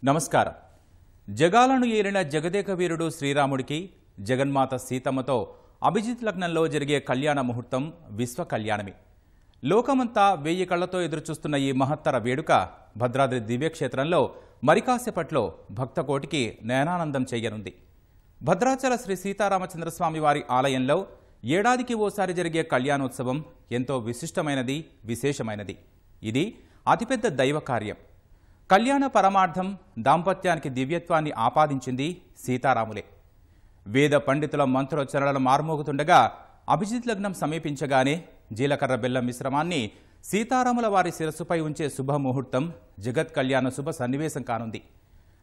నమస్కారం. జగాలను ఏలిన జగదేక వీరుడు శ్రీరాముడికి జగన్మాత సీతమ్మతో అభిజిత్ లగ్నంలో జరిగే కళ్యాణ ముహూర్తం విశ్వ కళ్యాణమే. లోకమంతా 1000 కళ్లతో ఎదురుచూస్తున్న ఈ మహత్తర వేడుక భద్రాద్రి దివ్యక్షేత్రంలో మరికాసేపట్లో భక్తకోటికి నయనానందం చేయనుంది. భద్రాచల శ్రీ సీతారామచంద్రస్వామి వారి ఆలయంలో ఏడాదికి ఓసారి జరిగే కళ్యాణోత్సవం ఎంతో విశిష్టమైనది, విశేషమైనది. ఇది అతిపెద్ద దైవ కార్యం. కళ్యాణ పరమార్థం దాంపత్యానికి దివ్యత్వాన్ని ఆపాదించింది సీతారాములే. వేద పండితుల మంత్రోచ్చరణలు మార్మోగుతుండగా అభిజిత్ లగ్నం సమీపించగానే జీలకర్ర బెల్లం మిశ్రమాన్ని సీతారాముల వారి శిరస్సుపై ఉంచే శుభముహూర్తం జగత్ కళ్యాణ శుభ సన్నివేశం కానుంది.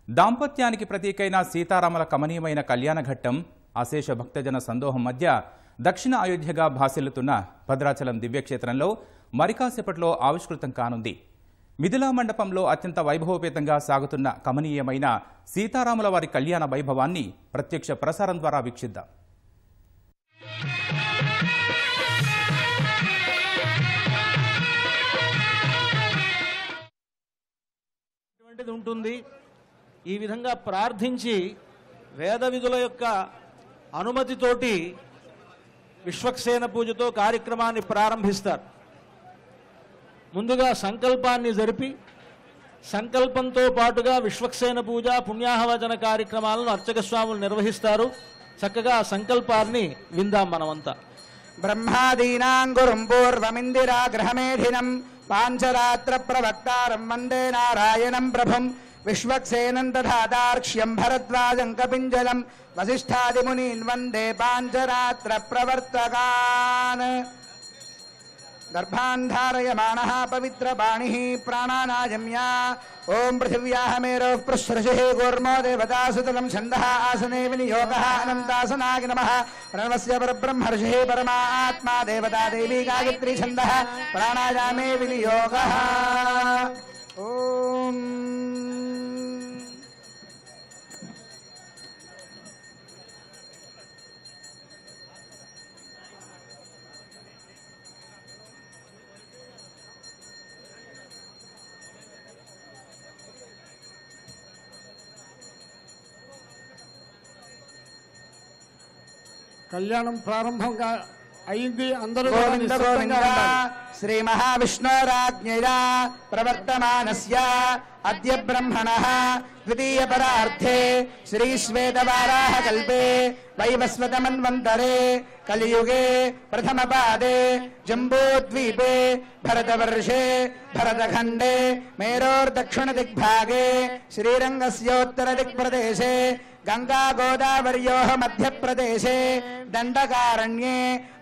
దాంపత్యానికి ప్రతీకైన సీతారాముల కమనీయమైన కళ్యాణ ఘట్టం అశేష భక్తజన సందోహం మధ్య దక్షిణ అయోధ్యగా భాసిల్లుతున్న భద్రాచలం దివ్యక్షేత్రంలో మరికాసేపట్లో ఆవిష్కృతం కానుంది. మిథిలా మండపంలో అత్యంత వైభవోపేతంగా సాగుతున్న కమనీయమైన సీతారాముల వారి కళ్యాణ వైభవాన్ని ప్రత్యక్ష ప్రసారం ద్వారా వీక్షిద్దాం. ఉంటుంది. ఈ విధంగా ప్రార్థించి వేద విధుల యొక్క అనుమతితోటి విశ్వక్సేన పూజతో కార్యక్రమాన్ని ప్రారంభిస్తారు. ముందుగా సంకల్పాన్ని జరిపి సంకల్పంతో పాటుగా విశ్వక్సేన పూజ పుణ్యాహవచన కార్యక్రమాలను అర్చక స్వాములు నిర్వహిస్తారు. చక్కగా సంకల్పాన్ని విందాం మనమంతా. బ్రహ్మాదీనాం గురుం పూర్వమిందిరా గ్రహమేధినం పాంచరాత్ర ప్రవక్తారం వందే నారాయణం ప్రభుం విశ్వక్సేనం తథాదార్క్ష్యం భరద్వాజం కపింజలం వసిష్ఠాదిమునీన్ వందే పాంచరాత్ర ప్రవర్తకాన్. గర్భాంధారయమాణః పవిత్రపాణిః ప్రాణానాయమ్య ఓం పృథివ్యాః మేరోః పృశ్రషిః కూర్మో దేవతాసుతలం ఛందః ఆసనే వినియోగः అనంతాసనాయ నమః ప్రణవస్య పరబ్రహ్మర్షిః పరమాత్మా దేవతా దేవీ గాయత్రీ ఛందః ప్రాణాయామే వినియోగः. ఓం కళ్యాణం ప్రారంభంగా అయింది. అందరూ గోవింద గోవింద. శ్రీ మహావిష్ణోరాజ్ఞయా ప్రవర్తమానస్య అద్య బ్రహ్మణః ద్వితీయ పరార్థే శ్రీ శ్వేతవారాహ కల్పే వైవస్వత మన్వంతరే కలియుగే ప్రథమ పాదే జంబూద్వీపే భరతవర్షే భరతఖండే మేరోర్దక్షిణ దిగ్భాగే శ్రీరంగస్యోత్తర దిక్ప్రదేశే గంగా గోదావర్యోః మధ్యప్రదేశే దండకారణ్యే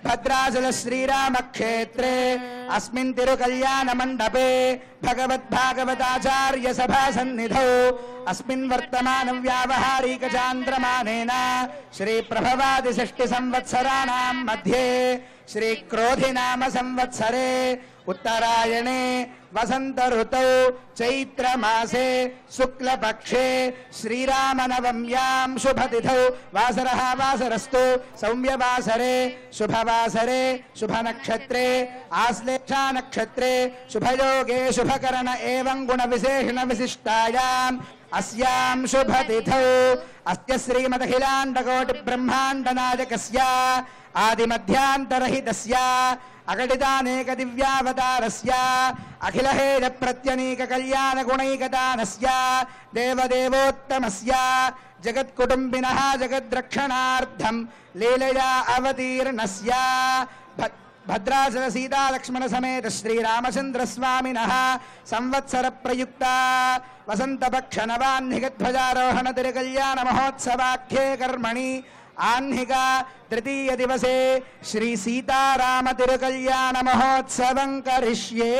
భద్రాచల శ్రీరామక్షేత్రే అస్మిన్ తిరుకల్యాణ మండపే భగవద్భాగవతాచార్య సభా సన్నిధౌ అస్మిన్ వర్తమాన వ్యావహారిక చాంద్రమానేన శ్రీ ప్రభవాది షష్ఠి సంవత్సరాణాం మధ్యే శ్రీ క్రోధినామ సంవత్సరే ఉత్తరాయణే వసంత ఋతౌ చైత్ర మాసే శుక్లపక్షే శ్రీరామనవమ్యాం శుభతిథౌ వాసరః వాసరస్తు సౌమ్యవాసరే శుభవాసరే శుభనక్షత్రే ఆశ్లేషా నక్షత్రే శుభయోగే శుభకరణ ఏవం గుణ విశేషణ విశిష్టాయాం అస్యాం శుభతిథౌ అస్య శ్రీమదఖిలాండకోటి బ్రహ్మాండ నాయకస్య ఆదిమధ్యాంతరహితస్య అగడితానేక దివ్యావతారస్య అఖిలహేయ ప్రత్యనీక కళ్యాణ గుణైకదానస్య దేవదేవోత్తమస్య జగత్కుటుంబినః జగద్రక్షణార్థం లీలయా అవతీర్ణస్య భద్రాచల సీతా లక్ష్మణ సమేత శ్రీరామచంద్ర స్వామినః సంవత్సర ప్రయుక్త వసంతపక్ష నవాహ్నికధ్వజారోహణ తిరుకల్యాణ మహోత్సవాఖ్యే కర్మణి ఆహ్నిక తృతీయ దివసే శ్రీ సీతారామ తిరుకల్యాణ మహోత్సవం కరిష్యే.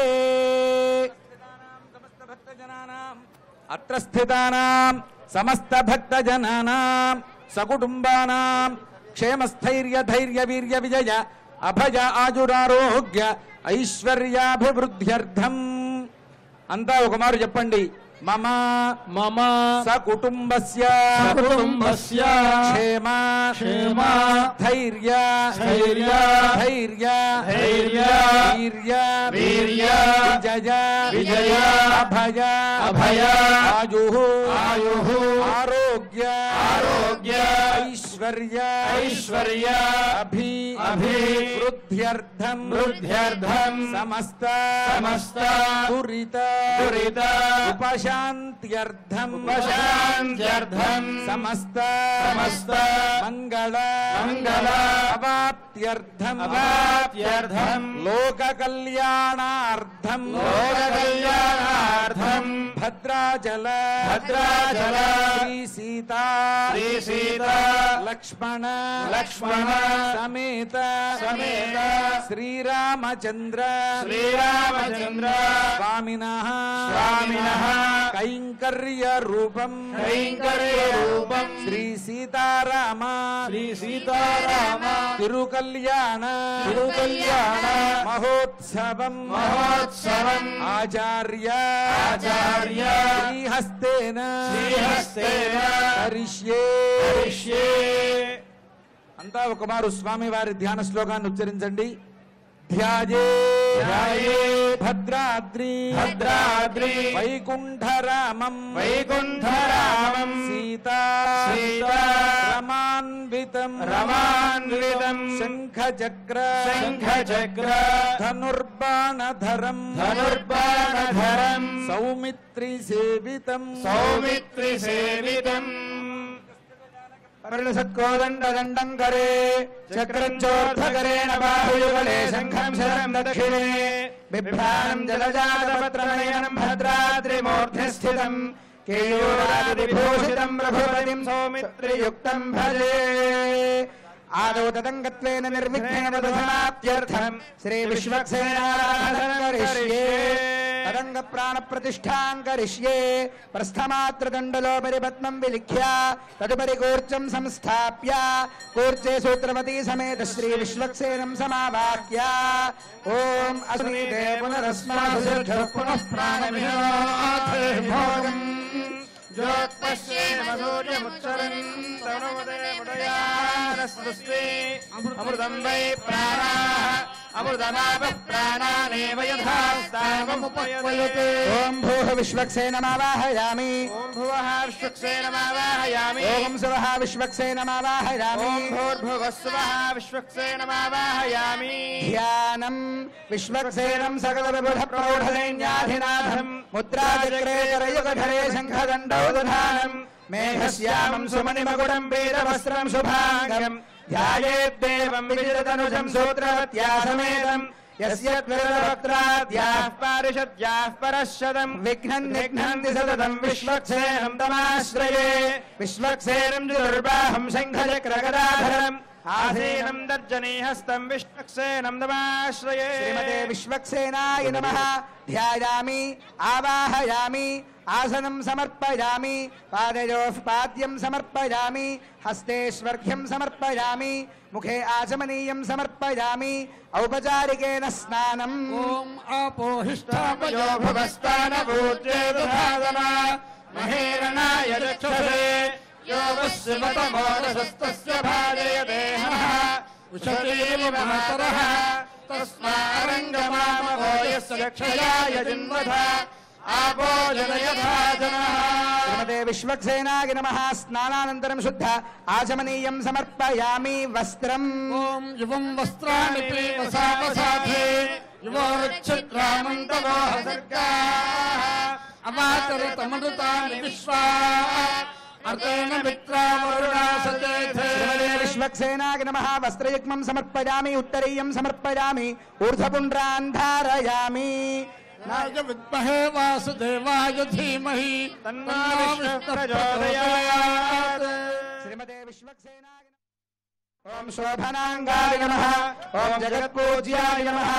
అత్ర స్థితానాం సమస్త భక్తజనానాం సకుటుంబానాం క్షేమస్థైర్య ధైర్య వీర్య విజయ అభయ ఆజురారోగ్య ఐశ్వర్యాభివృద్ధ్యర్థం. అంతా ఒక మారు చెప్పండి. మమ మమ సకుటుంబస్య సకుటుంబస్య క్షేమ క్షేమ ధైర్య ధైర్య ధైర్య ధైర్య వీర్య వీర్య విజయ విజయ అభయ అభయ ఆయు ఆయు ఆరోగ్య ఆరోగ్య ఐశ్వర్య ఐశ్వర్య వృద్ధ్యర్థం వృద్ధ్యర్థం సమస్త సమస్త దురిత దురిత ఉపశాంత్యర్థం ఉపశాంత్యర్థం సమస్త సమస్త మంగళ మంగళ అవాప్త్యర్థం అవాప్త్యర్థం లోక కళ్యాణార్థం లోక కళ్యాణార్థం భద్రాచల భద్రాచల శ్రీ సీతా శ్రీ సీత లక్ష్మణ లక్ష్మణ సమేత సమేత శ్రీరామచంద్ర శ్రీరామచంద్ర స్వామినః స్వామినః కైంకర్య రూపం కైంకర్య రూపం శ్రీ సీతారామ శ్రీ సీతారామ తిరుకల్యాణ తిరుకల్యాణ మహోత్సవం మహోత్సవం ఆచార్య ఆచార్య శ్రీహస్తేన శ్రీహస్తేన కరిష్యే కరిష్యే. అంతా ఒకమారు స్వామి వారి ధ్యాన శ్లోకాన్ని ఉచ్చరించండి. ధ్యాయే ధ్యాయే భద్రాద్రి భద్రాద్రి వైకుంఠరామం వైకుంఠరామం సీతా సీతా రమాన్వితం రమాన్వితం శంఖచక్ర శంఖచక్ర ధనుర్బాణధరం ధనుర్బాణధరం సౌమిత్రి సేవితం సౌమిత్రి సేవితం సత్కోదండం కరే చక్రం చోర్ధకరేణ బాహుయుగలే శంఖం శరం దక్షిణే బిభ్రాణం జలజాతపత్రనయనం భద్రాద్రిమూర్ధ్ని స్థితం కేయూరాదిభూషితం రఘుపతిం సౌమిత్రియుక్తం భజే. ఆదౌ తదంగత్వేన నిర్విఘ్నేన సమాప్త్యర్థం శ్రీ విశ్వక్సేనారాధనం కరిష్యే. తదంగ ప్రాణ ప్రతిష్ఠాం కరిష్యే. ప్రస్థమాత్రదండలోపరి పద్మం విలిఖ్య తదుపరి కూర్చం సంస్థాప్య కూర్చే సూత్రవతీ సమేత శ్రీ విశ్వక్సేనం సమావాక్య ఓం అస్మీతే పునరస్మాసు పునః ప్రాణమిహోతే భోగం అమృతం వై ప్రాణా అమృతమాప ప్రాణానేవ యథాస్తావముపయతే. ఓం భూః విశ్వక్సేనమావాహయామి. ఓం భువః విశ్వక్సేనమావాహయామి. ఓం శువః విశ్వక్సేనమావాహయామి. ఓం భూర్భువస్సువః విశ్వక్సేనమావాహయామి. ధ్యానం విశ్వక్సేనం సకల విబుధ ప్రౌఢ సైన్యాధినాథం ముద్రాచక్రే కరయుగధరే శంఖదండౌ దధానం మేఘశ్యామం సుమణిమకుటం పీతవస్త్రం శుభాంగం ధ్యాయేద్దేవం విజితనుజం సూత్రవత్యా సమేతం యస్య త్వరవక్త్రాద్యాః పారిషద్యాః పరశతం విఘ్నం నిఘ్నంతి సతతం విశ్వక్సేనం తమాశ్రయే. విశ్వక్సేనం చతుర్బాహం శంఖచక్రగదాధరం ఆసీనం దర్జనీహస్తం విశ్వక్సేనం తమాశ్రయే. శ్రీమతే విశ్వక్సేనాయ నమః. ధ్యాయామి ఆవాహయామి ఆసనం సమర్పయామి పాదయోః పాద్యం సమర్పయామి హస్తేష్వర్ఘ్యం సమర్పయామి ముఖే ఆచమనీయం సమర్పయామి ఔపచారికేన స్నానం. ఓం ఆపోహిష్టాపయో భవస్థానభూత్యే దధాదనా మహేరణాయ చక్షసే యో వస్సుమతమోదశస్తస్య భాజయదేహః ఉషతీవ మాతరః తస్మారంగమామవో యస్య చక్షయాయ జిన్వథ ఆపోజనయథాజనః. శ్రీమతే విశ్వక్సేనాయ నమః. స్నానానంతరం శుద్ధ ఆచమనీయం సమర్పయామి వస్త్రం. ఓం యువం వస్త్రాణి పీవసావసాధే యువోరుచ్ఛిద్రామంతవోహ సర్గాః అమాతరితమృతాని విశ్వా అర్తేన మిత్రావరుణాసచేతే. శ్రీమతే విశ్వక్సేనాయ నమః. వస్త్రయుగ్మం సమర్పయామి ఉత్తరీయం సమర్పయామి ఊర్ధ్వపుండ్రాన్ ధారయామి. నాయ విద్మహే వాసుదేవాయ ధీమహి తన్నో విష్ణుః ప్రచోదయాత్. శ్రీమతే విశ్వక్సేనాయ ఓం శోభనాంగాయ నమః. ఓం జగత్పూజ్యాయ నమః.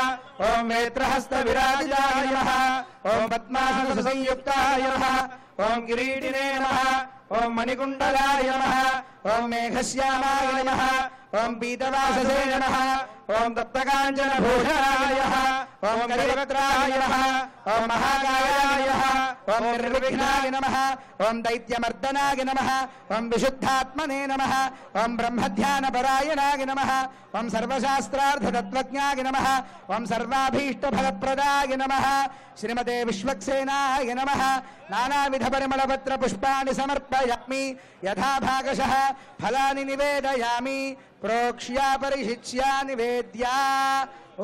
ఓం నేత్రహస్త విరాజితాయ నమః. ఓం పద్మాసన సంయుక్తాయ నమః. ఓం కిరీటినే నమః. ఓం మణికుండలాయ నమః. ఓం మేఘశ్యామాయ నమః. ఓం పీతవాససే నమః ఓం తప్తకాంచనభూషణాయ ఓం కరివక్త్రాయ నమః ఓం మహాకాయాయ ఓం నిర్విఘ్నాయ నమః ఓం దైత్యమర్దనాయ నమః ఓం విశుద్ధాత్మనే నమః ఓం బ్రహ్మధ్యానపరాయణాయ నమః ఓం సర్వశాస్త్రార్థతత్వజ్ఞాయ నమః ఓం సర్వాభీష్టఫలప్రదాయ నమః శ్రీమతే విశ్వక్సేనాయ నమః నానావిధ పరిమళపత్ర పుష్పాణి సమర్పయామి యథాభాగశః ఫలాని నివేదయామి ప్రోక్ష్యా పరిశిచ్యా నివేద్యా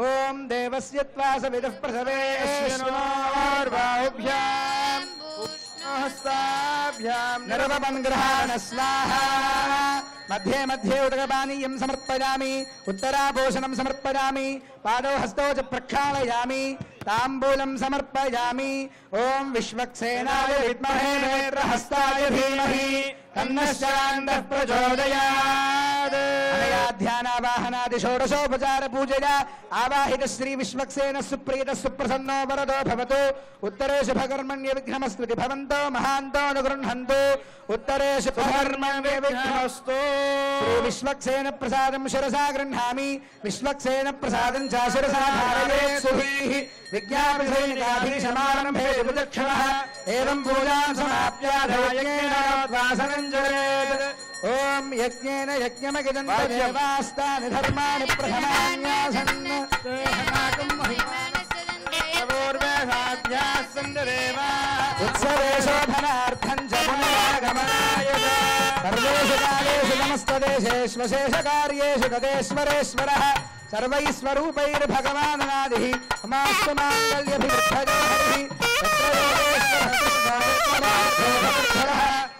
ఓం దేవస్య త్వా సవిదుః ప్రసవేశ్వరోర్బాహుభ్యాం హస్తాభ్యాం నరవమన్గ్రహాణ స్వాహా मध्ये मध्ये उदकपानीयं समर्पयामि उत्तरापोषणं समर्पयामि पादौ हस्तौ च प्रक्षालयामि ताम्बूलं समर्पयामि ओं विश्वक्सेनाय विद्महे नेत्रहस्ताय धीमहि तन्नश्चान्दः प्रचोदयात् अनया ध्यानावाहनादि षोडशोपचार पूजया आवाहित श्री विश्वक्सेन सुप्रीत सुप्रसन्नो वरदो भवतु उत्तरे शुभकर्मण्य विघ्नमस्तुति भवन्तो महान्तो अनुगृह्णन्तु उत्तरे शुभकर्मण्य विघ्नमस्तु श्री विश्वक्सेन प्रसादं शिरसा गृह्णामि विश्वक्सेन प्रसादं च शिरसा धारयेत् सुधीः विज्ञापिसैनिकाधीशमारम्भे विचक्षणः एवं पूजां समाप्य यज्ञेन वासनं जरेत् ओम यज्ञेन यज्ञमगिदन्त देवास्तानि धर्माणि प्रथमान्यासन् उत्सवे शोभनार्थं च पुनरागमनाय सर्वेषु कालेषु समस्तदेशेषु शेषकार्येषु तदेश्वरेश्वरः सर्वैस्वरूपैर्भगवाननादिः मास्तु माङ्गल्यभिवृद्धयो हरिः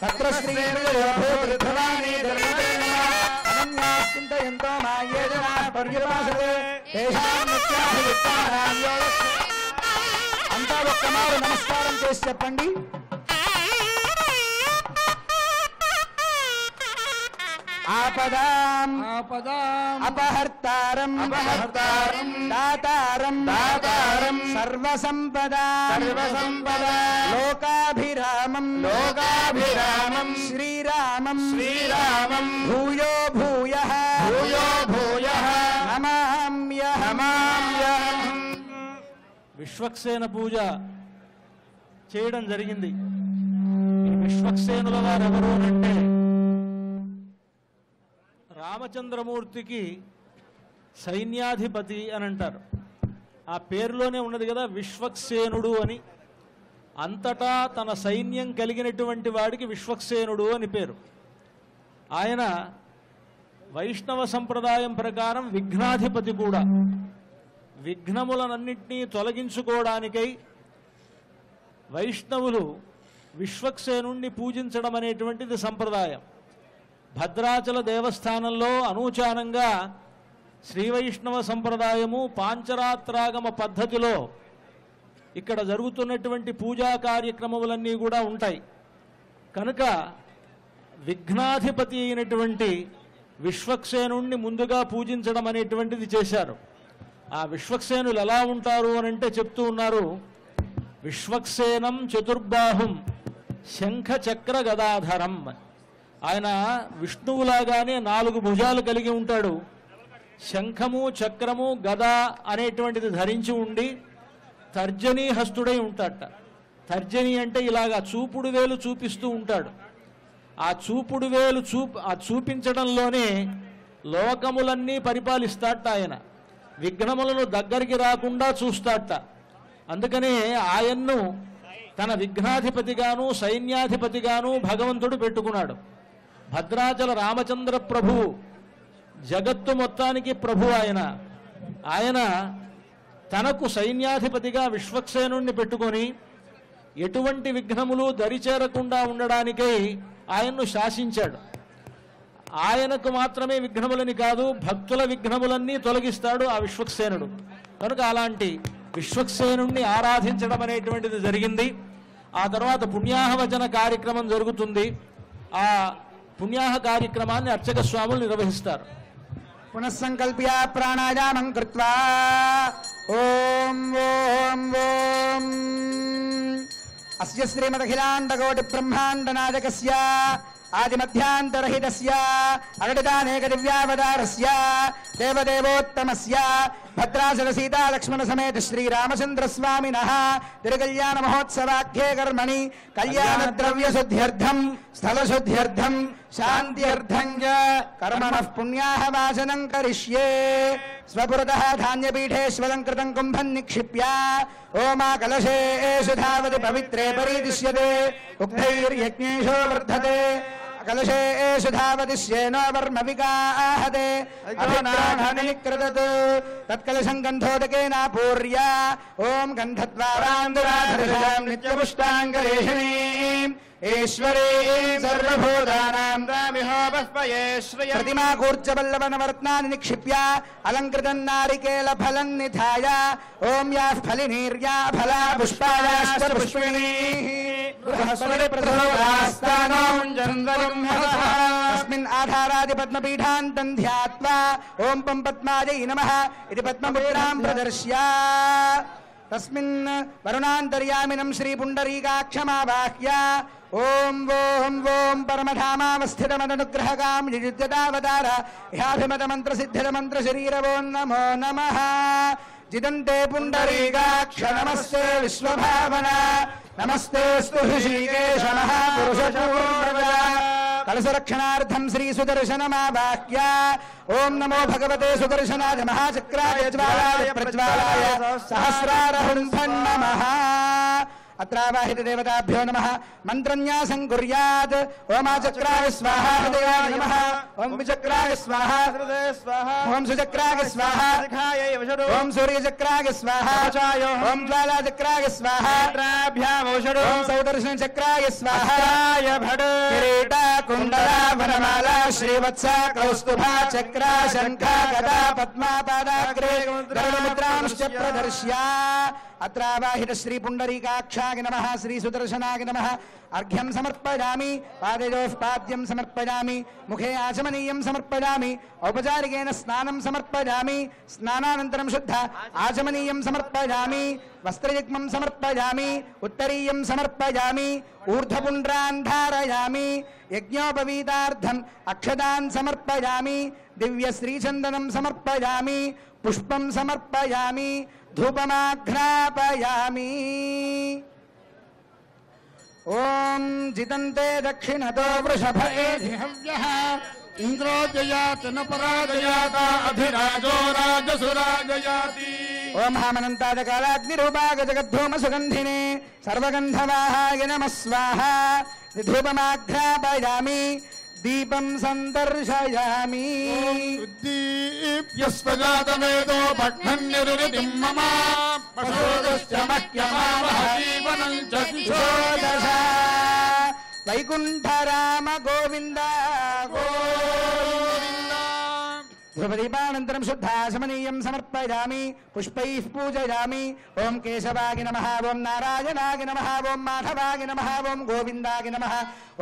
तत्र श्रीर्भूर्भवानी अनन्याश्चिन्तयन्तो माये जनाः पर्युपासते तेषां नित्याभियुक्तानां అంతా ఒక్క మారు నమస్కారం చేసి చెప్పండి. ఆపదాం అపహర్తారం దాతారం సర్వసంపదాం లోకాభిరామం శ్రీరామం భూయో భూయః నమామ్యహం. విశ్వక్సేన పూజ చేయడం జరిగింది. ఈ విశ్వక్సేనుల వారు ఎవరు అంటే రామచంద్రమూర్తికి సైన్యాధిపతి అని అంటారు. ఆ పేరులోనే ఉన్నది కదా విశ్వక్సేనుడు అని. అంతటా తన సైన్యం కలిగినటువంటి వాడికి విశ్వక్సేనుడు అని పేరు. ఆయన వైష్ణవ సంప్రదాయం ప్రకారం విఘ్నాధిపతి కూడా. విఘ్నములనన్నింటినీ తొలగించుకోవడానికై వైష్ణవులు విశ్వక్సేనుణ్ణి పూజించడం అనేటువంటిది సంప్రదాయం. భద్రాచల దేవస్థానంలో అనూచానంగా శ్రీవైష్ణవ సంప్రదాయము పాంచరాత్రాగమ పద్ధతిలో ఇక్కడ జరుగుతున్నటువంటి పూజా కార్యక్రమములన్నీ కూడా ఉంటాయి. కనుక విఘ్నాధిపతి అయినటువంటి విశ్వక్సేనుణ్ణి ముందుగా పూజించడం అనేటువంటిది చేశారు. ఆ విశ్వక్సేనులు ఎలా ఉంటారు అని అంటే చెప్తూ ఉన్నారు. విశ్వక్సేనం చతుర్బాహుం శంఖ చక్ర గదాధరం. ఆయన విష్ణువులాగానే 4 భుజాలు కలిగి ఉంటాడు. శంఖము చక్రము గద అనేటువంటిది ధరించి ఉండి తర్జనీ హస్తుడై ఉంటాడట. తర్జని అంటే ఇలాగా చూపుడు వేలు చూపిస్తూ ఉంటాడు. ఆ చూపుడు వేలు చూపించడంలోనే లోకములన్నీ పరిపాలిస్తాడట ఆయన. విఘ్నములను దగ్గరికి రాకుండా చూస్తాడట. అందుకనే ఆయన్ను తన విఘ్నాధిపతిగాను సైన్యాధిపతిగాను భగవంతుడు పెట్టుకున్నాడు. భద్రాచల రామచంద్ర ప్రభువు జగత్తు మొత్తానికి ప్రభు ఆయన. ఆయన తనకు సైన్యాధిపతిగా విశ్వక్సేనుణ్ణి పెట్టుకొని ఎటువంటి విఘ్నములు దరిచేరకుండా ఉండడానికై ఆయన్ను శాసించాడు. ఆయనకు మాత్రమే విఘ్నములని కాదు, భక్తుల విఘ్నములన్నీ తొలగిస్తాడు ఆ విశ్వక్సేనుడు. కనుక అలాంటి విశ్వక్సేనుణ్ణి ఆరాధించడం అనేటువంటిది జరిగింది. ఆ తర్వాత పుణ్యాహవచన కార్యక్రమం జరుగుతుంది. ఆ పుణ్యాహ కార్యక్రమాన్ని అర్చక స్వాములు నిర్వహిస్తారు. పునఃసంకల్ప్య ప్రాణాయామం కృత్వా ఓం ఓం ఓం అస్య శ్రీమదఖిలాండకోటి బ్రహ్మాండ నాయకస్య आदिमध्यान्तरहितस्य अगणितानेक दिव्यावतारस्य देवदेवोत्तमस्य भद्राचल सीता लक्ष्मण समेत श्रीरामचंद्र स्वामिनः तिरुकल्याण महोत्सवाख्ये कर्मणि कल्याण द्रव्य शुद्ध्यर्थं स्थल शुद्ध्यर्थं शान्त्यर्थं च कर्मणः पुण्याः वाचनं करिष्ये स्वपुरतः धान्यपीठेष्वलङ्कृतं कुम्भं निक्षिप्य ओमा कलशेषु धावति पवित्रे परिदिश्यते उक्तैर्यज्ञेषु वर्धते कलशेषु धावति श्येनो वर्म विगाहते अभिप्राणनिकृतत् तत्कलशं गन्धोदकेन पूर्य ॐ गन्धद्वारान्दुराधरशां नित्यपुष्टाङ्गरेषणीम् ईश्वरीं सर्वभूतानां रामिहोपस्पयेश्वय प्रतिमाकूर्जवल्लभनवर्त्नानि निक्षिप्य अलङ्कृतं नारिकेलफलं निधाय ॐ याः फलिनीर्या फला पुष्पायाश्च पुष्पिणीः तस्मिन् आधारादिपद्मपीठान्तं ध्यात्वा ॐ पं पद्मायै नमः इति पद्मपुत्रां प्रदर्श्य तस्मिन् वरुणान्तर्यामिनं श्रीपुण्डरीकाक्षमावाह्य ॐ परमधामावस्थितमदनुग्रहकां युज्यतावतार ह्याभिमतमन्त्रसिद्धितमन्त्रशरीरवो नमो नमः जिदन्ते पुण्डरीकाक्ष नमस्ते विश्वभावना नमस्ते स्तु ऋषिकेश महापुरुषपूर्वजा कलशरक्षणार्थं श्रीसुदर्शनमावाह्य ॐ नमो भगवते सुदर्शनाय महाचक्राय ज्वालाय प्रज्वालाय सहस्रारहुन्धं नमः अत्रावाहित देवताभ्यो नमः मंत्रन्यासं कुर्यात् ओमाचक्राय स्वाहा हृदयाय नमः ओम विचक्राय स्वाहा हृदय स्वाहा ओम सुचक्राय स्वाहा ओम सूर्यचक्राय स्वाहा ओम ज्वालाचक्राय स्वाहा ओम सौदर्शन चक्राय स्वाहा किरीट कुंडला वनमाला श्रीवत्स कौस्तुभा चक्रा शंखा गदा पद्मा पादाग्रे गरुडमुद्रांश्च प्रदर्श्य अत्रावाहित श्री पुंडरीकाक्षाय नमः श्री सुदर्शनाय नमः अर्घ्यं समर्पयामि पादयोः पाद्यं समर्पयामि मुखे आचमनीयं समर्पयामि औपचारिकेन स्नानं समर्पयामि स्नानानन्तरं शुद्ध आचमनीयं समर्पयामि वस्त्रयुग्मं समर्पयामि उत्तरीयं समर्पयामि ऊर्ध्वपुण्ड्रान् धारयामि यज्ञोपवीतार्थम् अक्षतान् समर्पयामि दिव्यश्रीचन्दनं समर्पयामि पुष्पं समर्पयामि धूपमाघ्रापयामि ओम जितन्ते दक्षिणतो वृषभेधिहव्यः इंद्रो जयात न पराजयात अधिराजो राजसुराजयाति ओम महामनन्तादकालाग्निरूपाग जगद्धूम सुगन्धिने सर्वगन्धवाहाय नमः स्वाहा धूपमाघ्रापयामि दीपं संदर्शयामि दीप्यस्वजातवेदो भग्नन्निरुदिं मम पशोदश्च मह्यमावहजीवनं च षोडश वैकुण्ठराम गोविन्द ध्रुवदीपानन्तरं शुद्धाचमनीयं समर्पयामि पुष्पैः पूजयामि ओम केशवाय नमः ओम नारायणाय नमः ओम माधवाय नमः ओम गोविन्दाय नमः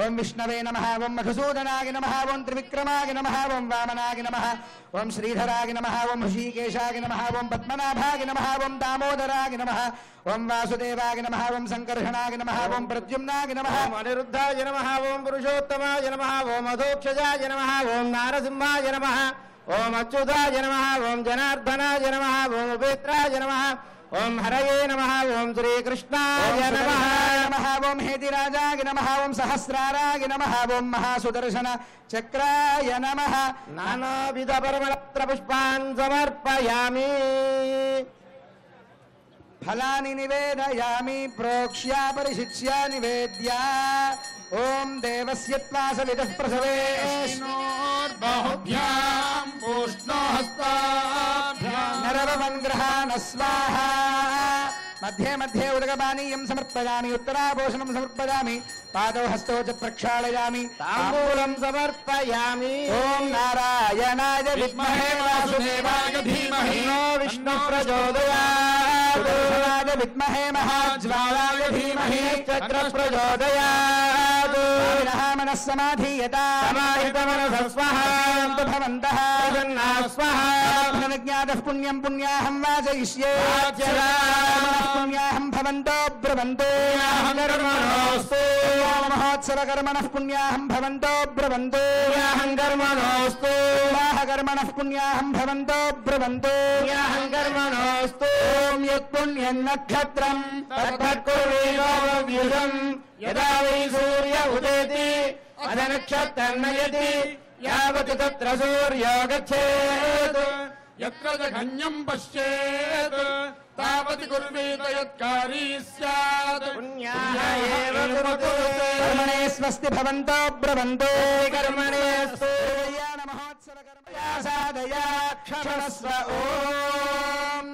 ओम विष्णवे नमः ओम मधुसूदनाय नमः ओम त्रिविक्रमाय नमः ओम वामनाय नमः ओम श्रीधराय नमः ओम ऋषिकेशाय नमः ओम पद्मनाभाय नमः ओम दामोदराय नमः ओम वासुदेवाय नमः ओम संकर्षणाय नमः ओम प्रद्युम्नाय नमः ओम अनिरुद्धाय नमः ओम पुरुषोत्तमाय नमः ओम अधोक्षजाय नमः ओम नारसिंहाय नमः ओम अच्युताय नमः ओम जनार्दनाय नमः ओम उपेत्राय नमः ओम हरये नमः ओम श्रीकृष्णाय नमः ओम हेतिराजाय नमः ओम सहस्राराय नमः ओम महासुदर्शन चक्राय नमः नानाविध परमरत्र पुष्पान् समर्पयामि फलानि निवेदयामि प्रोक्ष्य परिशिच्य निवेद्य ओम देवस्य त्वासविदः प्रसवे बाहुभ्यां पूष्णो हस्ताभ्यां नरवमङ्ग्रहाण स्वाहा मध्ये मध्ये उदकपानीयं समर्पयामि उत्तराभूषणं समर्पयामि पादौ हस्तौ च प्रक्षालयामि ताम्बूलं समर्पयामि ओम नारायणाय विद्महे वासुदेवाय धीमहि विष्णु प्रचोदयात् సుదర్శనాయ విద్మహే మహాజ్వాలాయ ధీమహి చక్ర ప్రచోదయాత్ వినః మనస్సమాధీయతాం సమాహితమనసస్వః భవంతః ప్రసన్నాస్వః జ్ఞాతః పుణ్యం పుణ్యాహం వాచయిష్యే పుణ్యాహం భవంతో బ్రవంతో కర్మణోస్తు మహోత్సవ కర్మణః పుణ్యాహం భవంతో బ్రవంతో కర్మణోస్తు కర్మణః పుణ్యాహం భవంతో బ్రవంతో కర్మణోస్తు ఓం యత్పుణ్యం నక్షత్రం తత్కుర్వీర్యం యదా వై సూర్య ఉదేతి అధనక్షత్రన్నయతి యావత్ తత్ర సూర్యో గచ్ఛేత్ యత్ర జఘన్యం పశ్యేత్ తావతి కుర్వీత యత్కారీ స్యాత్ పుణ్యాయ ఏవ కురుతే కర్మణే స్వస్తి భవంతో బ్రవంతో కర్మణేస్తు మహోత్సవ కర్మయా సాధయా క్షమస్వ ఓం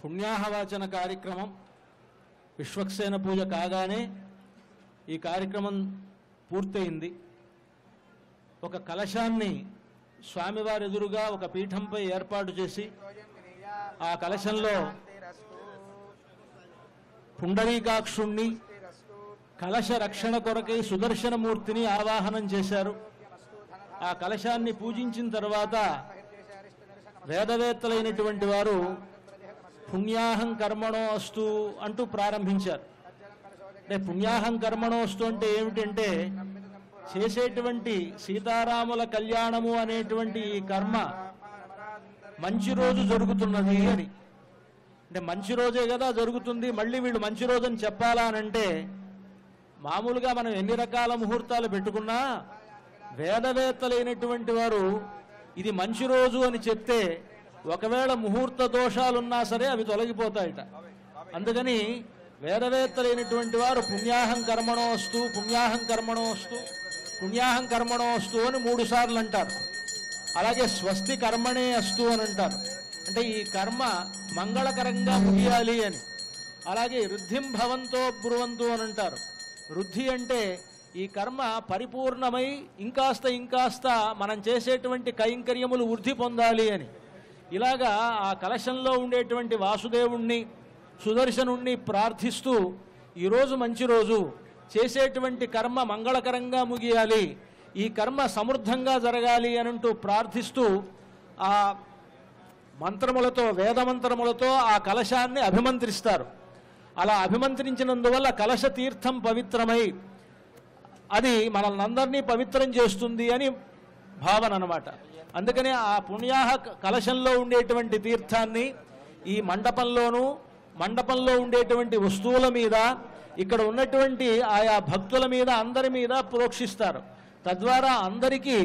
పుణ్యాహవాచన కార్యక్రమం విశ్వక్సేన పూజ కాగానే ఈ కార్యక్రమం పూర్తయింది. ఒక కలశాన్ని స్వామివారి ఎదురుగా ఒక పీఠంపై ఏర్పాటు చేసి ఆ కలశంలో పుండరీకాక్షుణ్ణి కలశ రక్షణ కొరకై సుదర్శనమూర్తిని ఆవాహనం చేశారు. ఆ కలశాన్ని పూజించిన తర్వాత వేదవేత్తలైనటువంటి వారు పుణ్యాహం కర్మణో అస్తు అంటూ ప్రారంభించారు. అంటే పుణ్యాహం కర్మణో అస్తు అంటే ఏమిటంటే చేసేటువంటి సీతారాముల కళ్యాణము అనేటువంటి ఈ కర్మ మంచి రోజు జరుగుతున్నది అని. అంటే మంచి రోజే కదా జరుగుతుంది, మళ్ళీ వీళ్ళు మంచి రోజు అని చెప్పాలా అనంటే మామూలుగా మనం ఎన్ని రకాల ముహూర్తాలు పెట్టుకున్నా వేదవేత్తలైనటువంటి వారు ఇది మంచి రోజు అని చెప్తే ఒకవేళ ముహూర్త దోషాలున్నా సరే అవి తొలగిపోతాయట. అందుకని వేదవేత్తలైనటువంటి వారు పుణ్యాహం కర్మణోస్తు పుణ్యాహం కర్మణోస్తు పుణ్యాహం కర్మణోస్తు అని 3 సార్లు అంటారు. అలాగే స్వస్తి కర్మణే అస్తు అని అంటారు. అంటే ఈ కర్మ మంగళకరంగా ముగియాలి అని. అలాగే వృద్ధిం భవంతో బ్రువంతు అని అంటారు. వృద్ధి అంటే ఈ కర్మ పరిపూర్ణమై ఇంకాస్త మనం చేసేటువంటి కైంకర్యములు వృద్ధి పొందాలి అని. ఇలాగా ఆ కలశంలో ఉండేటువంటి వాసుదేవుణ్ణి సుదర్శనుణ్ణి ప్రార్థిస్తూ ఈరోజు మంచి రోజు, చేసేటువంటి కర్మ మంగళకరంగా ముగియాలి, ఈ కర్మ సమృద్ధంగా జరగాలి అనంటూ ప్రార్థిస్తూ ఆ మంత్రములతో వేదమంత్రములతో ఆ కలశాన్ని అభిమంత్రిస్తారు. అలా అభిమంత్రించినందువల్ల కలశ తీర్థం పవిత్రమై అది మనల్ని అందరినీ పవిత్రం చేస్తుంది అని భావన అన్నమాట. అందుకనే ఆ పుణ్యాహ కలశంలో ఉండేటువంటి తీర్థాన్ని ఈ మండపంలో ఉండేటువంటి వస్తువుల మీద, ఇక్కడ ఉన్నటువంటి ఆయా భక్తుల మీద అందరి మీద ప్రోక్షిస్తారు. తద్వారా అందరికీ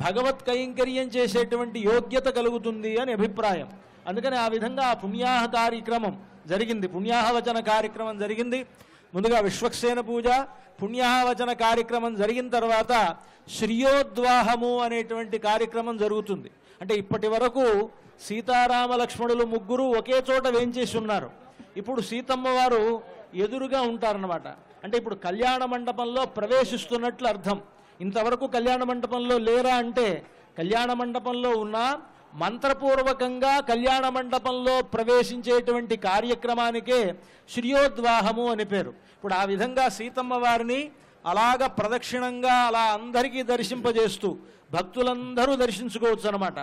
భగవత్ కైంకర్యం చేసేటువంటి యోగ్యత కలుగుతుంది అని అభిప్రాయం. అందుకని ఆ విధంగా ఆ పుణ్యాహ కార్యక్రమం జరిగింది, పుణ్యాహవచన కార్యక్రమం జరిగింది. ముందుగా విశ్వక్సేన పూజ, పుణ్యాహవచన కార్యక్రమం జరిగిన తర్వాత శ్రియోద్వాహము అనేటువంటి కార్యక్రమం జరుగుతుంది. అంటే ఇప్పటి వరకు సీతారామ లక్ష్మణులు ముగ్గురు ఒకే చోట వేంచేసి ఉన్నారు. ఇప్పుడు సీతమ్మ వారు ఎదురుగా ఉంటారన్నమాట. అంటే ఇప్పుడు కళ్యాణ మండపంలో ప్రవేశిస్తున్నట్లు అర్థం. ఇంతవరకు కళ్యాణ మండపంలో లేరా అంటే కళ్యాణ మండపంలో ఉన్న మంత్రపూర్వకంగా కళ్యాణ మండపంలో ప్రవేశించేటువంటి కార్యక్రమానికే శ్రియోద్వాహము అని పేరు. ఇప్పుడు ఆ విధంగా సీతమ్మ వారిని అలాగ ప్రదక్షిణంగా అలా అందరికీ దర్శింపజేస్తూ భక్తులందరూ దర్శించుకోవచ్చు అనమాట.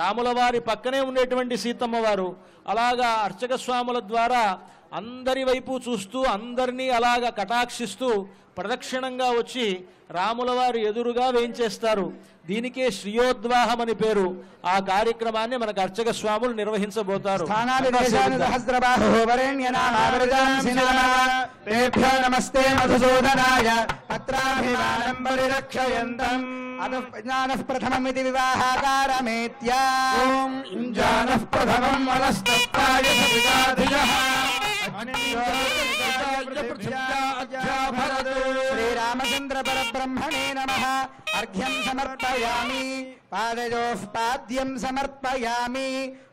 రాముల వారి పక్కనే ఉండేటువంటి సీతమ్మ వారు అలాగా అర్చక స్వాముల ద్వారా అందరి వైపు చూస్తూ అందరినీ అలాగా కటాక్షిస్తూ ప్రదక్షిణంగా వచ్చి రాముల వారు ఎదురుగా వేయించేస్తారు. దీనికే శ్రియోద్వాహం అని పేరు. ఆ కార్యక్రమాన్ని మనకు అర్చక స్వాములు నిర్వహించబోతారు. నమస్తే మధుసూదనాయ పత్రాభిమానం పరిరక్షయంతం అదః ప్రథమమితి వివాహాకారమేత్యా ఓం ఇంజానః ప్రథమం వనస్తత్తాయ సవిదాధియః శ్రీరామచంద్ర పరబ్రహ్మణే నమః. అర్ఘ్యం సమర్పయామి, పాదయోః పాద్యం సమర్పయామి,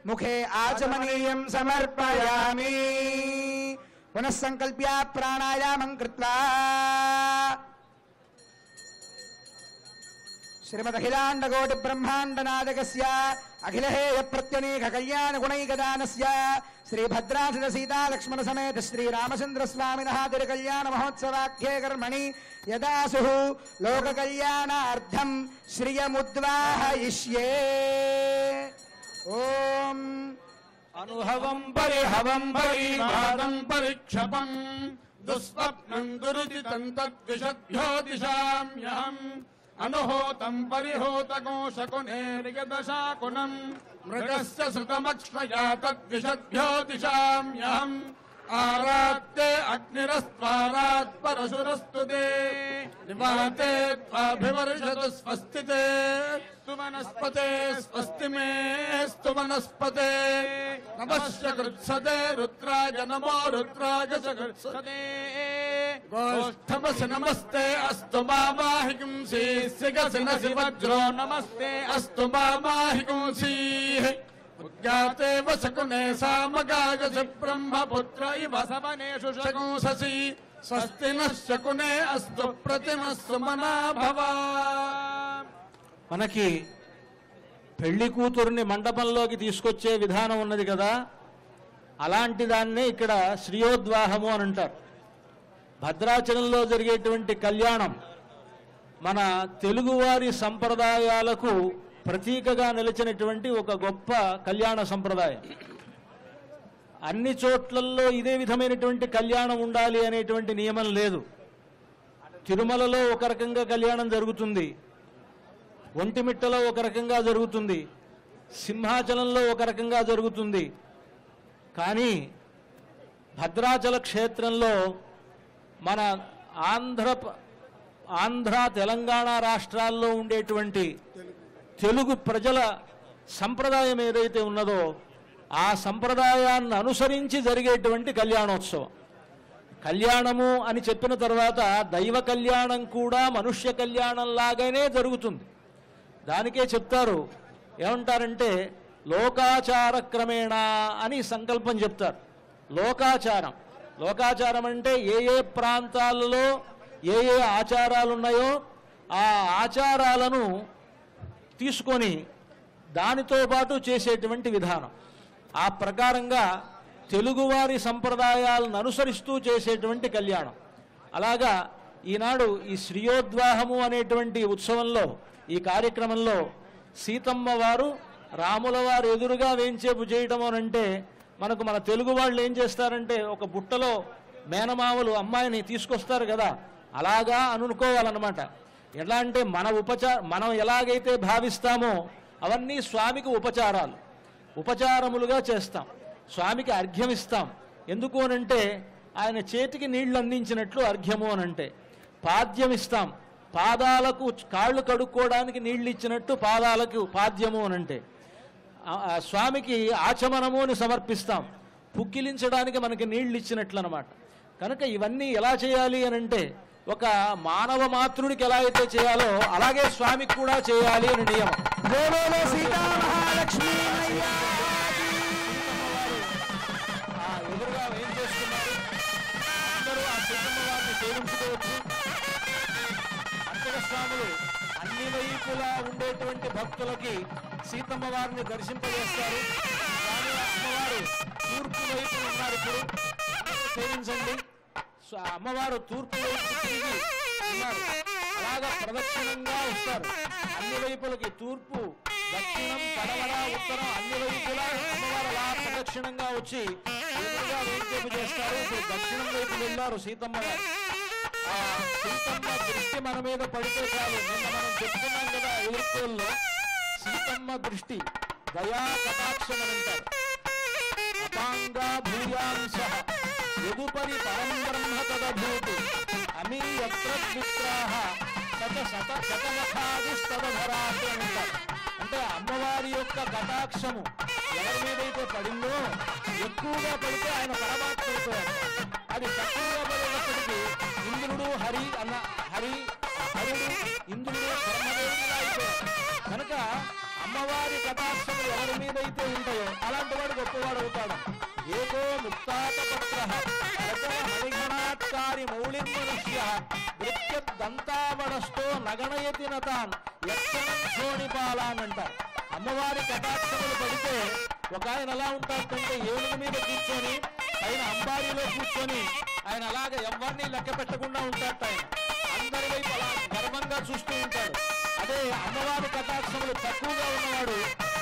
ముఖే ఆచమనీయం సమర్పయామి. పునః సంకల్ప్య ప్రాణాయామం కృత్వా श्रीमदखिलाण्डकोटि ब्रह्माण्डनायकस्य अखिलहेय प्रत्यनेक कल्याण गुणैकदानस्य श्रीभद्रासुर सीता लक्ष्मण समेत श्रीरामचंद्र स्वामिनः तिरुकल्याण महोत्सवाख्ये कर्मणि यदासुः लोककल्याणार्थं श्रियमुद्वाहयिष्ये। ओम అనుభవం परिहवं परिवादं परिक्षपं दुःस्वप्नं दुरुदितं तद्विषद्योतिषाम्यहम् अनुहोतं परिहोतकोशकुनेर्यदशाकुनं मृगस्य सुतमक्ष्मया तद्विषद्योतिषाम्यहम् आरात्ते अग्निरस्त्वारात् परशुरस्तु ते निवाते त्वाभिवर्षतु स्वस्तिते स्तु वनस्पते स्वस्ति मे स्तु वनस्पते नमस्य कृत्सते रुद्राय नमो रुद्राय च कृत्सते गोष्ठमसि नमस्ते अस्तु मामाहिंसी सिगसिनसि वज्रो नमस्ते अस्तु मामाहिंसीः उद्याते वसकुने सामगागसि ब्रह्मपुत्र इव सवनेषु शकुंससि स्वस्ति नः शकुने अस्तु प्रतिमस्तु मना भव। మనకి పెళ్లి కూతురుని మండపంలోకి తీసుకొచ్చే విధానం ఉన్నది కదా, అలాంటి దాన్నే ఇక్కడ శ్రీయోద్వాహము అని అంటారు. భద్రాచలంలో జరిగేటువంటి కళ్యాణం మన తెలుగువారి సంప్రదాయాలకు ప్రతీకగా నిలిచినటువంటి ఒక గొప్ప కళ్యాణ సంప్రదాయం. అన్ని చోట్లలో ఇదే విధమైనటువంటి కళ్యాణం ఉండాలి అనేటువంటి నియమం లేదు. తిరుమలలో ఒక రకంగా కళ్యాణం జరుగుతుంది, ఒంటిమిట్టలో ఒక రకంగా జరుగుతుంది, సింహాచలంలో ఒక రకంగా జరుగుతుంది. కానీ భద్రాచల క్షేత్రంలో మన ఆంధ్ర తెలంగాణ రాష్ట్రాల్లో ఉండేటువంటి తెలుగు ప్రజల సంప్రదాయం ఏదైతే ఉన్నదో ఆ సంప్రదాయాన్ని అనుసరించి జరిగేటువంటి కళ్యాణోత్సవం. కళ్యాణము అని చెప్పిన తర్వాత దైవ కళ్యాణం కూడా మనుష్య కళ్యాణం లాగానే జరుగుతుంది. దానికే చెప్తారు, ఏమంటారంటే లోకాచార క్రమేణ అని సంకల్పం చెప్తారు. లోకాచారం అంటే ఏ ఏ ప్రాంతాలలో ఏ ఏ ఆచారాలు ఉన్నాయో ఆ ఆచారాలను తీసుకొని దానితో పాటు చేసేటువంటి విధానం. ఆ ప్రకారంగా తెలుగువారి సంప్రదాయాలను అనుసరిస్తూ చేసేటువంటి కళ్యాణం. అలాగా ఈనాడు ఈ శ్రీయోద్వాహము అనేటువంటి ఉత్సవంలో ఈ కార్యక్రమంలో సీతమ్మ వారు రాముల వారు ఎదురుగా వేంచేపు చేయటం అనంటే మనకు మన తెలుగు వాళ్ళు ఏం చేస్తారంటే ఒక బుట్టలో మేనమామలు అమ్మాయిని తీసుకొస్తారు కదా, అలాగా అనుకోవాలన్నమాట. ఎలా అంటే మనం ఎలాగైతే భావిస్తామో అవన్నీ స్వామికి ఉపచారములుగా చేస్తాం. స్వామికి అర్ఘ్యం ఇస్తాం. ఎందుకు అనంటే ఆయన చేతికి నీళ్లు అందించినట్లు అర్ఘ్యము అనంటే. పాద్యం ఇస్తాం, పాదాలకు కాళ్ళు కడుక్కోవడానికి నీళ్లు ఇచ్చినట్టు పాదాలకు పాద్యము అనంటే. స్వామికి ఆచమనము అని సమర్పిస్తాం, పుక్కిలించడానికి మనకి నీళ్లు ఇచ్చినట్లు అనమాట. కనుక ఇవన్నీ ఎలా చేయాలి అనంటే ఒక మానవ మాతృడికి ఎలా అయితే చేయాలో అలాగే స్వామికి కూడా చేయాలి అని నియమం. ఎదురుగా ఏం చేస్తున్నారు, అందరూ ఆ సీతమ్మ వారిని సేవించుకోవచ్చు. అర్చక స్వాములు అన్ని వైపులా ఉండేటువంటి భక్తులకి సీతమ్మ వారిని దర్శింపజేస్తారు. కానీ అమ్మవారు తూర్పు వైపు ఉన్నారు. ఇప్పుడు సేవించండి. అమ్మవారు తూర్పు వైపు తిరిగి ఉన్నారు. అలాగా ప్రదక్షిణంగా వస్తారు అన్ని వైపులకి. తూర్పు, దక్షిణం, పడమర, ఉత్తరం అన్ని వైపులా అమ్మవారు అలా ప్రదక్షిణంగా వచ్చి ఎదురుగా వేంచేపు చేస్తారు. ఇప్పుడు దక్షిణం వైపు వెళ్ళారు సీతమ్మ గారు. ఆ సీతమ్మ దృష్టి మన మీద పడితే చాలు. నిన్న మనం చెప్పుకున్నాం కదా ఎదుర్కోల్లో, సీతమ్మ దృష్టి దయా కటాక్షం అని అంటారు. అపాంగా భూయాంశ యదుపరి పరం బ్రహ్మ తదభూతి అమీ యత్రద్విత్రాహ శతమఖాదిస్తదధరాతి అని అంటారు. అంటే అమ్మవారి యొక్క కటాక్షము ఎవరి మీదైతే పడిందో ఎక్కువగా పడితే ఆయన పరమాత్మ అయిపోయారు. అది తక్కువగా పడేటప్పటికీ ఇంద్రుడు హరుడు ఇంద్రుడు బ్రహ్మదేవుడిగా అయిపోయారు. కనుక అమ్మవారి కటాక్షములు ఎవరి మీదైతే ఉంటాయో అలాంటి వాడు గొప్పవాడు అవుతాడు. ఏకో ముక్తాతపత్ర హరిగణాత్ చకారి మౌళిర్మనుష్య వృత్యదంతావడస్తో నగణయతి నతాన్ యక్షణం శోణిపాలాన్ అంటారు. అమ్మవారి కటాక్షములు పడితే ఒక ఆయన ఎలా ఉంటాడంటే ఏనుగు మీద కూర్చొని పైన అంబారీలో కూర్చొని ఆయన అలాగే ఎవరిని లెక్క పెట్టకుండా ఉంటాడు. ఆయన అందరి వైపు అలా గర్వంగా చూస్తూ ఉంటాడు. అదే అమ్మవారి కటాక్షములు తక్కువగా ఉన్నవాడు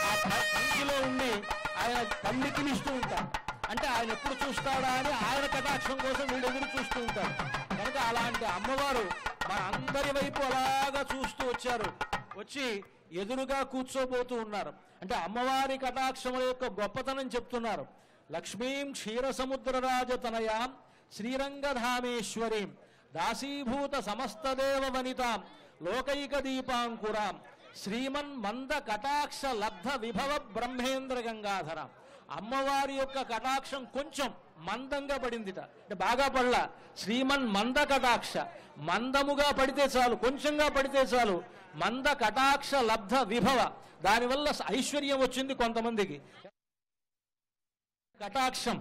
ఆ పంక్తిలో ఉండి ఆయన కళ్ళికిలిస్తూ ఉంటాడు. అంటే ఆయన ఎప్పుడు చూస్తాడా అని ఆయన కటాక్షం కోసం వీళ్ళు ఎదురు చూస్తూ ఉంటారు. కనుక అలాంటి అమ్మవారు మన అందరి వైపు అలాగా చూస్తూ వచ్చారు. వచ్చి ఎదురుగా కూర్చోబోతూ ఉన్నారు. అంటే అమ్మవారి కటాక్షముల యొక్క గొప్పతనం చెప్తున్నారు. లక్ష్మీం క్షీరసముద్రరాజతనయాం శ్రీరంగధామేశ్వరీం దాసీభూత సమస్తదేవ వనితాం లోకైక దీపాంకురాం శ్రీమన్ మంద కటాక్ష లబ్ధ విభవ బ్రహ్మేంద్ర గంగాధరాం. అమ్మవారి యొక్క కటాక్షం కొంచెం మందంగా పడిందిట, అంటే బాగా పడలా. శ్రీమన్ మంద కటాక్ష, మందముగా పడితే చాలు, కొంచెంగా పడితే చాలు. మంద కటాక్ష లబ్ధ విభవ, దానివల్ల ఐశ్వర్యం వచ్చింది కొంతమందికి. కటాక్షం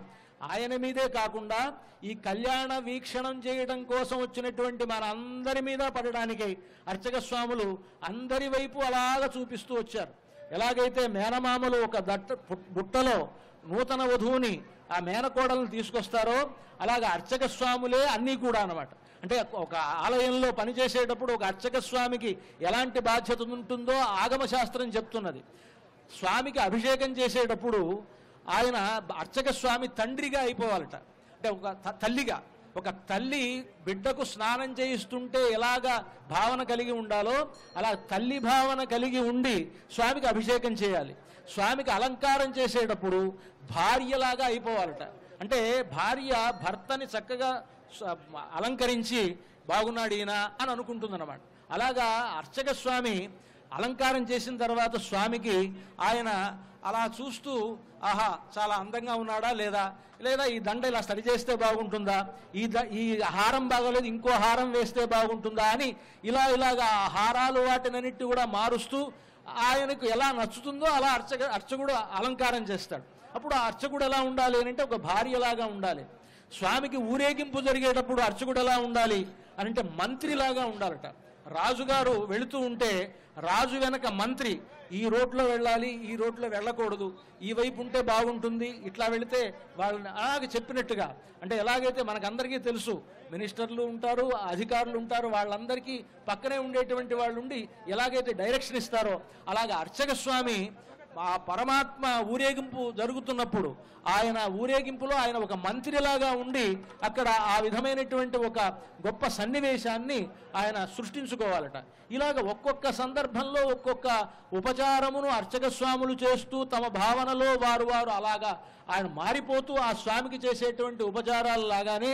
ఆయన మీదే కాకుండా ఈ కళ్యాణ వీక్షణం చేయడం కోసం వచ్చినటువంటి మన అందరి మీద పడడానికి అర్చక స్వాములు అందరి వైపు అలాగా చూపిస్తూ వచ్చారు. ఎలాగైతే మేనమామలు ఒక బుట్టలో నూతన వధువుని ఆ మేనకోడలను తీసుకొస్తారో అలాగా అర్చక స్వాములే అన్నీ కూడా అన్నమాట. అంటే ఒక ఆలయంలో పనిచేసేటప్పుడు ఒక అర్చక స్వామికి ఎలాంటి బాధ్యత ఉంటుందో ఆగమ శాస్త్రం చెప్తున్నది. స్వామికి అభిషేకం చేసేటప్పుడు ఆయన అర్చక స్వామి తండ్రిగా అయిపోవాలట. అంటే ఒక తల్లిగా, ఒక తల్లి బిడ్డకు స్నానం చేయిస్తుంటే ఎలాగా భావన కలిగి ఉండాలో అలా తల్లి భావన కలిగి ఉండి స్వామికి అభిషేకం చేయాలి. స్వామికి అలంకారం చేసేటప్పుడు భార్యలాగా అయిపోవాలట. అంటే భార్య భర్తని చక్కగా అలంకరించి బాగున్నాడు ఈయన అని అనుకుంటుందన్నమాట. అలాగా అర్చక స్వామి అలంకారం చేసిన తర్వాత స్వామికి ఆయన అలా చూస్తూ ఆహా చాలా అందంగా ఉన్నాడా లేదా, లేదా ఈ దండ ఇలా సరి చేస్తే బాగుంటుందా, ఈ హారం బాగోలేదు ఇంకో హారం వేస్తే బాగుంటుందా అని ఇలాగా హారాలు వాటినన్నిటి కూడా మారుస్తూ ఆయనకు ఎలా నచ్చుతుందో అలా అర్చకుడు అలంకారం చేస్తాడు. అప్పుడు ఆ అర్చకుడు ఎలా ఉండాలి అంటే ఒక భార్యలాగా ఉండాలి. స్వామికి ఊరేగింపు జరిగేటప్పుడు అర్చకుడు ఎలా ఉండాలి అని అంటే మంత్రిలాగా ఉండాలట. రాజుగారు వెళుతూ ఉంటే రాజు వెనక మంత్రి ఈ రోడ్లో వెళ్ళాలి, ఈ రోడ్లో వెళ్ళకూడదు, ఈ వైపు ఉంటే బాగుంటుంది, ఇట్లా వెళితే వాళ్ళని అలాగే చెప్పినట్టుగా. అంటే ఎలాగైతే మనకందరికీ తెలుసు మినిస్టర్లు ఉంటారు, అధికారులు ఉంటారు, వాళ్ళందరికీ పక్కనే ఉండేటువంటి వాళ్ళు ఉండి ఎలాగైతే డైరెక్షన్ ఇస్తారో అలాగే అర్చక స్వామి ఆ పరమాత్మ ఊరేగింపు జరుగుతున్నప్పుడు ఆయన ఊరేగింపులో ఆయన ఒక మంత్రిలాగా ఉండి అక్కడ ఆ విధమైనటువంటి ఒక గొప్ప సన్నివేశాన్ని ఆయన సృష్టించుకోవాలట. ఇలాగ ఒక్కొక్క సందర్భంలో ఒక్కొక్క ఉపచారమును అర్చక స్వాములు చేస్తూ తమ భావనలో వారు అలాగా ఆయన మారిపోతూ ఆ స్వామికి చేసేటువంటి ఉపచారాలు లాగానే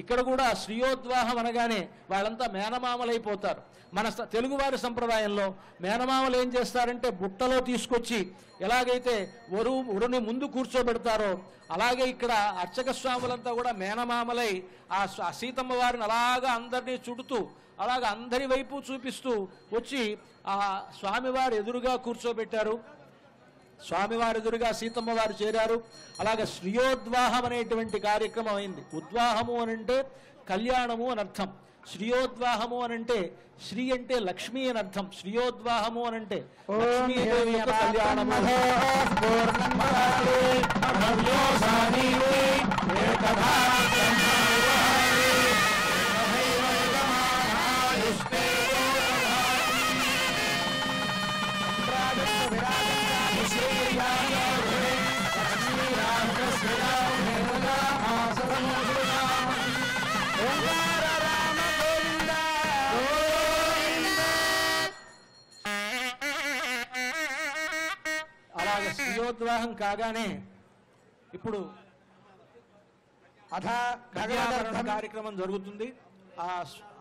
ఇక్కడ కూడా శ్రీయోద్వాహం అనగానే వాళ్ళంతా మేనమామలైపోతారు. మన తెలుగువారి సంప్రదాయంలో మేనమామలు ఏం చేస్తారంటే బుట్టలో తీసుకొచ్చి ఎలాగైతే వరుని ముందు కూర్చోబెడతారో అలాగే ఇక్కడ అర్చక స్వాములంతా కూడా మేనమామలై ఆ సీతమ్మ వారిని అలాగా అందరినీ చుడుతూ అలాగా అందరి వైపు చూపిస్తూ వచ్చి ఆ స్వామివారు ఎదురుగా కూర్చోబెట్టారు. స్వామివారి ఎదురుగా సీతమ్మ వారు చేరారు. అలాగే శ్రీయోద్వాహం అనేటువంటి కార్యక్రమం అయింది. ఉద్వాహము అనంటే కళ్యాణము అని అర్థం, శ్రీయోద్వాహము అనంటే శ్రీ అంటే లక్ష్మి అని అర్థం, శ్రీయోద్వాహము అనంటే లక్ష్మీదేవి యొక్క కళ్యాణము. అలాగే శ్రీయోద్వాహం కాగానే ఇప్పుడు కన్యాభరణ కార్యక్రమం జరుగుతుంది.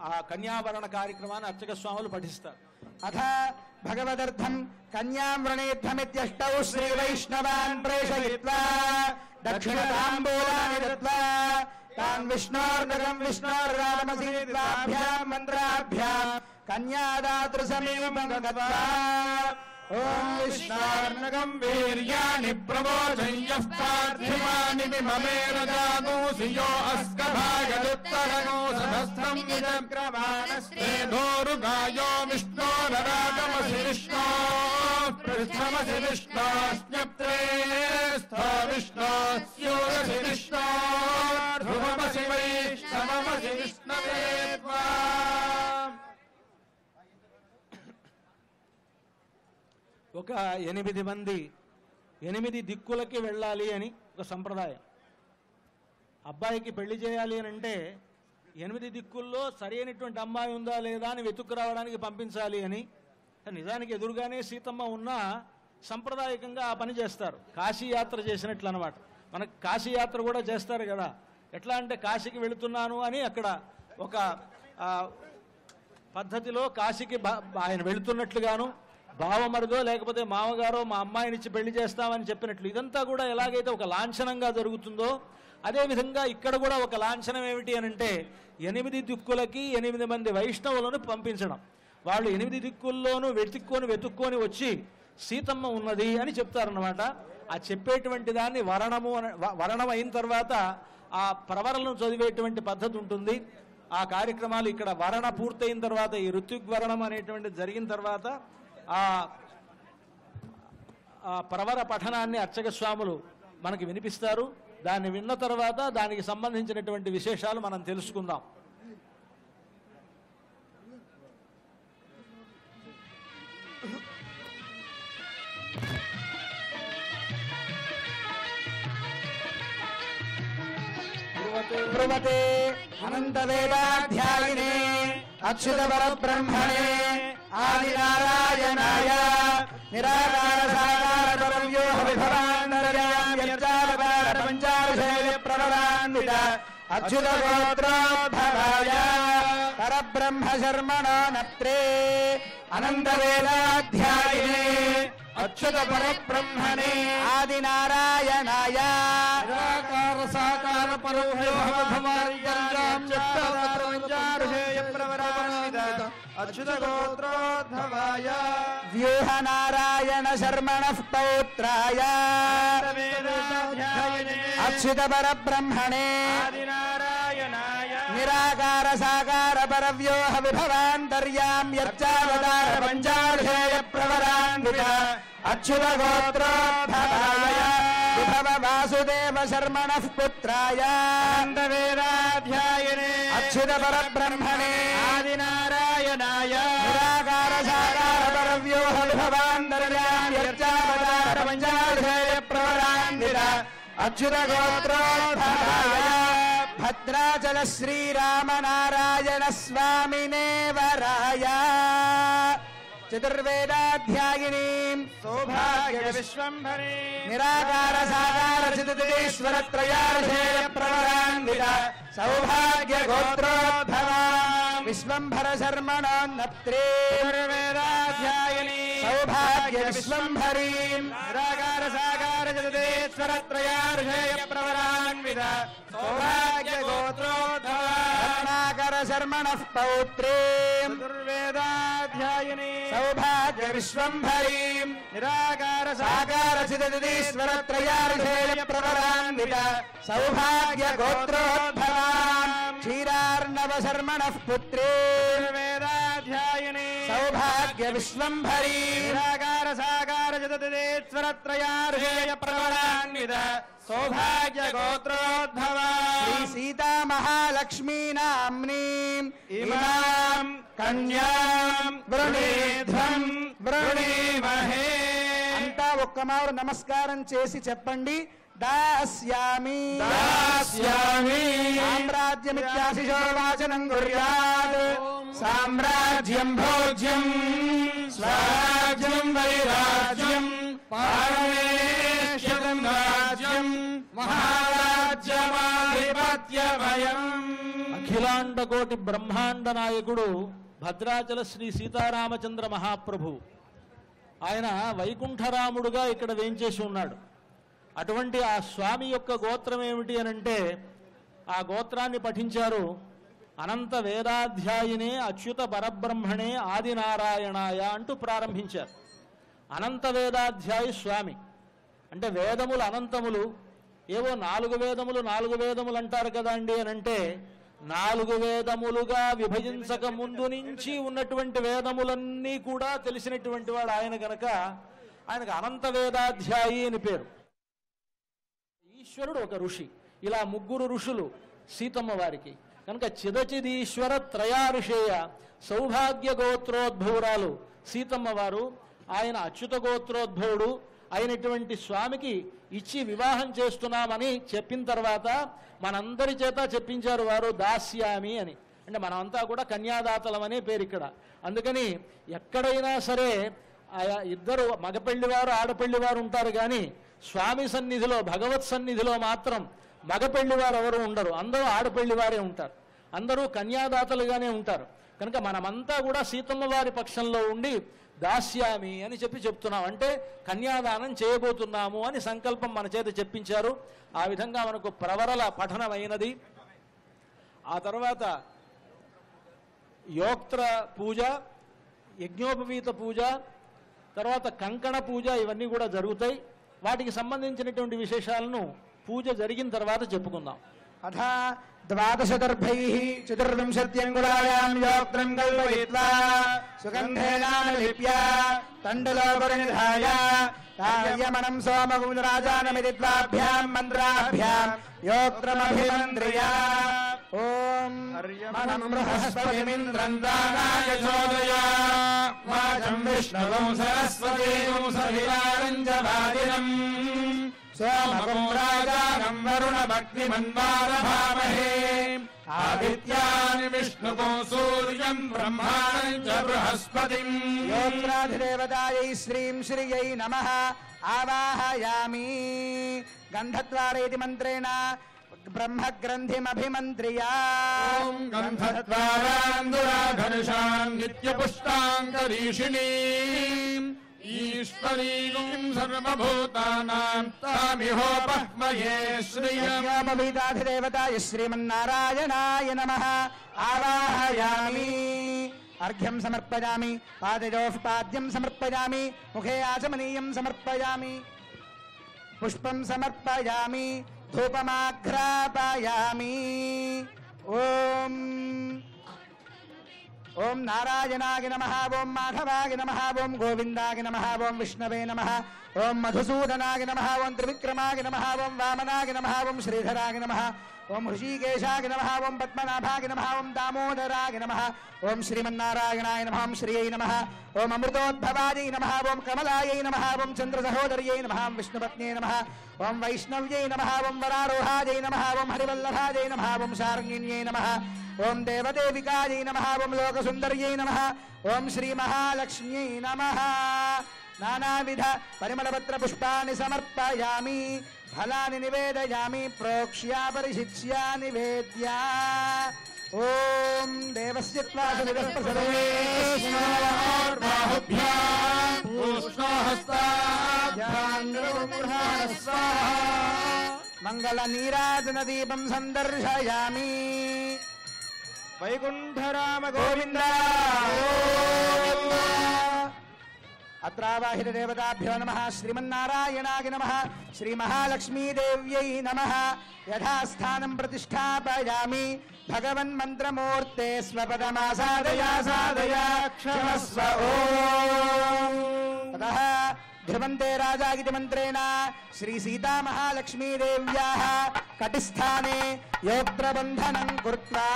ఆ కన్యాభరణ కార్యక్రమాన్ని అర్చక స్వాములు పఠిస్తారు. అథ భగవదర్థం కన్యామృణేద్ధమిత్యష్టౌ శ్రీ వైష్ణవాన్ ప్రేషయిత్వా దక్షిణతాంబూలాని దత్వా తాన్ విష్ణోర్నగం విష్ణోర్రామసీత్వాభ్యాం మంత్రాభ్యాం కన్యాదాతృ సమీపం గత్వా ఓం విష్ణార్నగం వీర్యాణి ప్రమోజయ్యః పార్థివాని విమమేరజాగోసియో అస్కభాగదుత్తరగో సహస్రం నిజగ్రమాణస్తే ధోరుగాయో విష్ణోరరాగమసి విష్ణో పృష్ఠమసి విష్ణోస్న్యప్త్రే స్థో విష్ణోస్యోరసి విష్ణో ధ్రువమసి వైష్ణవమసి విష్ణవే త్వా. ఒక 8 మంది 8 దిక్కులకి వెళ్ళాలి అని ఒక సంప్రదాయం. అబ్బాయికి పెళ్లి చేయాలి అని అంటే 8 దిక్కుల్లో సరైనటువంటి అమ్మాయి ఉందా లేదా అని వెతుక్కు రావడానికి పంపించాలి అని. నిజానికి ఎదురుగానే సీతమ్మ ఉన్నా సంప్రదాయకంగా ఆ పని చేస్తారు. కాశీ యాత్ర చేసినట్లు అనమాట. మనకు కాశీ యాత్ర కూడా చేస్తారు కదా. ఎట్లా అంటే కాశీకి వెళుతున్నాను అని అక్కడ ఒక పద్ధతిలో కాశీకి ఆయన వెళుతున్నట్లుగాను, బావమరుదో లేకపోతే మామగారో మా అమ్మాయినిచ్చి పెళ్లి చేస్తామని చెప్పినట్లు ఇదంతా కూడా ఎలాగైతే ఒక లాంఛనంగా జరుగుతుందో అదేవిధంగా ఇక్కడ కూడా ఒక లాంఛనం ఏమిటి అని అంటే 8 దిక్కులకి 8 మంది వైష్ణవులను పంపించడం. వాళ్ళు 8 దిక్కుల్లోనూ వెతుక్కొని వచ్చి సీతమ్మ ఉన్నది అని చెప్తారన్నమాట. ఆ చెప్పేటువంటి దాన్ని వరణం అయిన తర్వాత ఆ ప్రవరణను చదివేటువంటి పద్ధతి ఉంటుంది. ఆ కార్యక్రమాలు ఇక్కడ వరణ పూర్తయిన తర్వాత ఈ ఋత్విగ్వరణం అనేటువంటిది జరిగిన తర్వాత ఆ ప్రవర పఠనాన్ని అర్చక స్వాములు మనకి వినిపిస్తారు. దాన్ని విన్న తర్వాత దానికి సంబంధించినటువంటి విశేషాలు మనం తెలుసుకుందాం. బ్రువతే అనంత వేదాధ్యాయినే అచ్యుత పరబ్రహ్మణే ఆదినారాయణాయ నిరాకార సాకార పరవ్యోహ విభవాంతర్యామ్యర్చావతార పంచారుషేయ ప్రవరాన్విత అచ్యుత గోత్రోద్భవాయ పరబ్రహ్మ శర్మణో నత్రే అనంత వేదాధ్యాయినే అచ్యుత పరబ్రహ్మణే ఆదినారాయణాయ నిరాకార సాకార పరవ్యోహ విభవాంతర్యామ్యర్చావతార ప్రవరాన్విత అచ్యుత గోత్రోద్భవాయ వ్యూహ నారాయణ శర్మణః పౌత్రాయ అచ్యుత పరబ్రహ్మణే నిరాకార సాకార పరవ్యోహ విభవాంతర్యామ్యర్చావతార పంచారుషేయ ప్రవరాన్విత అచ్యుత గోత్రోద్భవాయ విభవ వాసుదేవ శర్మణః పుత్రాయ వేదాధ్యాయనే అచ్యుత పరబ్రహ్మణే ఆదినారాయణాయ నిరాకార సాకార పరవ్యోహ విభవాంతర్యామ్యర్చావతార పంచారుషేయ ప్రవరాన్విత అచ్యుత గోత్రోద్భవాయ భద్రాచల శ్రీరామనారాయణ స్వామినే వరాయ చతుర్వేదాధ్యాయిని సౌభాగ్య విశ్వంభరి నిరాకార సాకార చిదీశ్వర త్రయార్షేయ ప్రవరాన్విత సౌభాగ్య గోత్రోద్భవా విశ్వంభర శర్మణోన్నత్రే వేదాధ్యాయిని సౌభాగ్య విశ్వంభరీ నిరాకార సాకార చిదీశ్వర త్రయార్షేయ ప్రవరాన్విత సౌభాగ్య గోత్రోద్భవా రత్నాకర శర్మణః పౌత్రే చతుర్వేదాధ్యాయిని సౌభాగ్య విశ్వంభరీ నిరాకార సాకార చిదీశ్వర త్రయార్షేయ ప్రవరాన్విత సౌభాగ్య గోత్రోద్భవా క్షీరార్ణవ శర్మణః పుత్రే వేదాధ్యాయిని సౌభాగ్య విశ్వంభరీ నిరాకార సాకార చిదీశ్వర త్రయార్షేయ ప్రవరాన్విత సౌభాగ్య గోత్రోద్భవా శ్రీ సీతా మహాలక్ష్మీ నామ్నీం ఇమాం కన్యాం వృణీధ్వం వృణీమహే. అంతా ఒక్కమారు నమస్కారం చేసి చెప్పండి. దాస్యామి దాస్యామి సామ్రాజ్యమిత్యాశిషో వాచనం కుర్యాత్ సామ్రాజ్యం భోజ్యం స్వరాజ్యం వైరాజ్యం పారమేష్యం రాజ్యం మహారాజ్యమాధిపత్యమయం. అఖిలాండ కోటి బ్రహ్మాండ నాయకుడు భద్రాచల శ్రీ సీతారామచంద్ర మహాప్రభు. ఆయన వైకుంఠరాముడుగా ఇక్కడ వేంచేసి ఉన్నాడు. అటువంటి ఆ స్వామి యొక్క గోత్రం ఏమిటి అనంటే ఆ గోత్రాన్ని పఠించారు. అనంత వేదాధ్యాయినే అచ్యుత పరబ్రహ్మణే ఆదినారాయణాయ అంటూ ప్రారంభించారు. అనంత వేదాధ్యాయి స్వామి. అంటే వేదములు అనంతములు, ఏవో 4 వేదములు 4 వేదములు అంటారు కదా అండి అని అంటే 4 వేదములుగా విభజించక ముందు నుంచి ఉన్నటువంటి వేదములన్నీ కూడా తెలిసినటువంటి వాడు ఆయన కనుక ఆయనకు అనంత వేదాధ్యాయి అని పేరు. ఈశ్వరుడు ఒక ఋషి, ఇలా 3 ఋషులు సీతమ్మ వారికి కనుక చిదచిదీశ్వర త్రయారుషేయ సౌభాగ్య గోత్రోద్భవురాలు సీతమ్మ వారు. ఆయన అచ్యుత గోత్రోద్భవుడు అయినటువంటి స్వామికి ఇచ్చి వివాహం చేస్తున్నామని చెప్పిన తర్వాత మనందరి చేత చెప్పించారు వారు దాస్యామి అని. అంటే మనమంతా కూడా కన్యాదాతలమనే పేరు ఇక్కడ. అందుకని ఎక్కడైనా సరే ఇద్దరు మగపెళ్లివారు ఆడపెళ్లివారు ఉంటారు, కానీ స్వామి సన్నిధిలో భగవత్ సన్నిధిలో మాత్రం మగపెళ్లివారు ఎవరు ఉండరు, అందరూ ఆడపెళ్లివారే ఉంటారు, అందరూ కన్యాదాతలుగానే ఉంటారు. కనుక మనమంతా కూడా సీతమ్మ వారి పక్షంలో ఉండి దాస్యామి అని చెప్తున్నాం, అంటే కన్యాదానం చేయబోతున్నాము అని సంకల్పం మన చేత చెప్పించారు. ఆ విధంగా మనకు ప్రవరల పఠనమైనది. ఆ తర్వాత యోక్త్ర పూజ, యజ్ఞోపవీత పూజ, తర్వాత కంకణ పూజ, ఇవన్నీ కూడా జరుగుతాయి. వాటికి సంబంధించినటువంటి విశేషాలను పూజ జరిగిన తర్వాత చెప్పుకుందాం. అథ ద్వాదశదర్భైః చతుర్వింశత్యంగుళాయాం యోక్త్రం కల్పయిత్వా సుగంధేనాలిప్య తండలోపరినిధాయ కార్యమణం సోమగుంరాజానమితి ద్వాభ్యాం మంత్రాభ్యాం యోక్త్రమభిమంత్ర్య. ఓం మనం బృహస్పతిమింద్రం దానాయ చోదయ వాచం విష్ణుం సరస్వతీం సవిలారంజవాదినం సోమగం రాజానం వరుణ భక్తిమన్వారభామహే ఆదిత్యాని విష్ణుకం సూర్యం బ్రహ్మాణం చ బృహస్పతిం. యోగ్రాధిదేవతాయై శ్రీం శ్రియై నమః ఆవాహయామి. గంధద్వారేతి మంత్రేణ బ్రహ్మగ్రంథిమభిమంత్ర్య. ఓం గంధద్వారాందురాధనుషాం నిత్యపుష్టాంకరీషిణీం ఈశ్వరీం సర్వభూతానాం తామిహోపహ్మయే శ్రియం. యోపవీతాధిదేవతాయ శ్రీమన్నారాయణాయ నమః ఆవాహయామి. అర్ఘ్యం సమర్పయామి. పాదయోః పాద్యం సమర్పయామి. ముఖే ఆచమనీయం సమర్పయామి. పుష్పం సమర్పయామి. ధూపమాఘ్రాపయామి. ఓం ఓం నారాయణాయ నమః. ఓం మాధవాయ నమః. ఓం గోవిందాయ నమః. ఓం విష్ణవే నమః. ఓం మధుసూదనాయ నమః. ఓం త్రివిక్రమాయ నమః. ఓం వామనాయ నమః. ఓం శ్రీధరాయ నమః. ఓం హృషీకేశాయ నమః. ఓం పద్మనాభాయ నమః. ఓం దామోదరాయ నమః. ఓం శ్రీమన్నారాయణాయ నమః. ఓం శ్రీయై నమః. ఓం అమృతోద్భవాయై నమః. ఓం కమలాయై నమః. ఓం చంద్రసహోదర్యై నమః. ఓం విష్ణుపత్న్యై నమః. ఓం వైష్ణవ్యై నమః. ఓం వరారోహాయై నమః. ఓం హరివల్లభాయై నమః. ఓం శార్ంగిణ్యై నమః. ఓం దేవదేవికాయై నమః. ఓం లోకసుందర్యై నమః. ఓం శ్రీమహాలక్ష్మ్యై నమః. నానావిధ పరిమళపత్ర పుష్పాన్ని సమర్పయామి. ఫలాని నివేదయామి. ప్రోక్ష్య పరిశిచ్య నివేద్య. ఓం దేవస్య మంగళ నీరాజన దీపం సందర్శయామి. వైకుంఠరామ గోవింద. అత్రావాహిత దేవతాభ్యో నమః. శ్రీమన్నారాయణాయ నమః. శ్రీమహాలక్ష్మీదేవ్యై నమః. యథాస్థానం ప్రతిష్టాపయామి. భగవన్మంత్రమూర్తే స్వపదమాసాదయ సాదయ క్షమస్వ. ఓం తతః ధ్రువంతే రాజా ఇతి మంత్రేణ శ్రీ సీతామహాలక్ష్మీదేవ్యాః కటిస్థానే యోత్రబంధనం కృత్వా.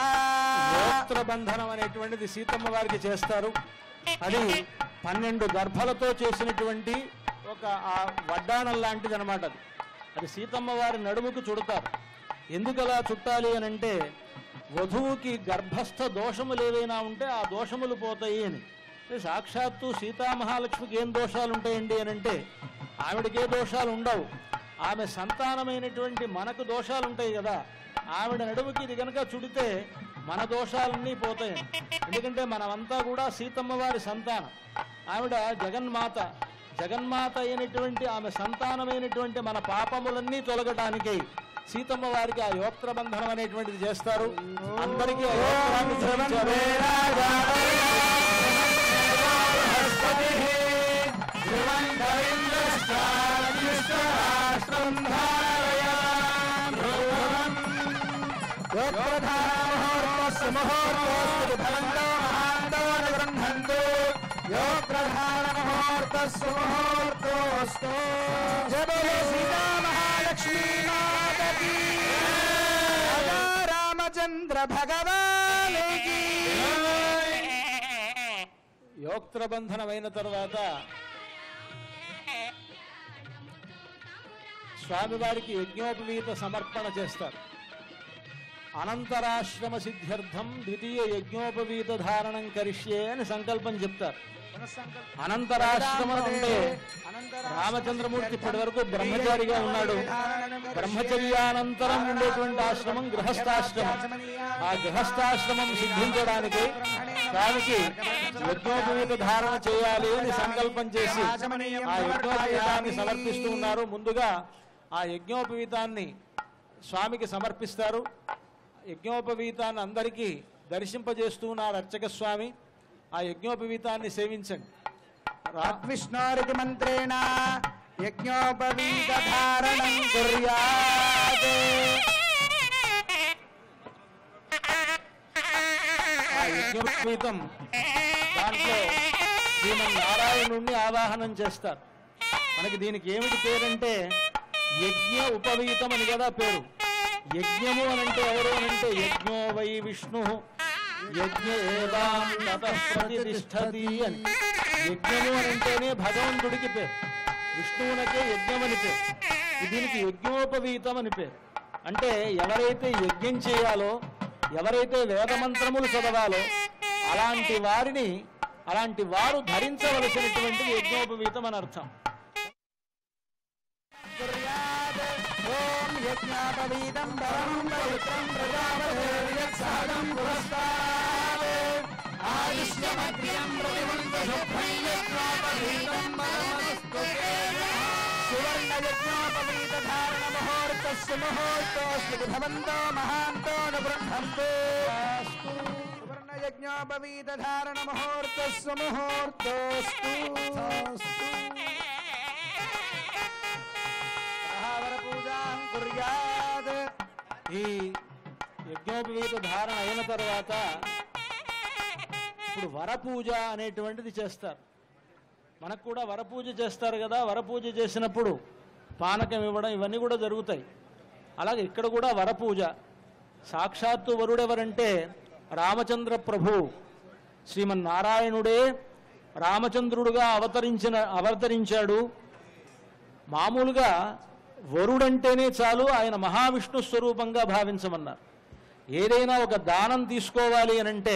యోత్రబంధనం అనేటువంటిది సీతమ్మ వారికి చేస్తారు. అది 12 దర్భలతో చేసినటువంటి ఒక వడ్డాణం లాంటిది అనమాట. అది సీతమ్మ వారి నడుముకు చుడతారు. ఎందుకు అలా చుట్టాలి అని అంటే వధువుకి గర్భస్థ దోషములు ఏవైనా ఉంటే ఆ దోషములు పోతాయి అని. సాక్షాత్తు సీతామహాలక్ష్మికి ఏం దోషాలు ఉంటాయండి అని అంటే ఆవిడకే దోషాలు ఉండవు. ఆమె సంతానమైనటువంటి మనకు దోషాలు ఉంటాయి కదా. ఆవిడ నడుముకి ఇది కనుక చుడితే మన దోషాలన్నీ పోతాయి. ఎందుకంటే మనమంతా కూడా సీతమ్మ వారి సంతానం. ఆవిడ జగన్మాత. జగన్మాత అయినటువంటి ఆమె సంతానమైనటువంటి మన పాపములన్నీ తొలగటానికై సీతమ్మ వారికి ఆ యోత్రబంధనం అనేటువంటిది చేస్తారు. అందరికీ ఆ యోత్రాన్ని ధరించారు. ధ్రువంతరింద్రష్టాగ్నిష్టరాష్ట్రం యోగ్రధారముహూర్తస్సు ముహూర్తోస్తు భవంతో మహాంతో న గృహంతు యోగ్రధారముహూర్తస్సు ముహూర్తోస్తు జయ బోలో సీతా మహాలక్ష్మీ మాతకి రాజా రామచంద్ర భగవానికి యోక్త్రబంధనమైన తర్వాత స్వామివారికి యజ్ఞోపవీత సమర్పణ చేస్తారు. అనంతరాశ్రమ సిద్ధ్యర్థం ద్వితీయ యజ్ఞోపవీత ధారణం కరిష్యే అని సంకల్పం చెప్తారు. అనంతరాశ్రమం అంటే రామచంద్రమూర్తి ఇప్పటి వరకు బ్రహ్మచారిగా ఉన్నాడు. బ్రహ్మచర్యానంతరం ఉండేటువంటి ఆశ్రమం గృహస్థాశ్రమం. ఆ గృహస్థాశ్రమం సిద్ధించడానికి స్వామికి యజ్ఞోపవీత ధారణ చేయాలి అని సంకల్పం చేసి ఆ యజ్ఞోపవీతాన్ని సమర్పిస్తూ ఉన్నారు. ముందుగా ఆ యజ్ఞోపవీతాన్ని స్వామికి సమర్పిస్తారు. యజ్ఞోపవీతాన్ని అందరికీ దర్శింపజేస్తూ ఉన్నారు అర్చక స్వామి. ఆ యజ్ఞోపవీతాన్ని సేవించండి. విష్ణోరితి మంత్రేణ యజ్ఞోపవీత ధారణం కుర్యాత్. ఆ యజ్ఞోపవీతం దాంట్లో శ్రీమన్నారాయణుణ్ణి ఆవాహనం చేస్తారు. మనకి దీనికి ఏమిటి పేరంటే యజ్ఞ ఉపవీతం అని కదా పేరు. యజ్ఞము అనంటే ఎవరు అనంటే యజ్ఞో వై విష్ణు యజ్ఞ ఏవాం తతః ప్రతిష్ఠతి అని. యజ్ఞము అనంటేనే భగవంతుడికి పేరు, విష్ణువునకే యజ్ఞం అని పేరు. దీనికి యజ్ఞోపవీతం అని పేరు. అంటే ఎవరైతే యజ్ఞం చేయాలో, ఎవరైతే వేదమంత్రములు చదవాలో అలాంటి వారు ధరించవలసినటువంటి యజ్ఞోపవీతం అని అర్థం. ఓం యజ్ఞోపవీతం పరమం పవిత్రం ప్రజాపతిర్యత్సాదం పురస్తాద్ ఆయుష్యమగ్ర్యం ప్రతిమంతశుభ్రం యజ్ఞోపవీతం పరమస్తుతే. సువర్ణ యజ్ఞోపవీత ధారణ ముహూర్తస్సు ముహూర్తోస్తు భవంతో మహాంతో న గృహంతు. సువర్ణ యజ్ఞోపవీత ధారణ ముహూర్తస్సు ముహూర్తోస్తు. ఈ యజ్ఞోపవీత ధారణ అయిన తర్వాత ఇప్పుడు వరపూజ అనేటువంటిది చేస్తారు. మనకు కూడా వరపూజ చేస్తారు కదా. వరపూజ చేసినప్పుడు పానకం ఇవ్వడం ఇవన్నీ కూడా జరుగుతాయి. అలాగే ఇక్కడ కూడా వరపూజ. సాక్షాత్తు వరుడెవరంటే రామచంద్ర ప్రభు. శ్రీమన్నారాయణుడే రామచంద్రుడుగా అవతరించాడు. మామూలుగా వరుడంటేనే చాలు ఆయన మహావిష్ణు స్వరూపంగా భావించమన్నారు. ఏదైనా ఒక దానం తీసుకోవాలి అనంటే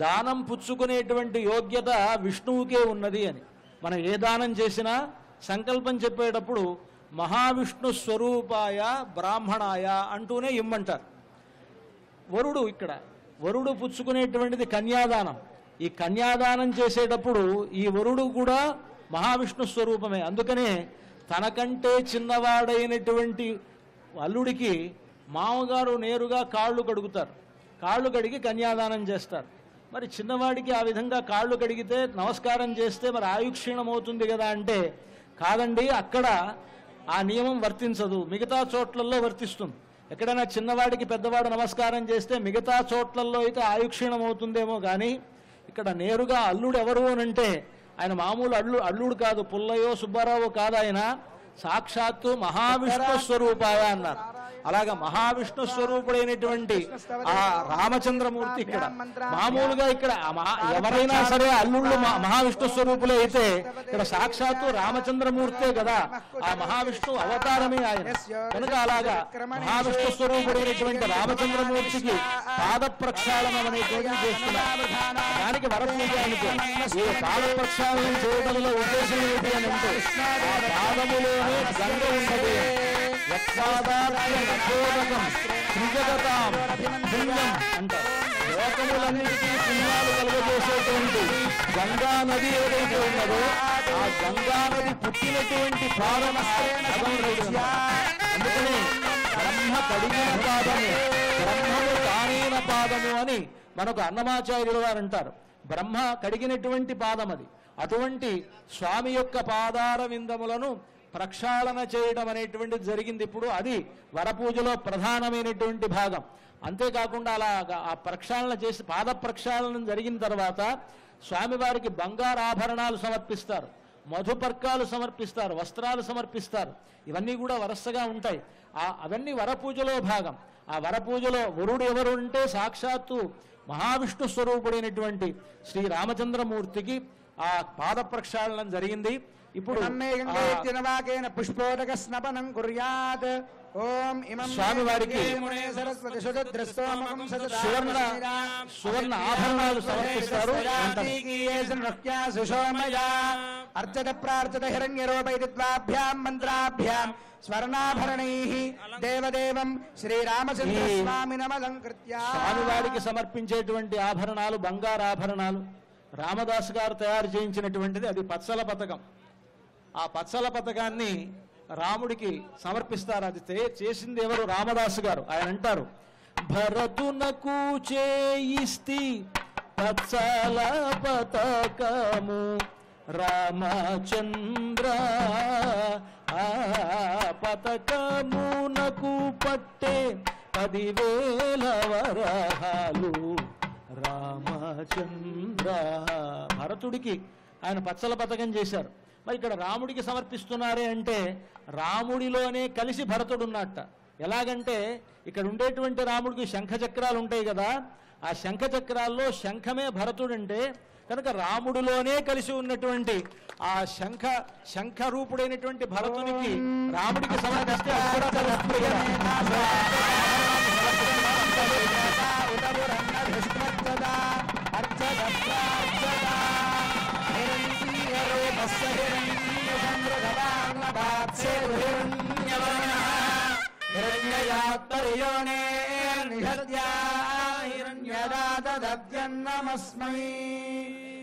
దానం పుచ్చుకునేటువంటి యోగ్యత విష్ణువుకే ఉన్నది అని. మనం ఏ దానం చేసినా సంకల్పం చెప్పేటప్పుడు మహావిష్ణు స్వరూపాయ బ్రాహ్మణాయ అంటూనే ఇమ్మంటారు. వరుడు పుచ్చుకునేటువంటిది కన్యాదానం. ఈ కన్యాదానం చేసేటప్పుడు ఈ వరుడు కూడా మహావిష్ణు స్వరూపమే. అందుకనే తనకంటే చిన్నవాడైనటువంటి అల్లుడికి మామగారు నేరుగా కాళ్ళు కడుగుతారు. కాళ్ళు కడిగి కన్యాదానం చేస్తారు. మరి చిన్నవాడికి ఆ విధంగా కాళ్ళు కడిగితే నమస్కారం చేస్తే మరి ఆయుక్షీణం అవుతుంది కదా అంటే కాదండి, అక్కడ ఆ నియమం వర్తించదు, మిగతా చోట్లలో వర్తిస్తుంది. ఎక్కడైనా చిన్నవాడికి పెద్దవాడు నమస్కారం చేస్తే మిగతా చోట్లలో అయితే ఆయుక్షీణం అవుతుందేమో కానీ ఇక్కడ నేరుగా అల్లుడు ఎవరు అనంటే ఆయన మామూలు అల్లుడు కాదు, పుల్లయో సుబ్బారావు కాదు, ఆయన సాక్షాత్తు మహావిష్ణు స్వరూపాయ అన్నారు. అలాగా మహావిష్ణు స్వరూపుడైనటువంటి ఆ రామచంద్రమూర్తి ఇక్కడ మామూలుగా ఇక్కడ ఎవరైనా సరే అల్లుళ్ళు మహావిష్ణు స్వరూపులే అయితే ఇక్కడ సాక్షాత్తు రామచంద్రమూర్తే కదా, ఆ మహావిష్ణు అవతారమే ఆయన. కనుక అలాగా మహావిష్ణు స్వరూపుడైనటువంటి రామచంద్రమూర్తికి పాద ప్రక్షాళనం అనేటువంటి చేస్తున్నారు. దానికి వరపూజ అంటే ఈ పాద ప్రక్షాళనం చేయడంలో ఉద్దేశం ఏంటి అని అంటే పాదములోనే గంగ ఉన్నది. అంటారు. లోకములన్నిటికీ పుణ్యాలు కలుగజేసేటువంటి గంగా నది ఏదైతే ఉన్నదో ఆ గంగా నది పుట్టినటువంటి పాదం. అందుకని బ్రహ్మ కడిగిన పాదము, బ్రహ్మము కానీన పాదము అని మనకు అన్నమాచార్యుల వారు అంటారు. బ్రహ్మ కడిగినటువంటి పాదం అది. అటువంటి స్వామి యొక్క పాదార విందములను ప్రక్షాళన చేయడం అనేటువంటిది జరిగింది. ఇప్పుడు అది వరపూజలో ప్రధానమైనటువంటి భాగం. అంతేకాకుండా అలా ఆ ప్రక్షాళన చేసి పాద ప్రక్షాళన జరిగిన తర్వాత స్వామివారికి బంగారు ఆభరణాలు సమర్పిస్తారు, మధుపర్కాలు సమర్పిస్తారు, వస్త్రాలు సమర్పిస్తారు. ఇవన్నీ కూడా వరసగా ఉంటాయి. అవన్నీ వరపూజలో భాగం. ఆ వరపూజలో వరుడు ఎవరు అంటే సాక్షాత్తు మహావిష్ణు స్వరూపుడైనటువంటి శ్రీ రామచంద్రమూర్తికి ఆ పాద ప్రక్షాళన జరిగింది. ఇప్పుడు పుష్పోదక స్నపనం కుర్యాత్. ఓం ఇమం స్వామివారికి సువర్ణ ఆభరణాలు సమర్పిస్తారు. అర్చత ప్రార్చత హిరణ్యరూపైత్వాభ్యాం మంత్రాభ్యాం స్వర్ణాభరణైః దేవదేవం శ్రీరామచంద్ర స్వామినమలంకృత్య. స్వామివారికి సమర్పించేటువంటి ఆభరణాలు బంగారు ఆభరణాలు. రామదాసు గారు తయారు చేయించినటువంటిది అది పచ్చల పతకం. ఆ పచ్చల పతకాన్ని రాముడికి సమర్పిస్తారు. అది చేసింది ఎవరు? రామదాసు గారు. ఆయన అంటారు, భరతునకు చేయిస్తి పచ్చల పతకము రామచంద్ర పతకమునకు పట్టే 10,000 వరహాలు రామచంద్ర. భరతుడికి ఆయన పచ్చల పతకం చేశారు. మరి ఇక్కడ రాముడికి సమర్పిస్తున్నారే అంటే రాముడిలోనే కలిసి భరతుడు ఉన్నట్ట. ఎలాగంటే ఇక్కడ ఉండేటువంటి రాముడికి శంఖచక్రాలు ఉంటాయి కదా, ఆ శంఖచక్రాల్లో శంఖమే భరతుడు అంటే కనుక రాముడిలోనే కలిసి ఉన్నటువంటి ఆ శంఖరూపుడైనటువంటి భరతునికి రాముడికి సమర్పిస్తే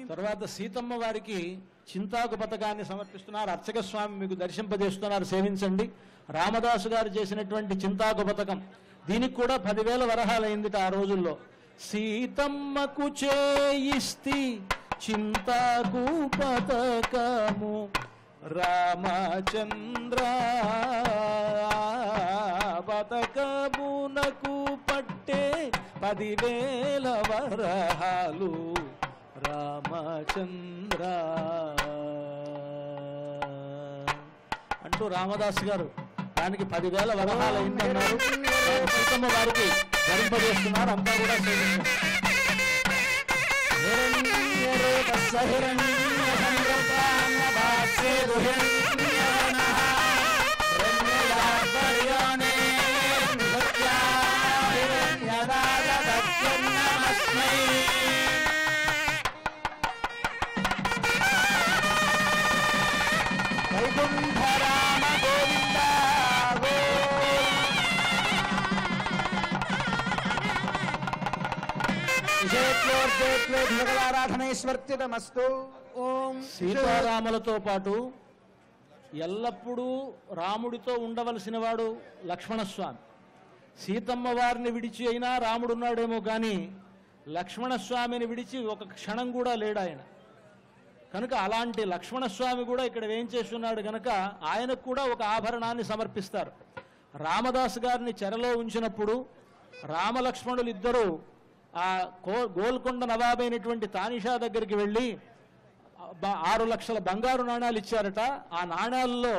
తర్వాత సీతమ్మ వారికి చింతాకు పథకాన్ని సమర్పిస్తున్నారు. అర్చక స్వామి మీకు దర్శింపజేస్తున్నారు, సేవించండి. రామదాసు గారు చేసినటువంటి చింతాకు పథకం, దీనికి కూడా 10,000 వరహాలైందిట ఆ రోజుల్లో. సీతమ్మకు చేయిస్తి చింతాకు పథకము రామచంద్ర పథకమునకు పట్టే 10,000 వరహాలు రామచంద్ర అంటూ రామదాసు గారు దానికి 10,000 వరహాలు అయిందన్నారు. సీతమ్మ వారికి ధరింపజేస్తున్నారు. అంతా కూడా సీతారాములతో పాటు ఎల్లప్పుడూ రాముడితో ఉండవలసిన వాడు లక్ష్మణస్వామి. సీతమ్మ వారిని విడిచి అయినా రాముడున్నాడేమో కానీ లక్ష్మణస్వామిని విడిచి ఒక క్షణం కూడా లేడు ఆయన. కనుక అలాంటి లక్ష్మణస్వామి కూడా ఇక్కడ ఏం చేస్తున్నాడు కనుక ఆయనకు కూడా ఒక ఆభరణాన్ని సమర్పిస్తారు. రామదాసు గారిని చెరలో ఉంచినప్పుడు రామలక్ష్మణులు ఇద్దరూ ఆ గోల్కొండ నవాబైనటువంటి తానిషా దగ్గరికి వెళ్ళి 6 లక్షల బంగారు నాణాలు ఇచ్చారట. ఆ నాణాల్లో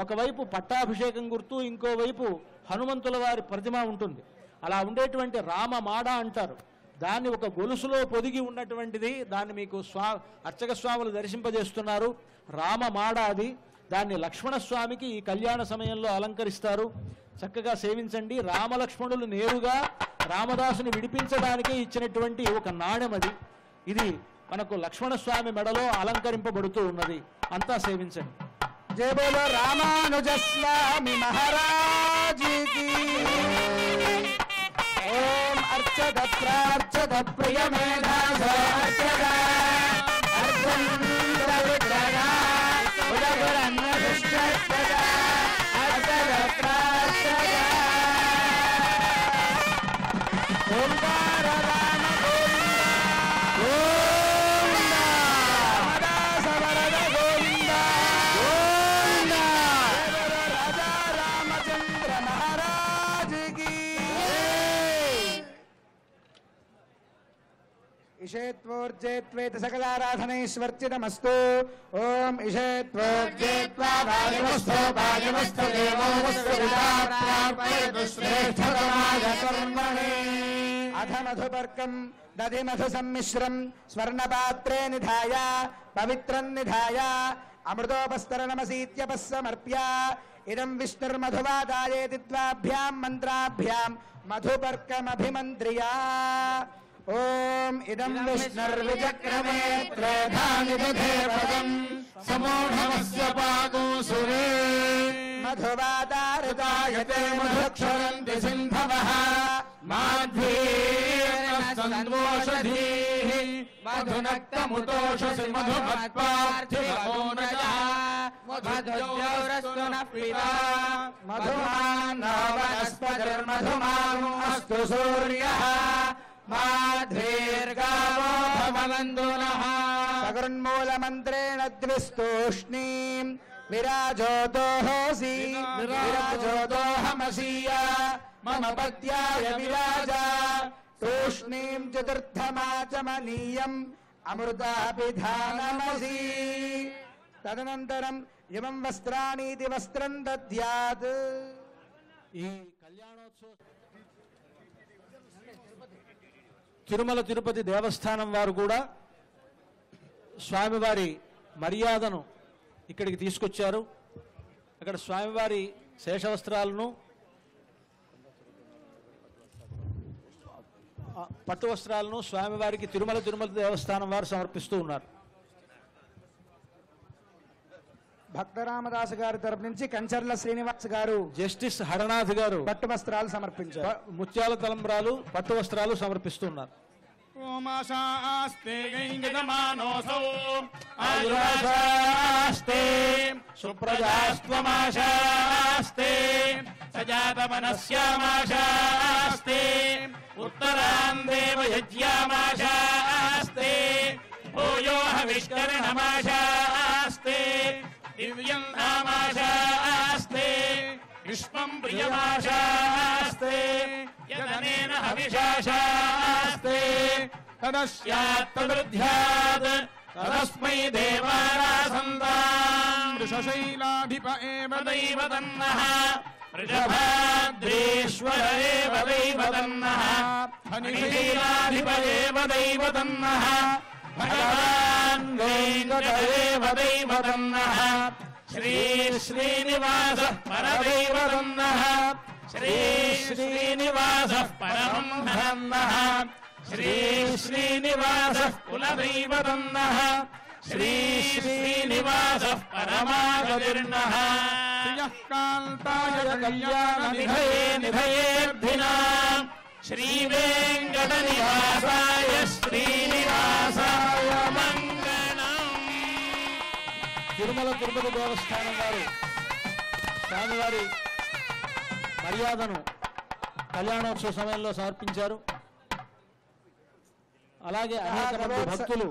ఒకవైపు పట్టాభిషేకం గుర్తు, ఇంకోవైపు హనుమంతుల వారి ప్రతిమ ఉంటుంది. అలా ఉండేటువంటి రామమాడ అంటారు. దాన్ని ఒక గొలుసులో పొదిగి ఉన్నటువంటిది. దాన్ని మీకు అర్చక స్వాములు దర్శింపజేస్తున్నారు. రామమాడ అది. దాన్ని లక్ష్మణస్వామికి ఈ కళ్యాణ సమయంలో అలంకరిస్తారు. చక్కగా సేవించండి. రామలక్ష్మణులు నేరుగా రామదాసుని విడిపించడానికే ఇచ్చినటువంటి ఒక నాణెం అది. ఇది మనకు లక్ష్మణస్వామి మెడలో అలంకరింపబడుతూ ఉన్నది. అంతా సేవించండి. జయ బోలో రామానుజ స్వామి మహారాజుకి. ఓం అర్చద ప్రార్చద ప్రియ మేధాస అర్చద అర్చంద విగ్రహ ఉదగురన్న దుష్టద అర్చద ప్రార్చద ఓంకార రామ గోవింద గోవింద రామదాస इषेत्वोर्जेत्वेत सकलाराधनैश्वर्चितमस्तु ओम इषेत्वोर्जेत्वा भागवस्तो भागवस्तो देवो वस्तुविदाप्रार्पयतु श्रेष्ठतमाय कर्मणे अथ मधुपर्कं दधि मधुसम्मिश्रं स्वर्णपात्रे निधाय पवित्रं निधाय अमृतोपस्तरणमसीत्यपस्समर्प्य इदं विष्णुर्मधुवादायेति त्वाभ्यां मन्त्राभ्यां मधुपर्कमभिमन्त्र्या ओम इदं विष्णुर्विचक्रमे त्रेधानि दधे पदं समूढमस्य पागोसुरे मधुवादारदायते मधुक्षरन्ति सिन्धवः माध्वीर्नस्तन्द्वोषधीः मधुनक्तमुतोषसि मधुमत्पार्थिवमोनजः मधुद्यौरस्तु नः पिता मधुमानो वनस्पतिर्मधुमानो अस्तु सूर्यः माध्वीर्गावो भवन्दुनः सगुन्मूलमन्त्रेण द्विस्तूष्णीं विराजोदोहोऽसि विराजोदोऽहमसीय मम पत्याय विराजा तूष्णीं चतुर्थमाचमनीयम् अमृताभिधानमसि तदनन्तरम् इमं वस्त्राणीति वस्त्रं दद्यात् ఈ కళ్యాణోత్సవ తిరుమల తిరుపతి దేవస్థానం వారు కూడా స్వామివారి మర్యాదను ఇక్కడికి తీసుకొచ్చారు. అక్కడ స్వామివారి శేషవస్త్రాలను పట్టు వస్త్రాలను స్వామివారికి తిరుమల దేవస్థానం వారు సమర్పిస్తూ ఉన్నారు. భక్తరామదాసు గారి తరపు నుంచి కంచర్ల శ్రీనివాస్ గారు జస్టిస్ హరనాథ్ గారు పట్టు వస్త్రాలు సమర్పించారు. ముత్యాల తలంబ్రాలు పట్టు వస్త్రాలు సమర్పిస్తున్నారు. ఓమాశాస్తే గైంగమానోసౌ ఆయురాశాస్తే సుప్రజాస్త్వమాశాస్తే సజాతమనస్యామాశాస్తే ఉత్తరాం దేవయజ్యామాశాస్తే భూయో హవిష్కరణమాశాస్తే దివ్యం నామాశాస్తే విశ్వం ప్రియమాశాస్తే యదనేన హవిషాశాస్తే తదస్యాత్తదృధ్యాత్ తదస్మై దేవానాసంతాం వృషశైలాధిప ఏవ దైవతన్నః వృషభాద్రీశ్వర ఏవ దైవతన్నః ఫణిశైలాధిప ఏవ దైవతన్నః భగవాన్ వెంకటేవ దైవతన్నః శ్రీ శ్రీనివాస పరదైవతన్నః శ్రీ శ్రీనివాస పరమం ధన్నః శ్రీ శ్రీనివాస కులదైవతన్నః శ్రీ శ్రీనివాస పరమాగతిర్నః శ్రియః కాంతాయ కళ్యాణ నిధయే నిధయేర్ధినాం శ్రీ వెంకటనివాసాయ శ్రీనివాసాయ మంగళం. తిరుమల తిరుపతి దేవస్థానం వారు స్వామివారి మర్యాదను కళ్యాణోత్సవ సమయంలో సమర్పించారు. అలాగే అనేక మంది భక్తులు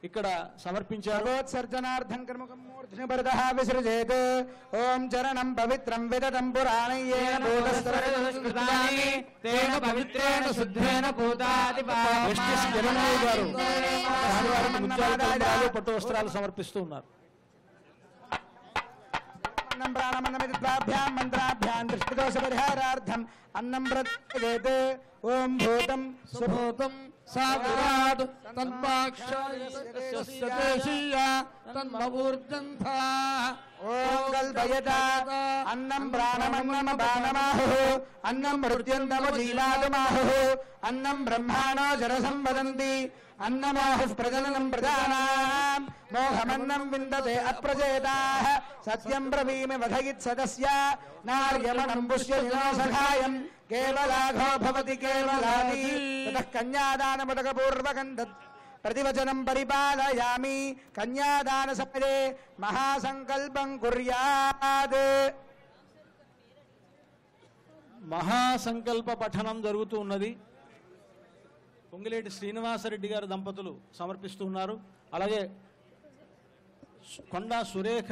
ఇక్కడ సమర్పించారు. భగవత్సర్జనార్థం కర్మకం మూర్ధ్ని భరతః విసృజేత్ ఓం చరణం పవిత్రం విదతం పురాణయ్యేన భూతస్థరాని తేన పవిత్రేణ శుద్ధేన భూతాది జస్టిస్ జగన్నాథ్ గారు స్వామివారికి ముత్యాల తలంబ్రాలు పట్టు వస్త్రాలు సమర్పిస్తూ ఉన్నారు. అన్నం ప్రాణమన్నమిత్వాభ్యాం మంత్రాభ్యాం దృష్టిదోష పరిహారార్థం అన్నం ప్రత్యేత్ ఓం భూతం సుభూతం సావిరాట్ తన్మాక్షాయ తన్మూర్జంథా ఓం కల్పయత అన్నం ప్రాణమన్నమ బాణమాహు అన్నం మృత్యుంతము జీలాదుమాహు అన్నం బ్రహ్మాణో జరసం వదంతి అన్నమాహు ప్రజననం ప్రజానాం మోహమన్నం విందతే అప్రజేతాః సత్యం బ్రవీమి వధయిత్ సదస్య నార్యమణం పుష్యజినో సఖాయం కేవలాఘో భవతి కేవలాది తతః కన్యాదానముదకపూర్వకం ప్రతివచనం పరిపాలయామి కన్యాదాన సమయే మహాసంకల్పం కుర్యాత్. మహాసంకల్ప పఠనం జరుగుతూ ఉన్నది. పొంగిలేటి శ్రీనివాసరెడ్డి గారు దంపతులు సమర్పిస్తూ ఉన్నారు. అలాగే కొండా సురేఖ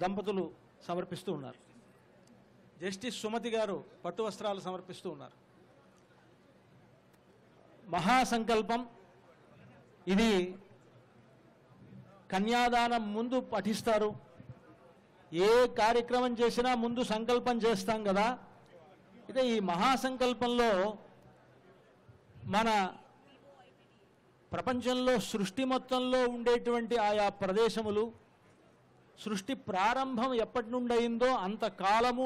దంపతులు సమర్పిస్తూ ఉన్నారు. జస్టిస్ సుమతి గారు పట్టు వస్త్రాలు సమర్పిస్తూ ఉన్నారు. మహాసంకల్పం ఇది కన్యాదానం ముందు పఠిస్తారు. ఏ కార్యక్రమం చేసినా ముందు సంకల్పం చేస్తాం కదా. ఇదే ఈ మహాసంకల్పంలో మన ప్రపంచంలో సృష్టి మొత్తంలో ఉండేటువంటి ఆయా ప్రదేశములు, సృష్టి ప్రారంభం ఎప్పటి నుండి అయిందో అంత కాలము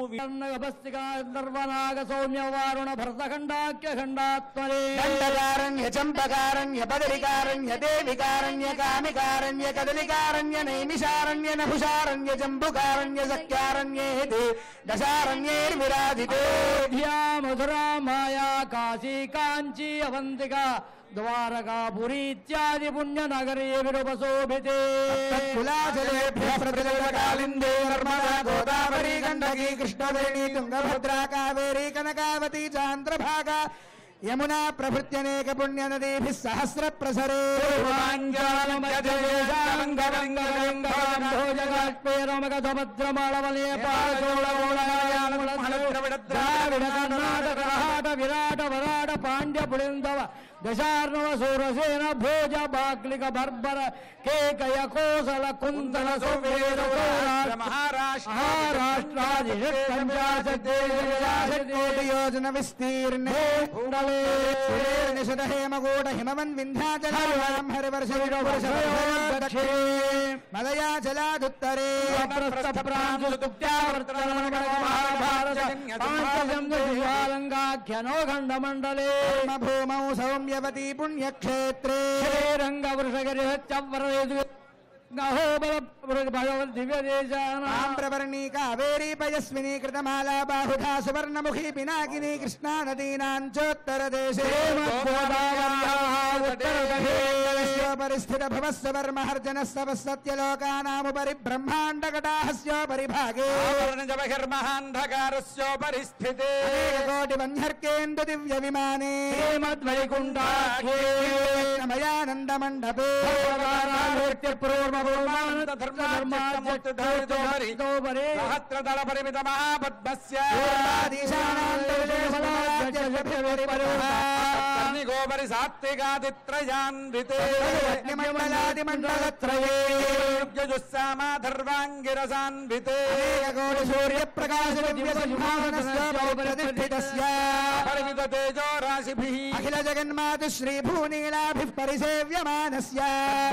సర్వనాగ సౌమ్య వారుణ భరతఖండాఖ్య ఖండాత్మనే దండకారణ్య చంపకారణ్య బదరికారణ్య దేవికారణ్య కామికారణ్య కదలికారణ్య నైమిషారణ్య నభుషారణ్య జంబుకారణ్య సఖ్యారణ్యేతి దశారణ్యేర్విరాజితే మధురా మాయా కాశీ కాంచీ అవంతికా ద్వారకాపురీ ఇత్యాది పుణ్యనగరీ విరుపశోభితే కాళిందే నర్మదా గోదావరి గండకీ కృష్ణవేణి తుంగభద్రా కావేరీ కనకావతి చాంద్రభాగా యమునా ప్రభృత్యనేక పుణ్యనదీభిः సహస్ర ప్రసరే విరాట వరాట పాండ్య పులిందవ దశార్ణవ సూరసేన భోజ బాక్లిక బర్బర కేకయ కోసల కుంతల సువేద మహారాష్ట్రాది కోటి యోజన విస్తీర్ణే నిషద హేమగూఢ హిమవన్ వింధ్యాచలం హరివర్ష మలయాచలాదుత్తరే మహాభారతంగాఖ్యనో ఖండమండలే భూమౌ సౌమ్యవతీ పుణ్యక్షేత్రే శ్రీరంగవృషగిరి దివ్యదేశానాం కావేరీ పయస్వినీ కృతమాలా బాహుధా సువర్ణముఖీ పినాకినీ కృష్ణా నదీనాంచోత్తరదేశే పరిస్థిత భవస్వర్మహర్జనస్తవసత్యలోకానాముపరి బ్రహ్మాండకటాహస్యోపరి భాగే బహిర్మహాంధకారస్యోపరిస్థితే కోటి వన్యర్కేందు దివ్య విమానే మయానంద మండపే సహస్రదళ పరిమిత మహాపద్మస్య గోపరి సాత్వికాదిత్రయాన్వితే మండలత్రయేసామాధర్వాంగిరసాన్వితే సూర్య ప్రకాశ పరిమిత తేజో రాశిభిః అఖిల జగన్మాతు శ్రీభూనీలాభిః పరిసేవ్యమానస్య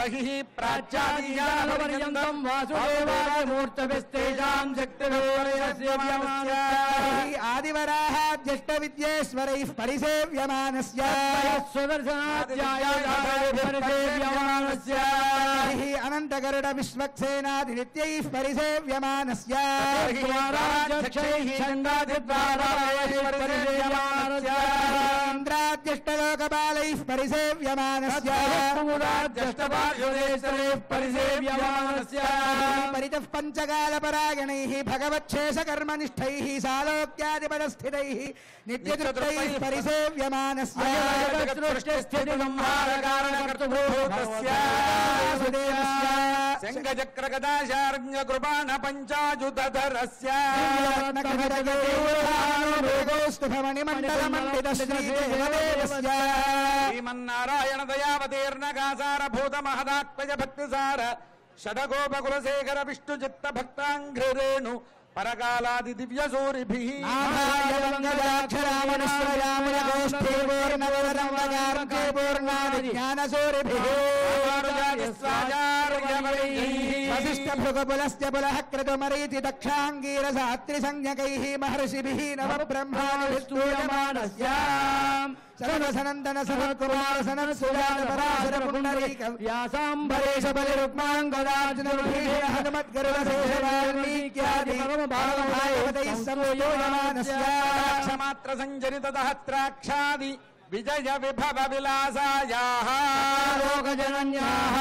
బహిః ప్రాచ్యాదీయానపర్యంతం వాసుదేవాదిమూర్తభిస్తేషాం శక్తిర్వరయస్య ఆదివరాహాద్యష్ట విద్యేశ్వరైః పరిసేవ్యమానస్య సుదర్శనాధ్యాయాదిపరిసేవ్యమానస్య అనంతగరుడ విశ్వక్సేనాది నిత్యైః పరిసేవ్యమానస్య ఇంద్రాద్యష్టలోకపాలైః పరిసేవ్యమానస్య పరితః పంచకాలపరాయణైః భగవచ్ఛేషకర్మనిష్టైః సాలోక్యాదిపదస్థితైః నిత్యతృప్తైః పరిసేవ్యమానస్య శంఖచక్రగదాశార్ణ్యకృపాణ పంచాజుతధరస్య శ్రీమన్నారాయణ దయావతీర్ణ కాసార భూత మహదాత్మజ భక్తిసార షడగోపకులశేఖర విష్ణు చిత్త భక్తాంఘ్రేణు పరకాలాది దివ్య సూరిభిః వశిష్ఠభృగపులస్య పులః క్రతుమరీతి దక్షాంగీరసాత్రి సంజ్ఞకైః మహర్షిభిః నవ బ్రహ్మాణి స్తూయమానస్య సనసనందన సనత్కుమార సనత్సుజాత పరాశర పుండరీక వ్యాసాంబరేష బలిరుక్మాంగదార్జున హనుమద్గరుడశేషవాల్మీక్యాది పరమభాగవతైః సమూయోజమానస్య క్షమాత్ర సంజనిత దహత్రాక్షాది విజయ విభవ విలాసాయాః లోకజనన్యాః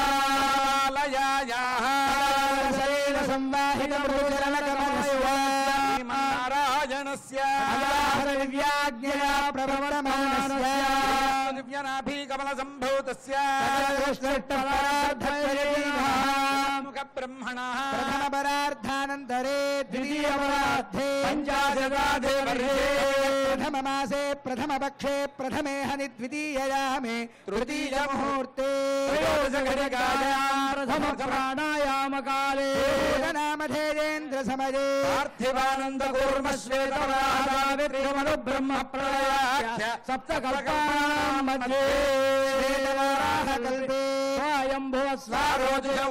లయాయాః శరీర సంవాహిత భూచరణకమనస్య శ్రీమన్నారాయణస్య దివ్యాజ్ఞయా ప్రవర్తమానస్య దివ్యనాభీకమల సంభూతస్య ముఖ బ్రహ్మణః ప్రథమపరార్థానంతరే ద్వితీయపరార్థే పంచాశదాదే వర్షే प्रथम मासे प्रथम पक्षे प्रथमे हनि द्वितीययामे तृतीय मुहूर्ते प्रथम प्राणायाम काले नामधेयेन्द्र समये पार्थिवानंद कूर्म श्वेतवारावित्रिमनु ब्रह्म प्रलयाख्य सप्तकल्पानां मध्ये श्वेतवाराह कल्पे स्वयंभुव स्वारोजय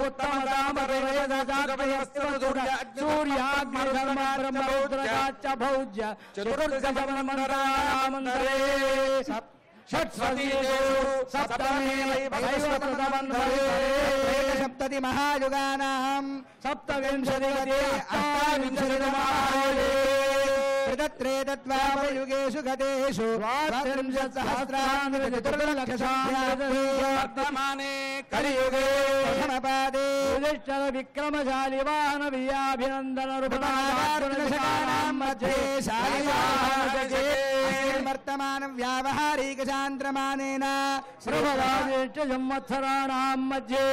सूर्याग्निधर्मा ब्रह्मरुद्रश्च भौज्य चतुर्दशमन्मन्त्राणामन्तरे सप्तमे सप्तति महायुगानां सप्तविंशतिमध्ये अष्टाविंशतितमायुगे त्रेतत्वापयुगेषु गतेषु वर्तमाने कलियुगे प्रथमपादे विक्रमशाली वाहन वीयाभिनन्दन मध्ये वर्तमान व्यावहारिक चान्द्रमानेन संवत्सराणां मध्ये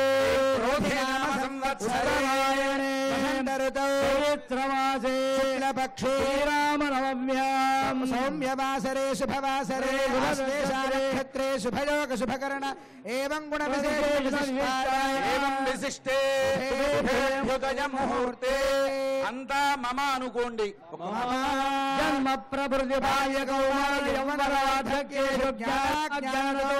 चैत्रमासे शुक्लपक्षे रामनवम्यां सौम्यवासरे शुभवासरे नक्षत्रे शुभयोग शुभकर्ण एवं विशिष्टे मुहूर्ते अंता मम अनुकोंडी जन्म प्रभृति बाह्य कौमार यौवनवार्धक्येषु ज्ञानकाय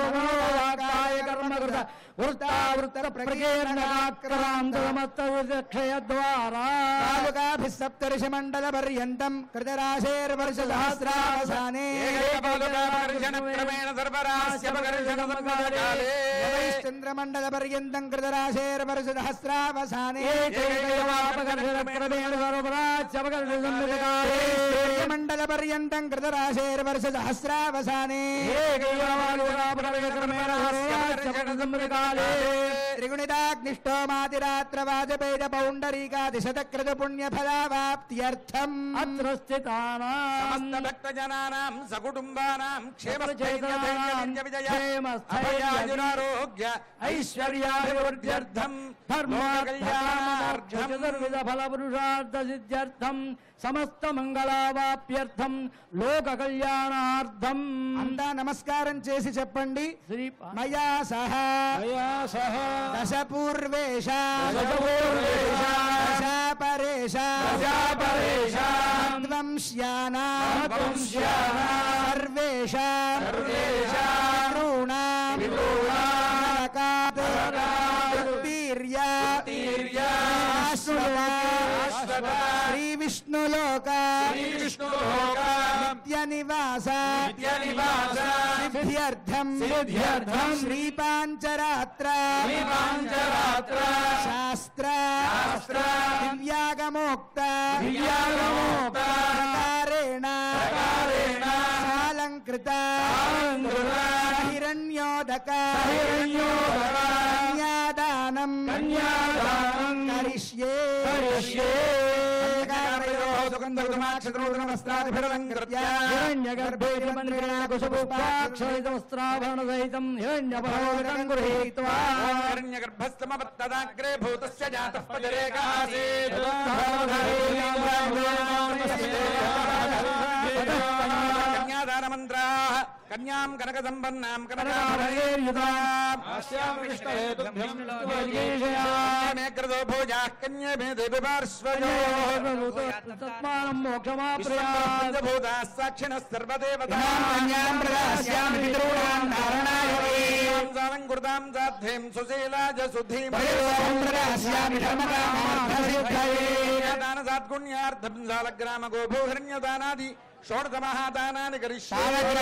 कर्मकृत वृत्तावृत्तर प्रकीर्णकाक्रान्तमस्तक्षयद्वारा तालुकाभिः सप्तर्षिमण्डल पर्यन्तं कृतराशेर्वर्षसहस्रावसाने चन्द्रमण्डल पर्यन्तं कृतराशेर्वर्षसहस्रावसाने मण्डल पर्यन्तं कृतराशेर्वर्षसहस्रावसाने त्रिगुणिताग्निष्टोमातिरात्र वाजपेय पौण्डरीकादिशतकृत पुण्यफलावाप्त्यर्थम् अत्र स्थितानां भक्तजनानां सकुटुम्बानां क्षेमस्थैर्यारोग्य ऐश्वर्याभिवृद्ध्यर्थं धर्मकल्याणार्थं समस्त मंगళావాప్యర్థం లోక కళ్యాణార్థం అంతా నమస్కారం చేసి చెప్పండి మయా సహ దశపూర్వేష దశాపరేష ధ్వంస్యానాం సర్వేషాం నృణాం శ్రీ విష్ణులోక నిత్య నివాస సిద్ధ్యర్థం శ్రీపాంచరాత్ర శాస్త్ర దివ్యాగమోక్త ప్రకారేణ సాలంకృత హిరణ్యోదక కన్యాదానం కరిష్యే హిరణ్యగర్భేణకుశపుష్పాక్షరితవస్త్రాభరణసహితం హిరణ్యపరోదకం గృహీత్వా హిరణ్యగర్భస్తమవత్తదాగ్రే భూతస్య జాతః పజరేకాసీత్ కన్యాదానమంత్రాః కన్యాం కనక సంపన్నాం కనకాభరణేర్యుతాం భోజాః కన్యమే దేవి పార్శ్వయోః మోక్షమాప్రయాత్ సాక్షిణః సర్వదేవతాః సాలంకృతాం సాధ్వీం సుశీలాజ సుధీం దాన సాద్గుణ్యార్థం సాలగ్రామ గోభూహిరణ్యదానాది షోడశ మహాదానాన్ని కరిష్యేషు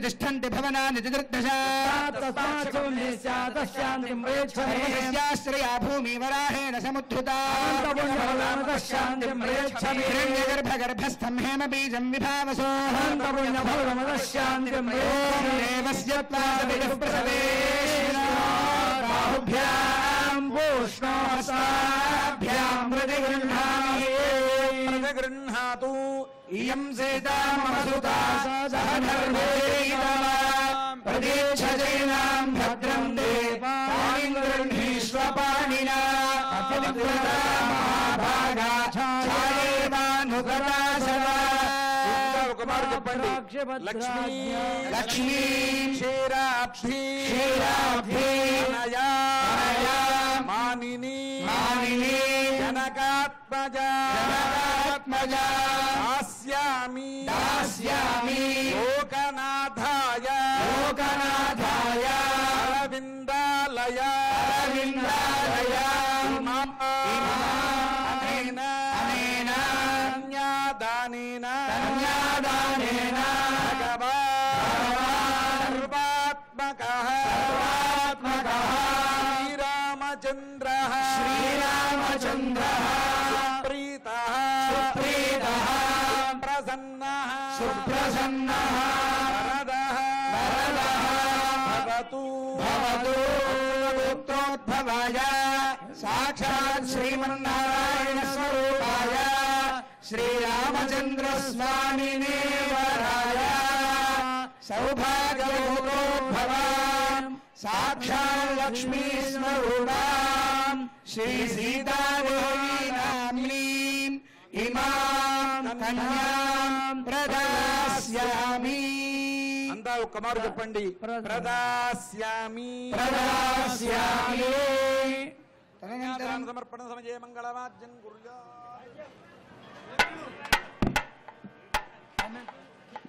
తిష్టంతి భవనాని చతుర్దశాశ్రయా భూమి వరాహేణ సముద్ధృతా హిరణ్యగర్భగర్భస్థం హేమ బీజం విభావసో దేవస్య బాహుభ్యాం పూష్ణోస్తాభ్యాం గృహ్ణాతు ఇయం సీతా మమ సుతా సహ ప్రదీక్షజైనాం భద్రం దేవాం గృహ్ణీష్వ పాణినా మహాభా చెప్పండి. లక్ష్మీ లక్ష్మీ క్షీరాబ్ధి క్షీరాబ్ధి అనయా అనయా మానిని మానిని జనకాత్మజ జనకాత్మజ దాస్యామి దాస్యామి లోకనాథాయ లోకనాథాయ అరవిందాలయ అరవిందాలయ అనేన అనేన కన్యాదానేన కన్యాదానేన సర్వాత్మకః శ్రీరామచంద్రః శ్రీరామచంద్రః ప్రీతః సుప్రీతః ప్రసన్నః సుప్రసన్నః వరదః వరదః భవతు భవతు పుత్రోద్భవాయ సాక్షాత్ శ్రీమన్నారాయణ స్వరూపాయ శ్రీరామచంద్ర స్వామినే వరాయ సౌభాగ్యోద్భవాన్ సాక్షాత్ లక్ష్మీ స్వరూపాం శ్రీ సీతాదేవి నామ్నీం ఇమాం కన్యాం ప్రదాస్యామి. అంతా ఒక్క మారు చెప్పండి. ప్రదాస్యామి ప్రదాస్యామి. సమర్పణ సమయ మంగళవాద్యం గుర్యా.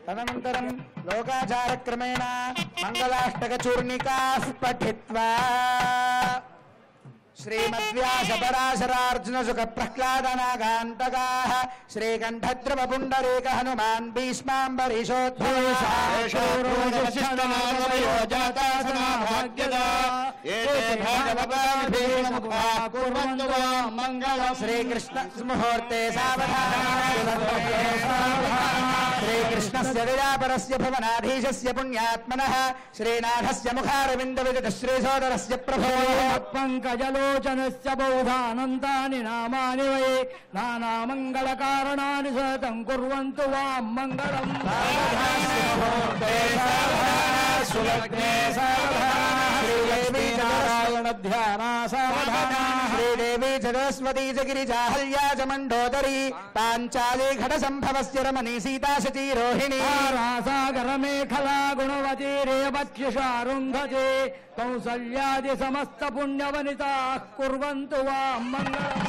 తదనంతరం లోకాచారక్రమేణ మంగళాష్టకచూర్ణికా పఠిత్వా శ్రీమద్వ్యాసపరాశరార్జున సుఖ ప్రహ్లాదనాగాంతకా శ్రీకంఠద్రవ పుండరీక హనుమాన్ శ్రీకృష్ణ ముహూర్తే శ్రీకృష్ణస్య విరాపరస్య భవనాధీశస్య పుణ్యాత్మనః శ్రీనాథస్య ముఖారవింద విగత శ్రీసోదరస్య ప్రభో పంకజలోచనస్య బౌధానంతాని నామాని వై నానామంగళకారణాని సతం కుర్వంతు వాం మంగళం. నారాయణ ధ్యాన శ్రీదేవి సరస్వతీ గిరిజాహల్యా చ మండోదరీ పాంచాలి ఘట సంభవస్య రమణీ సీతా శచీ రోహిణీ రాసాగర మేఖలా గుణవతీ రేవత్యుషారుంధతే కౌసల్యాది సమస్త పుణ్యవనితా కుర్వంతు వాం మంగళం.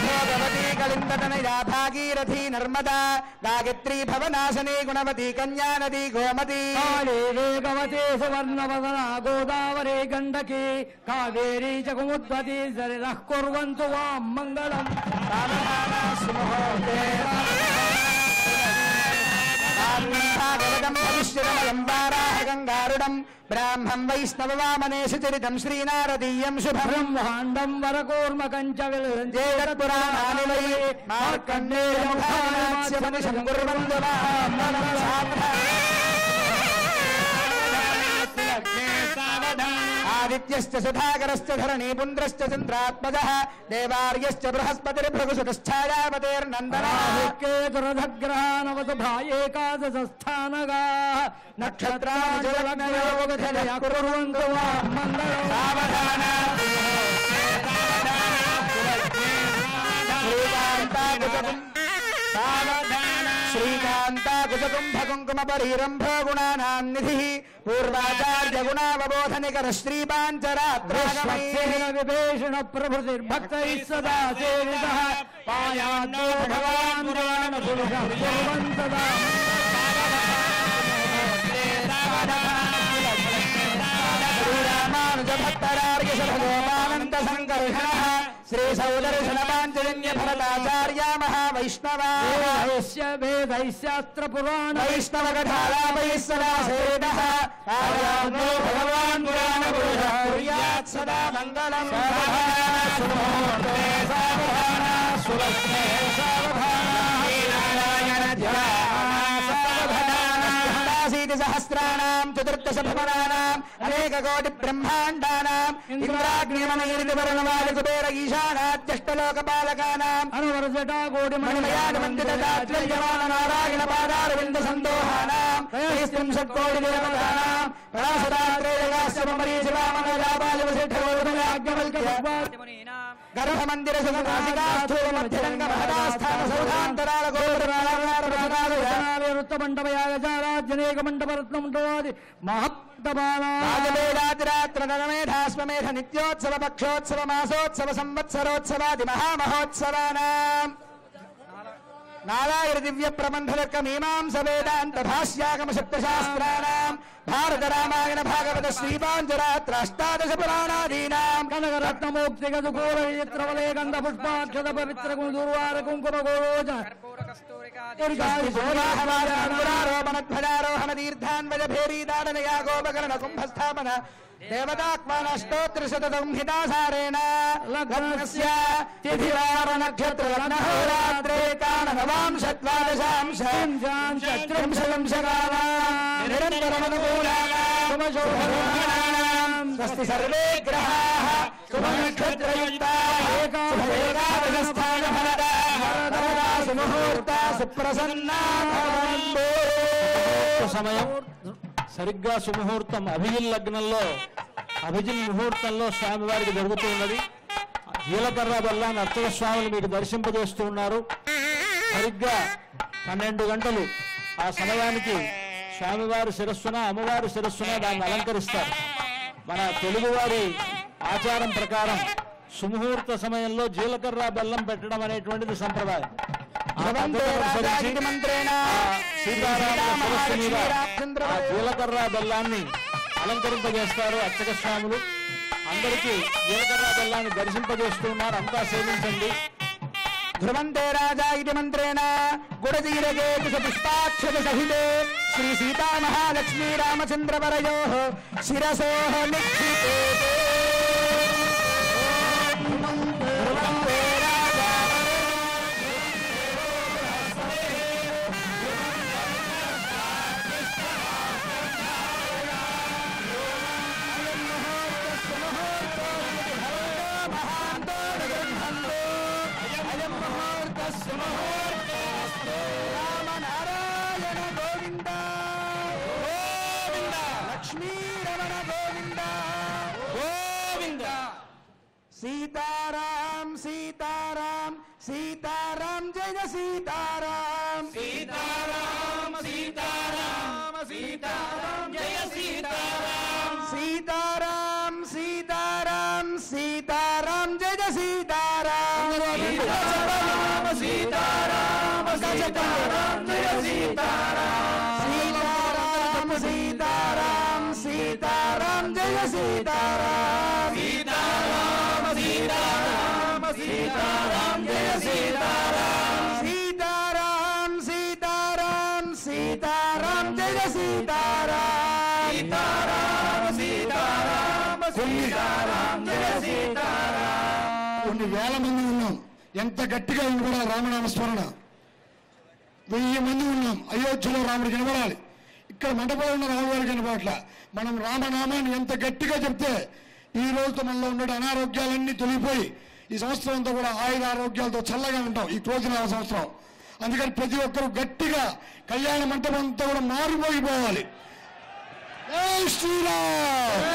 భోగవతీ కళిందతనయా భాగీరథీ నర్మదా గాయత్రీ భవనాశనే గుణవతీ కన్యా నదీ గోమతీ కాళీ వేగవతే సువర్ణవదనా గోదావరీ గండకీ కావేరీ చ కుముద్వతీ సరిరః కుర్వంతు వాం మంగళం. గంగారుడం బ్రాహ్మం వైష్ణవ వామనేషు చరితం శ్రీనారదీయం శుభం బ్రహ్మాండం వరకూర్మకం చ పురాణాని వై మార్కండేయ ముఖానాస్య మనిషం కుర్వంతు ఆదిత్యశ్చ సుధాకరశ్చ ధరణీ పుండ్రశ్చ చంద్రాత్మజః దేవార్యశ్చ బృహస్పతిర్భృగుసుతశ్ఛాయాపతేర్నందనः కేతురధగ్రహానవతు భాయేకాదశస్థానగా నక్షత్రాణి జలగ్నయోగధయ కుర్వంతు వాం మంగళం. శ్రీకాంతాకుశకుంభకుంకుమ పరీరంభో గుణానాం నిధిః పూర్వాచార్య గుణావబోధనికర శ్రీపాంచరాత్రాగమైః విభీషణ ప్రభృతిర్భక్తైః సదా సేవితః పాయాన్నో భగవాన్ పురాణపురుషः కుర్వంతదా. శ్రీరామానుజ భక్తరార్య శతగోపానంద సంకర్షణః శ్రీ సౌదర్శన పాంచజన్య భరతాచార్య మహావైష్ణవా వేదైశాస్త్ర పురాణ వైష్ణవ కథాలాపైః సదా సేవితః పాయాన్నో భగవాన్ పురాణపురుషः కుర్యాత్ సదా మంగళం. సహస్రాణం చతుర్దశ భవనానాం అనేక కోటి బ్రహ్మాండానాం ఇంద్రాగ్నిమనగిరివర్ణవాది కుబేర ఈశానాద్యష్టలోకపాలకానాం అనువర్జటా కోటి మణిమయాన్ వందిత నారాయణ పాదారవింద సందోహానాం चतुस्त्रिंशत्कोटि देवतानां पराशरात्रे गर्भमंदिर सुखनासिका स्थूल मध्यरंग महदास्थान सौधांतराल गोत्रमंडपयागचाराजनेक मंडप रत्न मंडपादि महामेधास्वमेध नित्योत्सव पक्षोत्सव मासोत्सव संवत्सरोत्सवादि महामहोत्सवानां नारायण दिव्य प्रबंधक मीमांस वेदांत भाष्यागम सप्तशास्त्राणां भारत रामायण भागवत श्रीपांचरात्र अष्टादश पुराणादीनां कनक रत्न मोक्तिक दुकूल विचित्रवलय गंध पुष्पाक्षत पवित्र कुंदुर्वार कुंकुम गोरोज रोपण ध्वजारोहण तीर्थान्वज भेरी दाडन यागोपकरण कुंभस्थापन देवतात्मानष्टोत्तरशतसंहितासारेण लग्नस्य तिथिवार नक्षत्र लग्नहोरात्रे कालनवांशद्वादशांशं चत्रिंशकालां निरन्तरमनुकूलानां स्वस्ति सर्वे ग्रहाः शुभनक्षत्रयुक्ताः एकादशस्थानफलदा सुमुहूर्ता सुप्रसन्ना भवन्तु సమయం సరిగ్గా సుముహూర్తం అభిజిల్ లగ్నంలో అభిజిల్ ముహూర్తంలో స్వామివారికి జరుగుతూ ఉన్నది. జీలకర్ర బెల్లాన్ని అర్చక స్వాములు మీకు దర్శింపజేస్తూ ఉన్నారు. సరిగ్గా 12 గంటలు ఆ సమయానికి స్వామివారి శిరస్సున అమ్మవారి శిరస్సున దాన్ని అలంకరిస్తారు. మన తెలుగువారి ఆచారం ప్రకారం సుముహూర్త సమయంలో జీలకర్ర బెల్లం పెట్టడం అనేటువంటిది సంప్రదాయం. జీలకర్ర బెల్లాన్ని అలంకరింపజేస్తారు అర్చక స్వాములు. అందరికీ జీలకర్ర బెల్లాన్ని దర్శింపజేస్తూ ఉన్నారు. అంతా సేవించండి. ध्रुवन्ते राजा इति मन्त्रेण गुडजीरगे पुष्पाक्षत सहिते श्री सीता महालक्ष्मी रामचन्द्रवरयोः शिरसोः निक्षिपेते सीताराम सीताराम सीताराम जय सीताराम सीताराम सीताराम सीताराम जय सीताराम सीताराम सीताराम सीताराम जय सीताराम सीताराम सीताराम सीताराम जय सीताराम सीताराम सीताराम सीताराम जय सीताराम सीताराम सीताराम जय सीताराम सीताराम सीताराम सीताराम जय सीताराम सीताराम सीताराम सीताराम जय सीताराम కొన్ని వేల మంది ఉన్నాం. ఎంత గట్టిగా ఉంది కూడా రామనామ స్మరణ. 1000 మంది ఉన్నాం. అయోధ్యలో రాముడు కనబడాలి. ఇక్కడ మండపంలో ఉన్న రాముగారు కనబడట్లా. మనం రామనామాన్ని ఎంత గట్టిగా చెప్తే ఈ రోజుతో మనలో ఉన్న అనారోగ్యాలన్నీ తొలిగిపోయి ఈ సంవత్సరం అంతా కూడా ఆయుర ఆరోగ్యాలతో చల్లగా ఉంటాం ఈ క్రోధనామ సంవత్సరం. అందుకని ప్రతి ఒక్కరూ గట్టిగా కళ్యాణ మంటపం అంతా కూడా మారిపోయిపోవాలి. జై శ్రీరామ్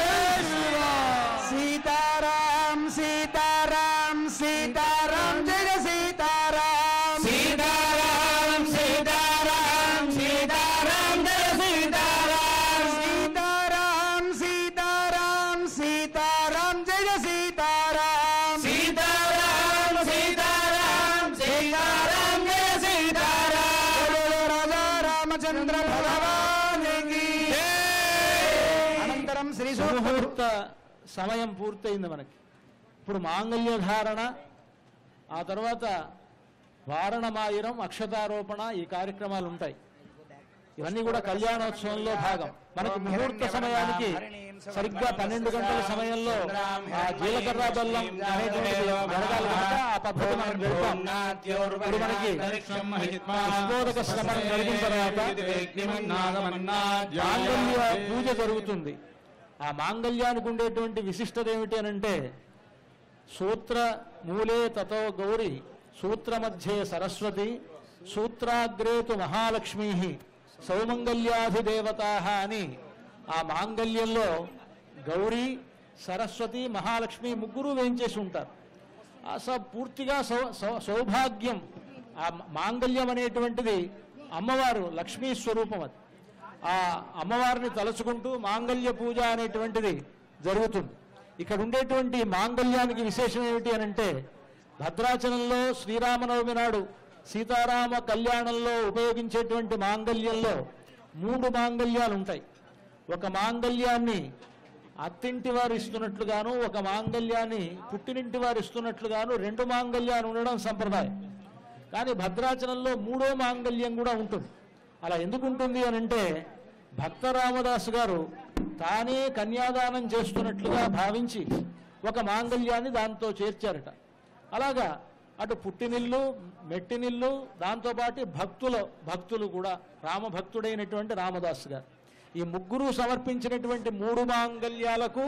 सीताराम सीताराम सीताराम जय सीताराम सीताराम सीताराम सीताराम जय सीताराम सीताराम सीताराम सीताराम जय सीताराम सीताराम सीताराम सीताराम जय सीताराम राजा रामचंद्र भगवान की अनंतरम श्री సుముహూర్త సమయం పూర్తయింది మనకి. ఇప్పుడు మాంగళ్య ధారణ, ఆ తర్వాత వారణమాయిరం, అక్షతారోపణ, ఈ కార్యక్రమాలు ఉంటాయి. ఇవన్నీ కూడా కళ్యాణోత్సవంలో భాగం. మనకి ముహూర్త సమయానికి సరిగ్గా 12 గంటల సమయంలో ఆ జీలకర్ర బెల్లం అనేటువంటిది జరగాలి కనుక ఆ పద్ధతి మనం పెడతాం. ఇప్పుడు మనకి పుష్పోదక శ్రమణం జరిగిన తర్వాత మాంగళ్య పూజ జరుగుతుంది. ఆ మాంగళ్యానికి ఉండేటువంటి విశిష్టత ఏమిటి అనంటే సూత్ర మూలే తతో గౌరి సూత్ర మధ్యే సరస్వతి సూత్రాగ్రే తు మహాలక్ష్మీ సౌమంగళ్యాధిదేవత అని ఆ మాంగళ్యంలో గౌరీ, సరస్వతి, మహాలక్ష్మి ముగ్గురు వేయించేసి ఉంటారు. పూర్తిగా సౌభాగ్యం. ఆ మాంగళ్యం అనేటువంటిది అమ్మవారు లక్ష్మీ స్వరూపం. అది ఆ అమ్మవారిని తలుచుకుంటూ మాంగళ్య పూజ అనేటువంటిది జరుగుతుంది. ఇక్కడ ఉండేటువంటి మాంగళ్యానికి విశేషం ఏమిటి అనంటే, భద్రాచలంలో శ్రీరామనవమి నాడు సీతారామ కళ్యాణంలో ఉపయోగించేటువంటి మాంగళ్యంలో 3 మాంగళ్యాలు ఉంటాయి. ఒక మాంగళ్యాన్ని అత్తింటి వారు ఇస్తున్నట్లుగాను, ఒక మాంగళ్యాన్ని పుట్టినింటి వారు ఇస్తున్నట్లుగాను 2 మాంగళ్యాలు ఉండడం సంప్రదాయం. కానీ భద్రాచలంలో 3వ మాంగళ్యం కూడా ఉంటుంది. అలా ఎందుకు ఉంటుంది అనంటే, భక్త రామదాసు గారు తానే కన్యాదానం చేస్తున్నట్లుగా భావించి ఒక మాంగళ్యాన్ని దాంతో చేర్చారట. అలాగా అటు పుట్టినిల్లు, మెట్టినిల్లు, దాంతోపాటు భక్తులు కూడా రామభక్తుడైనటువంటి రామదాసు గారు ఈ ముగ్గురు సమర్పించినటువంటి 3 మాంగళ్యాలకు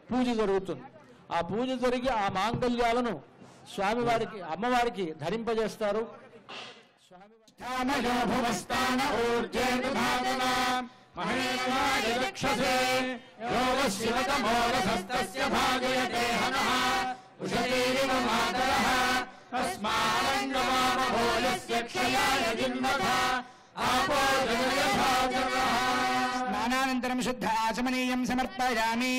పూజ జరుగుతుంది. ఆ పూజ జరిగి ఆ మాంగళ్యాలను స్వామివారికి, అమ్మవారికి ధరింపజేస్తారు. స్నానానంతరం శుద్ధ ఆచమనీయం సమర్పయామి,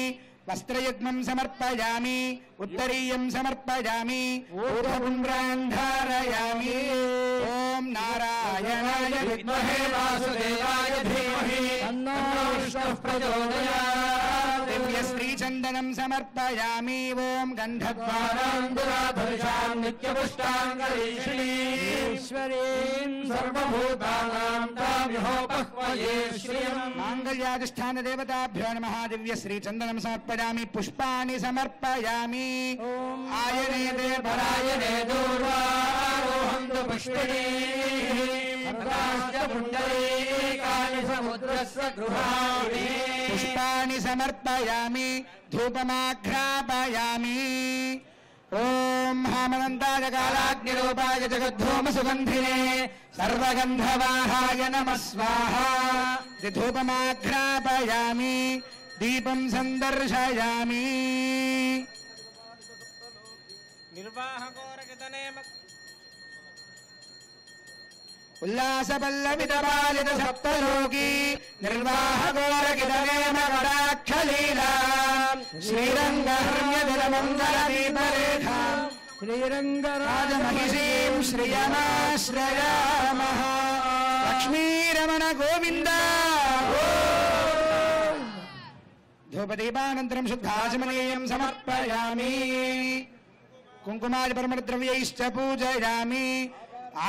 వస్త్రయుగ్మం సమర్పయామి, ఉత్తరీయం సమర్పయామి, ఊర్ధ్వపుండ్రాన్ ధారయామి. ఓం నారాయణాయ విద్మహే వాసుదేవాయ ధీమహి తన్నో విష్ణుః ప్రచోదయాత్. దివ్య శ్రీచందనం సమర్పయామి. ఓం గంధద్వారాంబురాధర్షాం నిత్యపుష్టాంగరీషిణీశ్వరీం సర్వభూతానాం తామిహోపహ్వయే శ్రియం. మాంగళ్యాధిష్ఠాన దేవతాభ్యో నమః. దివ్య శ్రీచందనం సమర్పయామి. పుష్పాణి సమర్పయామి. ఆయనే దేవరాయనే దూర్వారోహంతు పుష్పిణీః పుండరీకాని సముద్రస్య గృహాణి. పుష్పాణి సమర్పయామి. ధూపమాఘ్రాపయామి. ఓం హామనంతాయ కాలాగ్నిరూపాయ జగద్ధూమ సుగంధినే సర్వగంధవాహాయ నమః స్వాహా. ధూపమాఘ్రాపయామి. దీపం సందర్శయామి. ఉల్లాసపల్లవితపాలిత సప్తలోకి నిర్వాహగోరకితనేమ కటాక్షలీలా శ్రీరంగహర్మ్యదిలమంగళదీపరేఖ శ్రీరంగరాజమహిషీం శ్రియమాశ్రయామః. లక్ష్మీరమణ గోవింద. ధూపదీపానంతరం శుద్ధాచమనీయం సమర్పయామి. కుంకుమాది పరమద్రవ్యైశ్చ పూజయామి.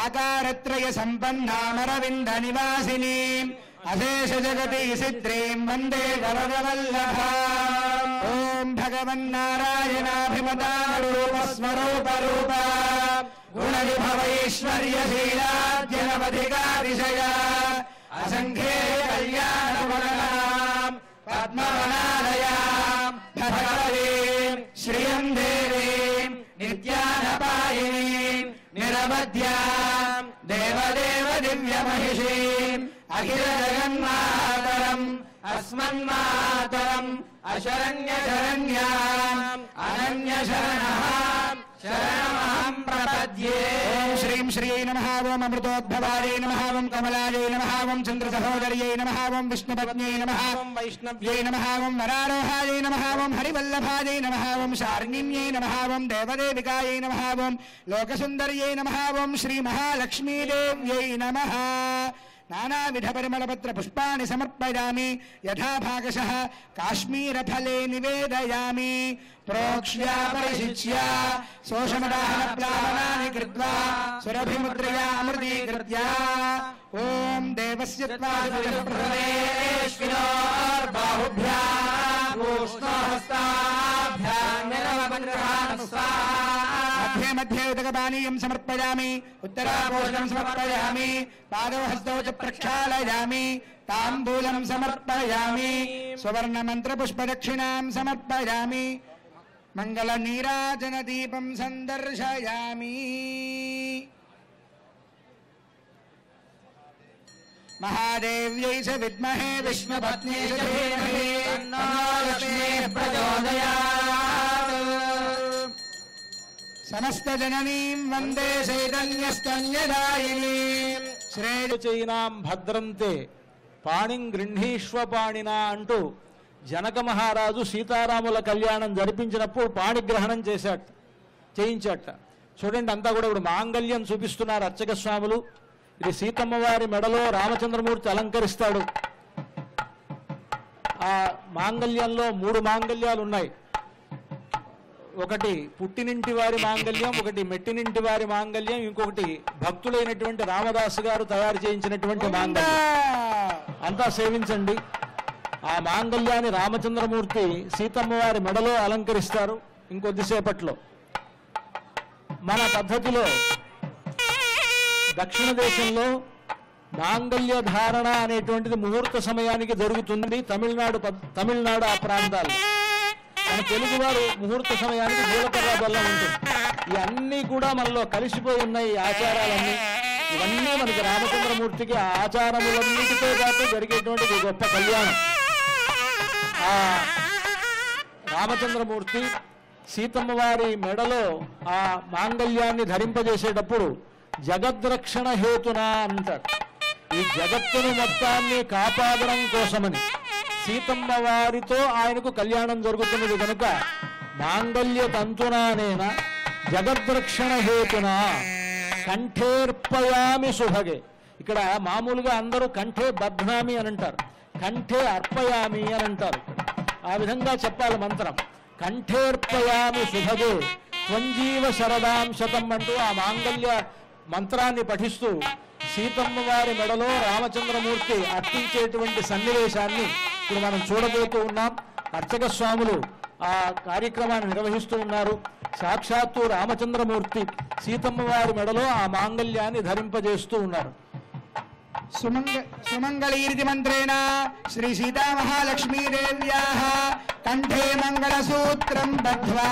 ఆకారత్రయ సంపన్నామరవింద నివాసినీం అశేష జగతి సిద్ధ్రీం వందే వరదవల్లభాం. ఓం భగవన్నారాయణాభిమతారూప స్వరూపరూప గుణవిభవైశ్వర్యశీలాద్యనవధికాతిశయ అసంఖ్యే కళ్యాణగుణాం పద్మవనాలయాం భగవతీం శ్రియం దేవీం నిత్యానపాయినీం నిరవధ్యాం దేవదేవ దివ్యమహిషీం అఖిల జగన్మాతరం అస్మన్మాతరం అశరణ్యశరణ్యాం అనన్యశరణః శరణమహం ప్రపద్యే. ఓం శ్రీం శ్రీయై నమః. ఓం అమృతోద్భవాయై నమః. ఓం కమలాయై నమః. ఓం చంద్రసహోదర్యై నమః. ఓం విష్ణుపత్న్యై నమః. ఓం వైష్ణవ్యై నమః. ఓం వరారోహాయై నమః. ఓం హరివల్లభాయై నమః. ఓం శార్ణిన్యై నమః. ఓం దేవదేవికాయై నమః. ఓం లోకసుందర్యై నమః. ఓం శ్రీ మహాలక్ష్మీదేవ్యై నమః. నానావిధ పరిమళపత్ర పుష్పాణి సమర్పయామి. యథాభాగశః కాశ్మీరఫలే నివేదయామి. ప్రోక్ష్య పరిశిచ్య శోషమదాహన ప్లావనాని కృత్వా సురభిముద్రయా అమృతీకృత్య. ఓం దేవస్య త్వాదివేష్వినోర్బాహుభ్యాం ఊష్ణహస్తాభ్యాం నిరవగ్రహాన్ మధ్యే మధ్యే ఉదకపానీయం సమర్పయామి. ఉత్తరాపోషణం సమర్పయామి. పాదౌ హస్తౌ చ ప్రక్షాళయామి. తాంబూలం సమర్పయామి. సువర్ణమంత్రపుష్పదక్షిణాం సమర్పయామి. మంగళనీరాజన దీపం సందర్శయామి. महादेव्यै च विद्महे विष्णुपत्न्यै च धीमहि तन्नो लक्ष्मीः प्रचोदयात् समस्तजननीं वन्दे चैतन्यस्तन्यदायिनीं శ్రేయచైనాం భద్రంతే పాణిం గృహీష్వ పాణినా అంటూ జనక మహారాజు సీతారాముల కళ్యాణం జరిపించినప్పుడు పాణిగ్రహణం చేయించాట. చూడండి, అంతా కూడా ఇప్పుడు మాంగళ్యం చూపిస్తున్నారు అర్చక స్వాములు. ఇది సీతమ్మ వారి మెడలో రామచంద్రమూర్తి అలంకరిస్తాడు. ఆ మాంగళ్యంలో 3 మాంగళ్యాలు ఉన్నాయి. ఒకటి పుట్టినింటి వారి మాంగళ్యం, ఒకటి మెట్టినింటి వారి మాంగళ్యం, ఇంకొకటి భక్తులైనటువంటి రామదాసు గారు తయారు చేయించినటువంటి మాంగళ్యం. అంతా సేవించండి. ఆ మాంగళ్యాన్ని రామచంద్రమూర్తి సీతమ్మ వారి మెడలో అలంకరిస్తారు ఇంకొద్దిసేపట్లో. మన పద్ధతిలో దక్షిణ దేశంలో మాంగళ్య ధారణ అనేటువంటిది ముహూర్త సమయానికి జరుగుతుంది. తమిళనాడు ఆ ప్రాంతాల్లో. మన తెలుగువారు ముహూర్త సమయానికి జీలకర్ర బెల్లం ఉంటుంది. ఇవన్నీ కూడా మనలో కలిసిపోయి ఉన్నాయి. ఈ ఆచారాలన్నీ ఇవన్నీ మనకి రామచంద్రమూర్తికి ఆ ఆచారములన్నిటితో పాటు జరిగేటువంటి గొప్ప కళ్యాణం. ఆ రామచంద్రమూర్తి సీతమ్మ వారి మెడలో ఆ మాంగళ్యాన్ని ధరింపజేసేటప్పుడు జగద్రక్షణ హేతున అంటారు. ఈ జగత్తును మొత్తాన్ని కాపాడడం కోసమని సీతమ్మ వారితో ఆయనకు కళ్యాణం జరుగుతున్నది కనుక మాంగళ్య తంతునానేన జగద్రక్షణ హేతున కంఠేర్పయామి శుభగే. ఇక్కడ మామూలుగా అందరూ కంఠే బధ్నామి అని అంటారు, కంఠే అర్పయామి అని అంటారు. ఆ విధంగా చెప్పాలి మంత్రం. కంఠేర్పయామి శుభగే త్వంజీవ శరదాం శతం అంటూ ఆ మాంగళ్య మంత్రాన్ని పఠిస్తూ సీతమ్మ వారి మెడలో రామచంద్రమూర్తి అర్పించేటువంటి సన్నివేశాన్ని ఇప్పుడు మనం చూడబోతూ ఉన్నాం. అర్చక స్వాములు ఆ కార్యక్రమాన్ని నిర్వహిస్తూ ఉన్నారు. సాక్షాత్తు రామచంద్రమూర్తి సీతమ్మ వారి మెడలో ఆ మాంగళ్యాన్ని ధరింపజేస్తూ ఉన్నారు. సుమంగళీరితి మంత్రేణ శ్రీ సీతా మహాలక్ష్మీదేవ్యాః కంఠే మంగళసూత్రం బద్ధ్వా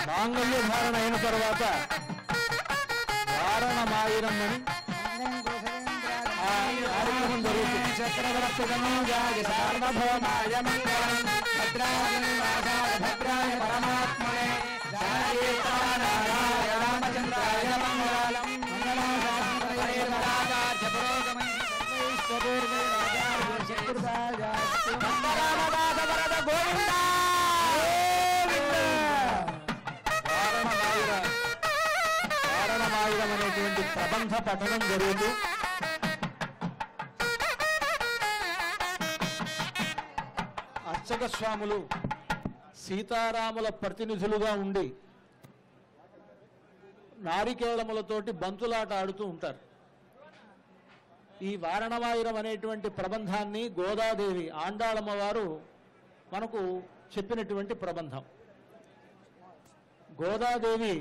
మాంగళ్య ధారణ అయిన తర్వాత వారణమాయిరం అని ఆ కార్యక్రమం జరుగుతుంది. చక్రవర్తి తనూజాయ సార్వభౌమాయ మంగళం భద్రాయ భద్రాయ పరమాత్మనే నారాయణ రామచంద్రాయ మంగళం మంగళాశాస్త్రయే రాజార్య పురోగమై సర్వైశ్వర్యే రాజార్య శత్రుదాయ రామదాస వరద గోవింద వారణమాయిరం అనేటువంటి ప్రబంధ పఠనం జరుగుతూ అర్చక స్వాములు సీతారాముల ప్రతినిధులుగా ఉండి నారికేళములతోటి బంతులాట ఆడుతూ ఉంటారు. ఈ వారణమాయిరం అనేటువంటి ప్రబంధాన్ని గోదాదేవి ఆండాళమ్మ వారు మనకు చెప్పినటువంటి ప్రబంధం. గోదాదేవి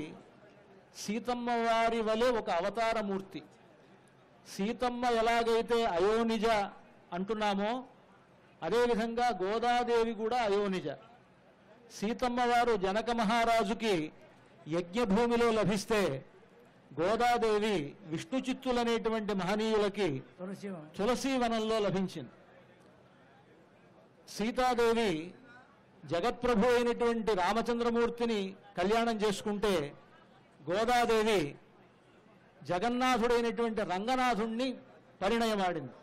సీతమ్మ వారి వలె ఒక అవతారమూర్తి. సీతమ్మ ఎలాగైతే అయోనిజ అంటున్నామో అదేవిధంగా గోదాదేవి కూడా అయోనిజ. సీతమ్మ వారు జనక మహారాజుకి యజ్ఞభూమిలో లభిస్తే గోదాదేవి విష్ణు చిత్తులనేటువంటి మహనీయులకి తులసీవనంలో లభించింది. సీతాదేవి జగత్ప్రభు అయినటువంటి రామచంద్రమూర్తిని కళ్యాణం చేసుకుంటే గోదాదేవి జగన్నాథుడైనటువంటి రంగనాథుణ్ణి పరిణయమాడింది.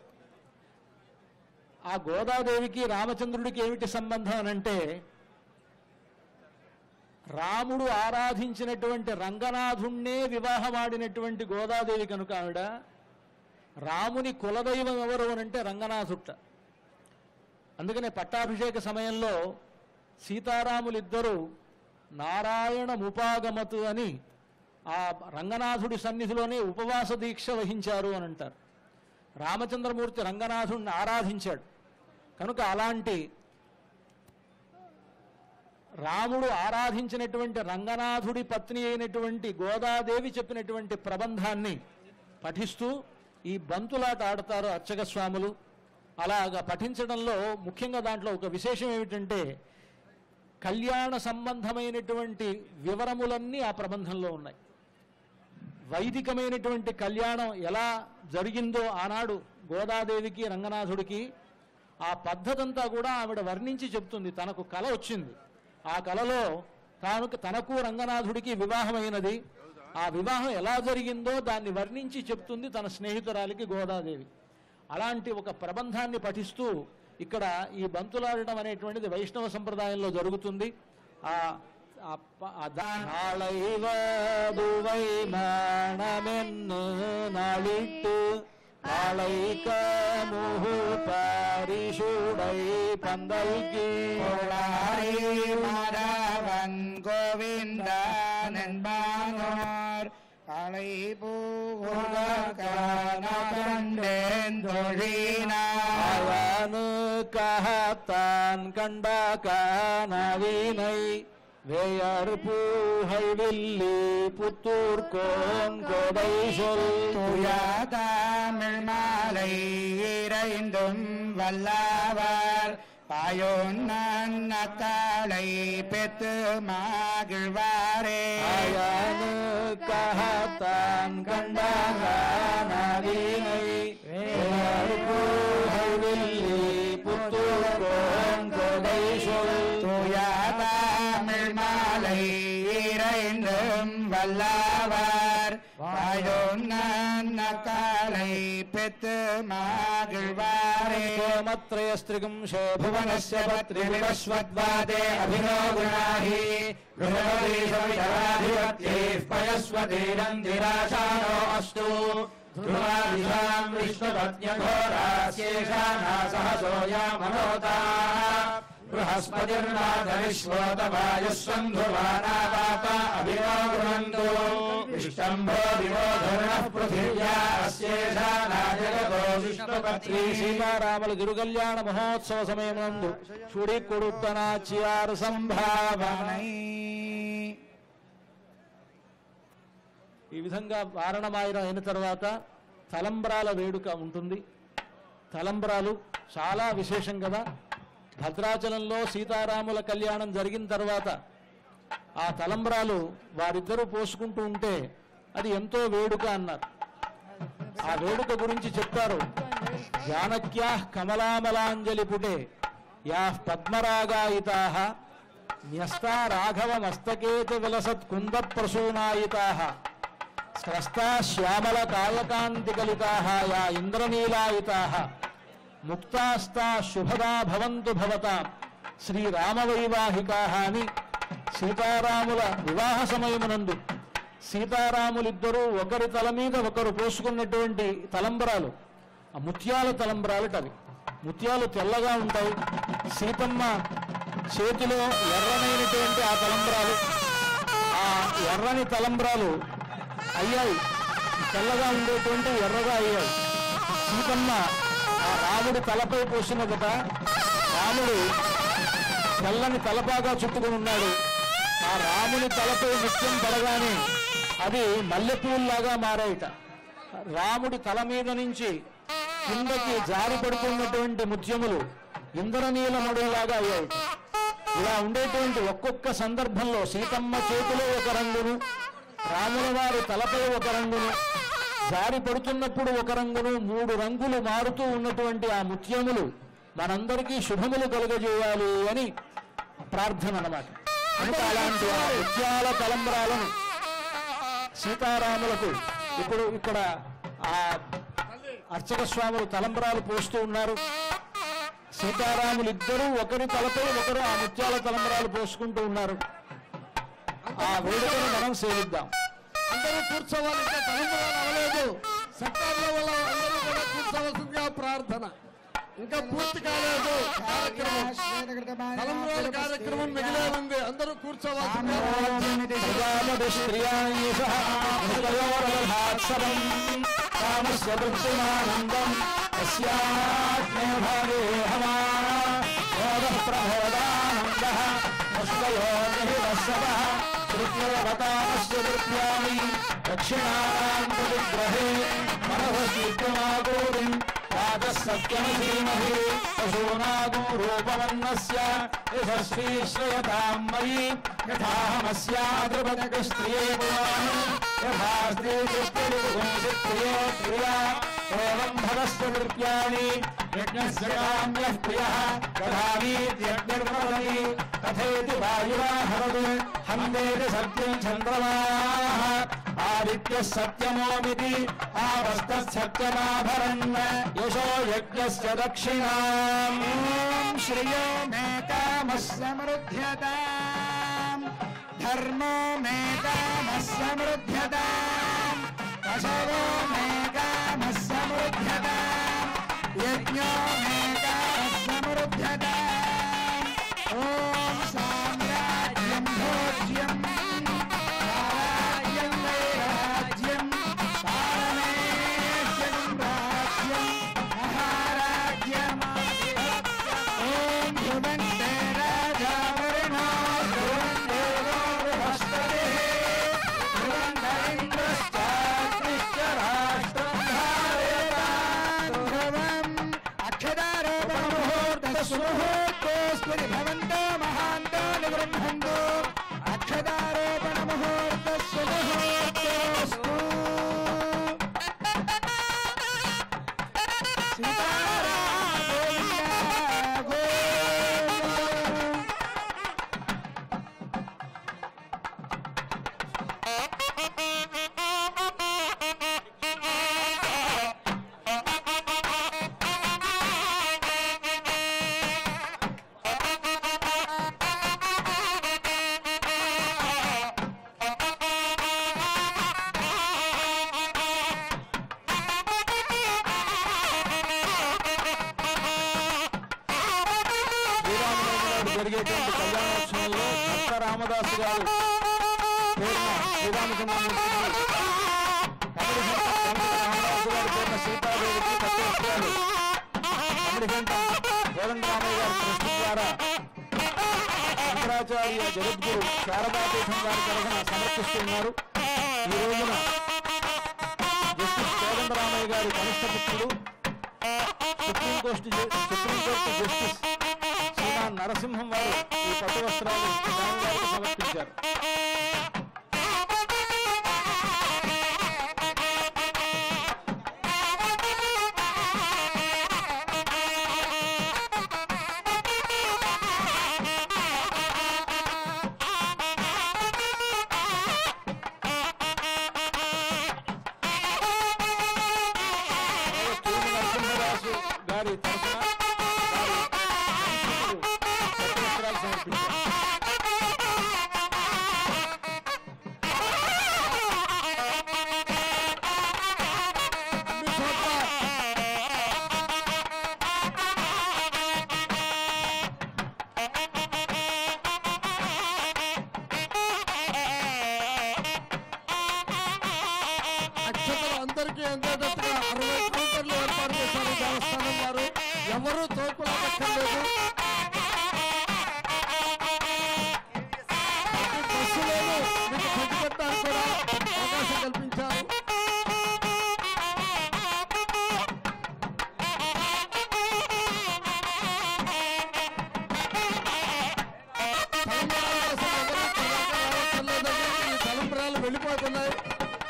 ఆ గోదాదేవికి రామచంద్రుడికి ఏమిటి సంబంధం అనంటే, రాముడు ఆరాధించినటువంటి రంగనాథుణ్ణే వివాహమాడినటువంటి గోదాదేవి కనుక ఆవిడ రాముని కులదైవం ఎవరు అనంటే రంగనాథుట్ట. అందుకనే పట్టాభిషేక సమయంలో సీతారాములిద్దరూ నారాయణ ముపాగమతు అని ఆ రంగనాథుడి సన్నిధిలోనే ఉపవాస దీక్ష వహించారు అని అంటారు. రామచంద్రమూర్తి రంగనాథుడిని ఆరాధించాడు కనుక అలాంటి రాముడు ఆరాధించినటువంటి రంగనాథుడి పత్ని అయినటువంటి గోదాదేవి చెప్పినటువంటి ప్రబంధాన్ని పఠిస్తూ ఈ బంతులాట ఆడతారు అర్చక స్వాములు. అలాగా పఠించడంలో ముఖ్యంగా దాంట్లో ఒక విశేషం ఏమిటంటే, కళ్యాణ సంబంధమైనటువంటి వివరములన్నీ ఆ ప్రబంధంలో ఉన్నాయి. వైదికమైనటువంటి కళ్యాణం ఎలా జరిగిందో ఆనాడు గోదాదేవికి రంగనాథుడికి ఆ పద్ధతి అంతా కూడా ఆవిడ వర్ణించి చెప్తుంది. తనకు కల వచ్చింది, ఆ కలలో తనకు రంగనాథుడికి వివాహమైనది, ఆ వివాహం ఎలా జరిగిందో దాన్ని వర్ణించి చెప్తుంది తన స్నేహితురాలికి గోదాదేవి. అలాంటి ఒక ప్రబంధాన్ని పఠిస్తూ ఇక్కడ ఈ బంతులాడటం అనేటువంటిది వైష్ణవ సంప్రదాయంలో జరుగుతుంది. నాళిట్టు పాళైకముహు పరిషుడై పందల్కి மாதவன் கோவிந்தனோர் அலை பூகண்டேந்தொழினாவனு கஹத்தான் கண்டகானவினை வேயற்பூஹை வில்லி புத்தூர்கோன் கொடை சொல் தமிழ் மாலை இறைந்தும் வல்லவர் பாயோன்னக்காளை பெத்து மகிழ்வாரே அயனு கஹத்தான் கண்டகானவினை வேயற்பூஹை வில்லி புத்தூர்கோன் கொடை சொல் தமிழ் மாலை இறைந்தும் வல்லவர் பாயோன்னக்காளை பெத்து மகிழ்வாரே சோமத்ரயஸ்திரிகம் भुवनस्य पत्रिविवस्वद्वादे अभिनो गुणाहि गृहणोदीशविधराधिपत्यैः पयस्वतीरन्तिराशानो अस्तु ध्रुवादिशाम् विष्णुपत्न्यघोरास्येषानासहसो यामनोताः बृहस्पतिर्नाथविश्वोतवायुः सन्ध्रुवानावाता अभिनो गृहन्तु विष्टम्भो विवोधर्णः पृथिव्या अस्येषानाजगतो विष्णुपत्नी సీతారాముల తిరుకల్యాణ మహోత్సవ సమయమందు చుడి కొడుతనాచ్యార్ సంభావనై. ఈ విధంగా వారణమాయన అయిన తర్వాత తలంబ్రాల వేడుక ఉంటుంది. తలంబ్రాలు చాలా విశేషం కదా. భద్రాచలంలో సీతారాముల కళ్యాణం జరిగిన తర్వాత ఆ తలంబ్రాలు వారిద్దరూ పోసుకుంటూ ఉంటే అది ఎంతో వేడుక అన్నారు. ఆ వేడుక గురించి చెప్తారు. జానక్యా కమలామలాంజలి పుటే యా పద్మరాగాయితాః న్యస్తా రాఘవ మస్తకేత విలసత్ కుంద ప్రసూనాయితాః స్రస్తా శ్యామల కాయకాంతికలితాః యా ఇంద్రనీలాయితాః ముక్తాస్తా శుభదా భవంతు భవతాం శ్రీరామవైవాహికాః అని సీతారాముల వివాహ సమయమునందు సీతారాములిద్దరూ ఒకరి తల మీద ఒకరు పోసుకున్నటువంటి తలంబరాలు ఆ ముత్యాల తలంబరాలటవి. ముత్యాలు తెల్లగా ఉంటాయి. సీతమ్మ చేతిలో ఎర్రనైనటువంటి ఆ తలంబరాలు, ఆ ఎర్రని తలంబరాలు అయ్యాయి, తెల్లగా ఉండేటువంటి ఎర్రగా అయ్యాయి. సీతమ్మ ఆ రాముడి తలపై పోసినదట. రాముడు తెల్లని తలపాగా చుట్టుకుని ఉన్నాడు. ఆ రాముని తలపై ముత్యం పడగానే అది మల్లెపూల్లాగా మారాయిట. రాముడి తల మీద నుంచి కిందకి జారి పడుతున్నటువంటి ముత్యములు ఇంద్రనీలమడులాగా అయ్యాయి. ఇలా ఉండేటువంటి ఒక్కొక్క సందర్భంలో సీతమ్మ చేతిలో ఒక రంగును, రాముల వారి తలపై ఒక రంగును, జారి పడుతున్నప్పుడు ఒక రంగును, 3 రంగులు మారుతూ ఉన్నటువంటి ఆ ముత్యములు మనందరికీ శుభములు కలుగజేయాలి అని ప్రార్థన అన్నమాట. కనుక అలాంటి ఆ ముత్యాల తలంబ్రాలను సీతారాములకు ఇప్పుడు ఇక్కడ ఆ అర్చక స్వాములు తలంబరాలు పోస్తూ ఉన్నారు. సీతారాములు ఇద్దరూ ఒకరి తలపై ఒకరు ఆ ముత్యాల తలంబరాలు పోసుకుంటూ ఉన్నారు. ఆ వేడుకను మనం సేవిద్దాం. అందరూ కూర్చోవాలి, ఇంకా తలంబరాలు అవ్వలేదు. సర్కార్ల వల్ల అందరూ కూడా కూర్చోవలసిందిగా ప్రార్థన. ఇంకా పూర్తి కాలేదు కార్యక్రమం. తలంబరాల కార్యక్రమం మిగిలే ఉంది. అందరూ కూర్చోవాలి. దక్షిణాగ్రహే మనోహీర్తమాగోరి సత్యమధీమహి పశూనాగో రూపవర్ణస్య యశస్వీ శ్రేయతాం మయి యథాహమస్యాద్రుపదక స్త్రియే యథాస్త్రీయ ప్రియా ఏవం భవస్య నృత్యాని యజ్ఞస్య కామ్యః ప్రియః తథావీత్యగ్నిర్భవతి తథేతి వాయువాహరదు హందేతి సత్యం చంద్రమాః ఆదిత్యః సత్యమోమితి ఆవస్తత్సత్యమాభరన్ యశో యజ్ఞస్య దక్షిణాం శ్రియో మే కామస్సమృద్ధ్యతాం ధర్మో మే కామస్సమృద్ధ్యతాం పశవో మే కామస్సమృద్ధ్యతాం యజ్ఞో మే కామస్సమృద్ధ్యతాం ఓం సామ్రాజ్యం భోజ్యం రాజ్యం వైరాజ్యం పారమేశ్వరం రాజ్యం మహారాజ్యం ఓం ధ్రువంతే రాజా వరుణో ధ్రువందేవో బృహస్పతిః ధ్రువంతరింద్రశ్చాగ్నిశ్చ రాష్ట్రం ధారయతాం ధ్రువం అక్షదారోపణముహూర్తస్సు ముహూర్తోస్మిని భవంతో మహాంతో నిగృహంతు అక్షదారోపణముహూర్తస్సు ముహూర్తోస్తు సీతారామ గోవింద జరిగేటువంటి కళ్యాణోత్సవంలో భక్త రామదాసు గారు పేరున శ్రీరామచంద్రమూర్తి రామదాసు గారి పేరున సీతాదేవికి పట్టు వస్త్రాలు అమరికంట కోదండరామయ్య గారి ట్రస్ట్ ద్వారా శంకరాచార్య జగద్గురు శారదాపీఠం గారి తరఫున సమర్పిస్తున్నారు. ఈ రోజున జస్టిస్ కోదండరామయ్య గారి కనిష్ట పుత్రుడు సుప్రీంకోర్టు జస్టిస్ శ్రీమాన్ నరసింహం వారు ఈ పట్టు వస్త్రాలు స్వామి గారికి సమర్పించారు. నరసింహదాసు గారి తరఫున అక్షతలు అందరికీ అందేటట్టుగా 60 కౌంటర్లు ఏర్పాటు చేశారు దేవస్థానం వారు. ఎవరూ తోపులాగక్కర్లేదు. బస్సులోనూ మీకు పట్టుబట్టడానికి కూడా అవకాశం కల్పించారు. తలంబరాలు వెళ్ళిపోతున్నాయి.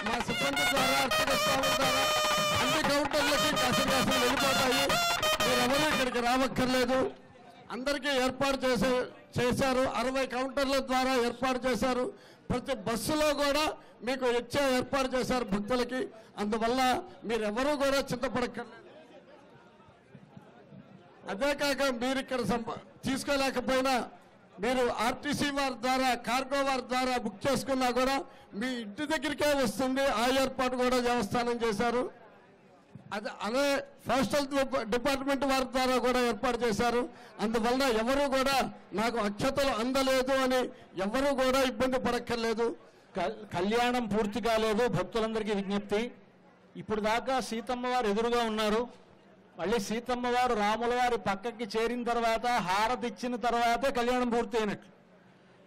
మా సిబ్బంది ద్వారా అర్చక స్వామి ద్వారా అన్ని కౌంటర్లకి కాసిన వెళ్ళిపోతాయి. మీరెవరూ ఇక్కడికి రావక్కర్లేదు. అందరికీ ఏర్పాటు చేశారు. 60 కౌంటర్ల ద్వారా ఏర్పాటు చేశారు. ప్రతి బస్సులో కూడా మీకు ఇచ్చే ఏర్పాటు చేశారు భక్తులకి. అందువల్ల మీరెవరూ కూడా చింతపడక్కర్లేదు. అదే కాక మీరు ఇక్కడ తీసుకోలేకపోయినా మీరు ఆర్టీసీ వారి ద్వారా, కార్గో వారి ద్వారా బుక్ చేసుకున్నా కూడా మీ ఇంటి దగ్గరికే వస్తుంది. ఆ ఏర్పాటు కూడా దేవస్థానం చేశారు. అదే పోస్టల్ డిపార్ట్మెంట్ వారి ద్వారా కూడా ఏర్పాటు చేశారు. అందువల్ల ఎవరు కూడా నాకు అక్షతలు అందలేదు అని ఎవరు కూడా ఇబ్బంది పడక్కర్లేదు. కళ్యాణం పూర్తి కాలేదు. భక్తులందరికీ విజ్ఞప్తి, ఇప్పుడు దాకా సీతమ్మ వారు ఎదురుగా ఉన్నారు. మళ్ళీ సీతమ్మ వారు రాముల వారి పక్కకి చేరిన తర్వాత హారతి ఇచ్చిన తర్వాతే కళ్యాణం పూర్తి అయినట్లు.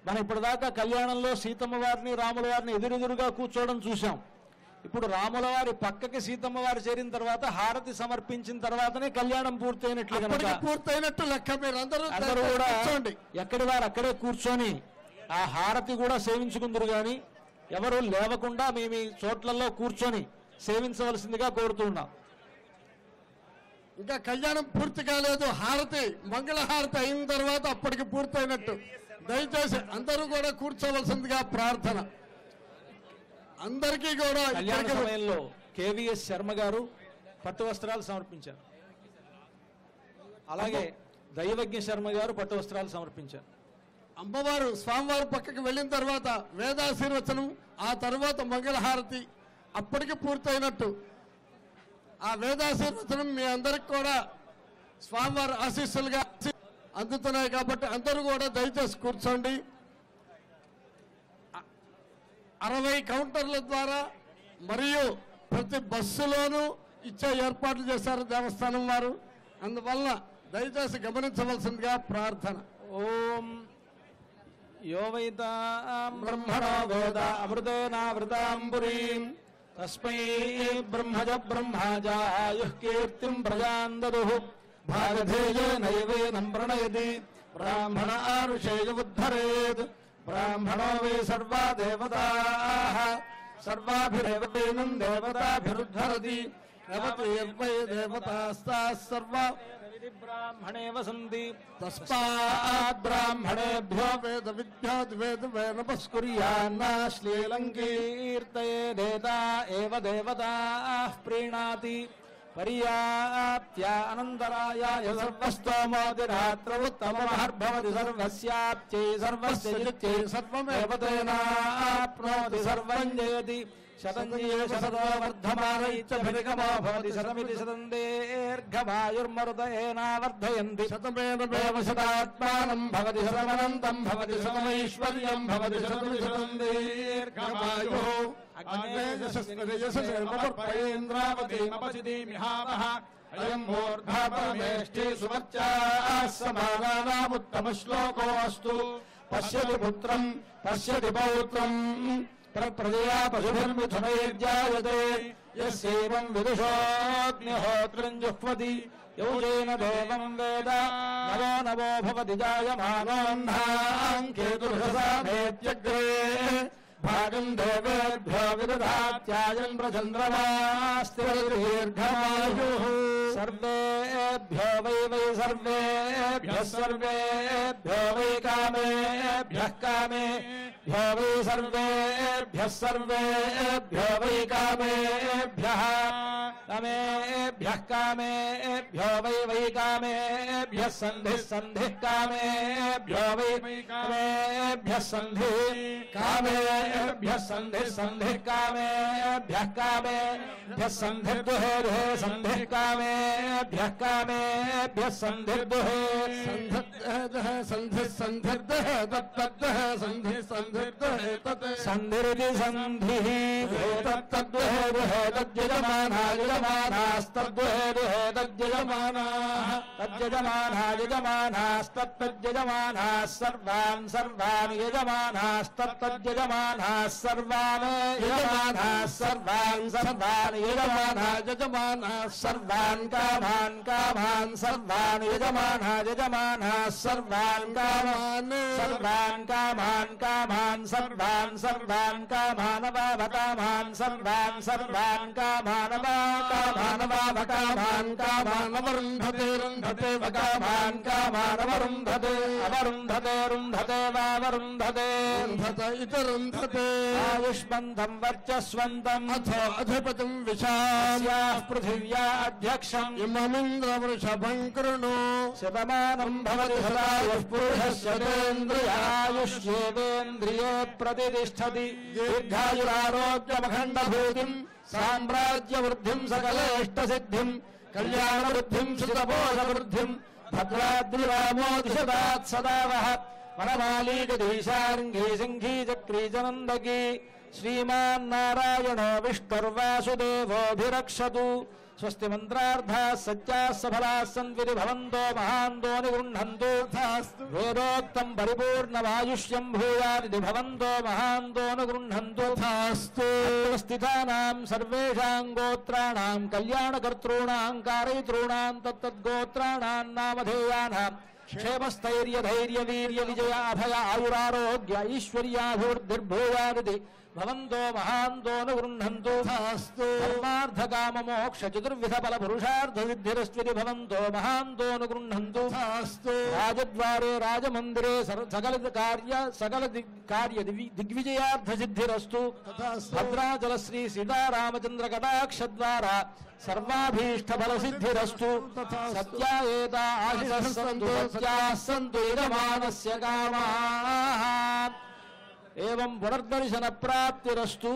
మనం ఇప్పటిదాకా కళ్యాణంలో సీతమ్మ వారిని రాముల వారిని ఎదురెదురుగా కూర్చోవడం చూసాం. ఇప్పుడు రాముల వారి పక్కకి సీతమ్మ వారు చేరిన తర్వాత హారతి సమర్పించిన తర్వాతనే కళ్యాణం పూర్తయినట్లు కనుక పూర్తయినట్టు లెక్క. మీరు అందరూ కూడా ఎక్కడి వారు అక్కడే కూర్చొని ఆ హారతి కూడా సేవించుకుందరు. కానీ ఎవరు లేవకుండా మీ చోట్లలో కూర్చొని సేవించవలసిందిగా కోరుతున్నాం. ఇంకా కళ్యాణం పూర్తి కాలేదు. హారతి, మంగళహారతి అయిన తర్వాత అప్పటికి పూర్తయినట్టు. దయచేసి అందరూ కూడా కూర్చోవలసిందిగా ప్రార్థన. అందరికీ కూడా కళ్యాణ సమయంలో కేవీఎస్ శర్మ గారు పట్టు వస్త్రాలు సమర్పించారు. అలాగే దైవజ్ఞ శర్మ గారు పట్టు వస్త్రాలు సమర్పించారు. అమ్మవారు స్వామివారి పక్కకి వెళ్ళిన తర్వాత వేదాశీర్వచనం, ఆ తర్వాత మంగళహారతి అప్పటికి పూర్తయినట్టు. ఆ వేదాశీర్వచనం మీ అందరికి కూడా స్వామివారి ఆశీస్సులుగా అందుతున్నాయి కాబట్టి అందరూ కూడా దయచేసి కూర్చోండి. 60 కౌంటర్ల ద్వారా మరియు ప్రతి బస్సులోనూ ఇచ్చే ఏర్పాట్లు చేశారు దేవస్థానం వారు. అందువల్ల దయచేసి గమనించవలసిందిగా ప్రార్థన. ఓం యో వైతా బ్రహ్మణో వేద అమృతేనావృతాంబురీం తస్మై బ్రహ్మజ బ్రహ్మాజాయుః కీర్తిం ప్రజాన్ దదుః భాగధేయేన నైవేనం ప్రణయతి బ్రాహ్మణ ఆరుషేయ ఉద్ధరేత్ బ్రాహ్మణో వై సర్వా దేవతాః సర్వాభిరేవతేనం దేవతాభిరుద్ధరతి రవతేర్వై దేవతాస్తాః సర్వా బ్రాహ్మణే వసంతి తస్మాత్ బ్రాహ్మణేభ్యో వేద విద్యాద్ వేద నమస్కుర్యాన్నాశ్లీలం కీర్తయేదేతా ఏవ దేవతాః ప్రీణాతి పర్యాప్త్యా అనంతరాయాయ సర్వస్తోమోతిరాత్రవుత్తమమహర్భవతి సర్వస్యాప్త్యై సర్వస్య జిత్యై సర్వమేవ తేనాప్నోతి సర్వం జయతి శతం శతతో వర్ధమాన ఇత్యభిగమో భవతి శతమితి శతం దీర్ఘమాయుర్మరుతయేనావర్ధయంతి శతమేవ శతాత్మానం భవతి శతమనంతం భవతి శతమైశ్వర్యం భవతి శతమితి శతం దీర్ఘమాయుః అగ్నేయశస్త్రయశస్త్రమపర్పయేంద్రావతీమపచిదీమిహావః అయం మూర్ధా పరమేష్ఠి సువర్చాః సమానానాముత్తమశ్లోకోऽస్తు పశ్యతి పుత్రం పశ్యతి పౌత్రం ప్రజయా పశుభిర్మిథునైర్జాయతే యస్యేవం విదుషోऽగ్నిహోత్రం జుహ్వతి యౌజేన దేవం వేద నవో నవో భవతి జాయమానోऽహ్నాం కేతుర్హసామేత్యగ్రే భాగం దేవేభ్యో విదధాత్యాయం ప్రచంద్రమాస్తిర్దీర్ఘమాయుః సర్వేభ్యో వై సర్వేభ్యః సర్వేభ్యో వై కామేభ్యః కామేభ్యో వై సర్వేభ్యః సర్వేభ్యో వై కామేభ్యః కామేభ్యః కామేభ్యో వై కామేభ్యః సంధిః కామేభ్యో వై కామేభ్యః సంధిః కామేభ్యః సంధిః కామేభ్యః కామేభ్యః సంధిర్దుహే సంధిః కామేభ్యః కామేభ్యః సంధిర్దుహే సంధిర్దహ తత్తద్దహ సంధిర్దహే తత్ సంధిరితి సంధిః తత్తద్దుహే దుహే తజ్జమానా యజమానాస్తద్దుహే తజ్జమానాః యజమానాస్తత్తజ్జమానాः సర్వాన్ సర్వాన్ యజమానాస్తత్తజ్జమానాः సర్వాన్ యజమానాः సర్వాన్ సర్వాన్ యజమానాः యజమానాः సర్వాన్ కామాన్ సర్వాన్ యజమానాः సర్వాన్ కామాన్ కామాన్ సర్వాన్ సర్వాన్ కామానవావకామాన్ సర్వాన్ సర్వాన్ కామానవాకామానవావకామాన్ కామానవరుంధతే రుంధతే వకామాన్ కామానవరుంధతే అవరుంధతే రుంధతే వావరుంధతే రుంధత ఇతరుంధతే ఆయుష్మంతం వర్చస్వంతం అథో అధిపతిం విశాస్యాః పృథివ్యా అధ్యక్షం ఇమమింద్రవృషభం కృణు శతమానం భవతి సదాయుః పురుషస్యేంద్రియాయుష్యేంద్రియే ప్రతిష్టతి దీర్ఘాయురారోగ్యమఖండభూతిం సామ్రాజ్యవృద్ధిం సకలేష్టసిద్ధిం కళ్యాణవృద్ధిం శుతపోషవృద్ధిం భద్రాద్రిరామోదిశదాత్ సదావః వనమాలీగదీశార్ంఘీ సింఘీ చక్రీ చనందకీ శ్రీమాన్నారాయణో విష్ణుర్వాసుదేవోభిరక్షతు స్వస్తి మంత్రార్థా సత్యా సఫలా సంవిధి భవంతో మహాంతో నిగృహంతు వేదోక్తం పరిపూర్ణమాయుష్యం భూయాది భవంతో మహాంతో నిగృహంతు స్థితానాం సర్వేషాం గోత్రాణాం కళ్యాణకర్తॄణాం కారయితॄణాం తత్తద్గోత్రాణాం నామధేయానాం క్షేమస్థైర్యధైర్య వీర్య విజయ అభయ ఆయురారోగ్య ఐశ్వర్యాభివృద్ధిర్భూయాది భవంతో మహాంతో నిగృహంతు ధర్మార్థకామమోక్ష చతుర్విధ ఫల పురుషార్థ సిద్ధిరస్వితి భవంతో మహాంతో నిగృహంతు రాజద్వారే రాజమందిరే సకల కార్య దిగ్విజయార్థ సిద్ధిరస్తు భద్రాచల శ్రీ సీతారామచంద్ర కటాక్షద్వారా సర్వాభీష్ట ఫల సిద్ధిరస్తు సత్యాయేతా ఆశిషః సంతు సత్యాః సంతు యజమానస్య కామాః ఏవం పునర్దర్శన ప్రాప్తిరస్తు.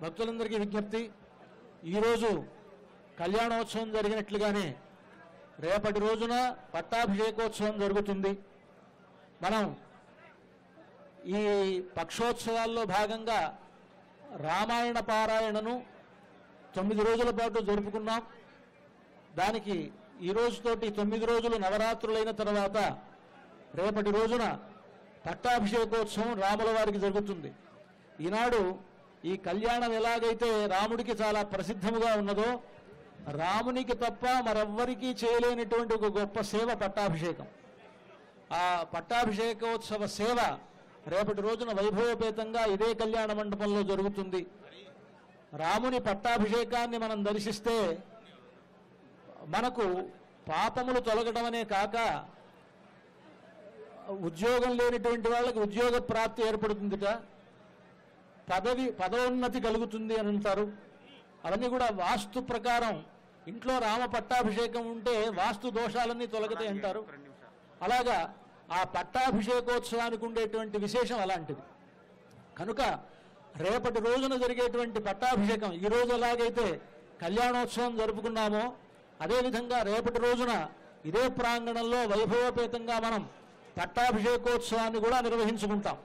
భక్తులందరికీ విజ్ఞప్తి, ఈరోజు కళ్యాణోత్సవం జరిగినట్లుగానే రేపటి రోజున పట్టాభిషేకోత్సవం జరుగుతుంది. మనం ఈ పక్షోత్సవాల్లో భాగంగా రామాయణ పారాయణను 9 రోజుల పాటు జరుపుకున్నాం. దానికి ఈ రోజుతోటి 9 రోజులు నవరాత్రులైన తర్వాత రేపటి రోజున పట్టాభిషేకోత్సవం రాముల వారికి జరుగుతుంది. ఈనాడు ఈ కళ్యాణం ఎలాగైతే రాముడికి చాలా ప్రసిద్ధముగా ఉన్నదో, రామునికి తప్ప మరెవ్వరికీ చేయలేనటువంటి ఒక గొప్ప సేవ పట్టాభిషేకం. ఆ పట్టాభిషేకోత్సవ సేవ రేపటి రోజున వైభవపేతంగా ఇదే కళ్యాణ మండపంలో జరుగుతుంది. రాముని పట్టాభిషేకాన్ని మనం దర్శిస్తే మనకు పాపములు తొలగడం అనే కాక ఉద్యోగం లేనిటువంటి వాళ్ళకి ఉద్యోగ ప్రాప్తి ఏర్పడుతుందిట, పదోన్నతి కలుగుతుంది అని అంటారు. అవన్నీ కూడా వాస్తు ప్రకారం ఇంట్లో రామ పట్టాభిషేకం ఉంటే వాస్తు దోషాలన్నీ తొలగతాయి అంటారు. అలాగా ఆ పట్టాభిషేకోత్సవానికి ఉండేటువంటి విశేషం అలాంటిది. కనుక రేపటి రోజున జరిగేటువంటి పట్టాభిషేకం ఈ రోజు ఎలాగైతే కళ్యాణోత్సవం జరుపుకున్నామో అదేవిధంగా రేపటి రోజున ఇదే ప్రాంగణంలో వైభవపేతంగా మనం పట్టాభిషేకోత్సవాన్ని కూడా నిర్వహించుకుంటాం.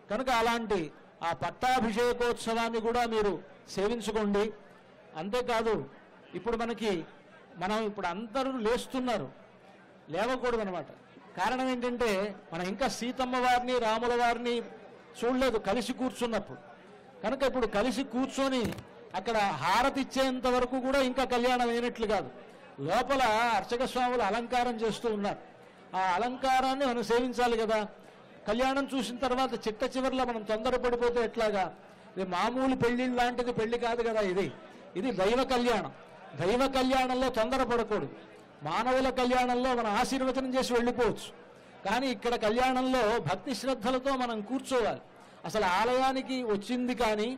కనుక అలాంటి ఆ పట్టాభిషేకోత్సవాన్ని కూడా మీరు సేవించుకోండి. అంతేకాదు, మనం ఇప్పుడు అందరూ లేస్తున్నారు, లేవకూడదు అనమాట. కారణం ఏంటంటే మనం ఇంకా సీతమ్మ వారిని రాముల వారిని చూడలేదు కలిసి కూర్చున్నప్పుడు. కనుక ఇప్పుడు కలిసి కూర్చొని అక్కడ హారతి ఇచ్చేంత వరకు కూడా ఇంకా కళ్యాణం అయినట్లు కాదు. లోపల అర్చక స్వాములు అలంకారం చేస్తూ ఉన్నారు. ఆ అలంకారాన్ని మనం సేవించాలి కదా. కళ్యాణం చూసిన తర్వాత చిట్ట చివరిలో మనం తొందరపడిపోతే ఎట్లాగా? ఇది మామూలు పెళ్లి లాంటిది పెళ్లి కాదు కదా. ఇది దైవ కళ్యాణం. దైవ కళ్యాణంలో తొందరపడకూడదు. మానవుల కళ్యాణంలో మనం ఆశీర్వచనం చేసి వెళ్ళిపోవచ్చు. కానీ ఇక్కడ కళ్యాణంలో భక్తి శ్రద్ధలతో మనం కూర్చోవాలి. అసలు ఆలయానికి వచ్చింది కానీ,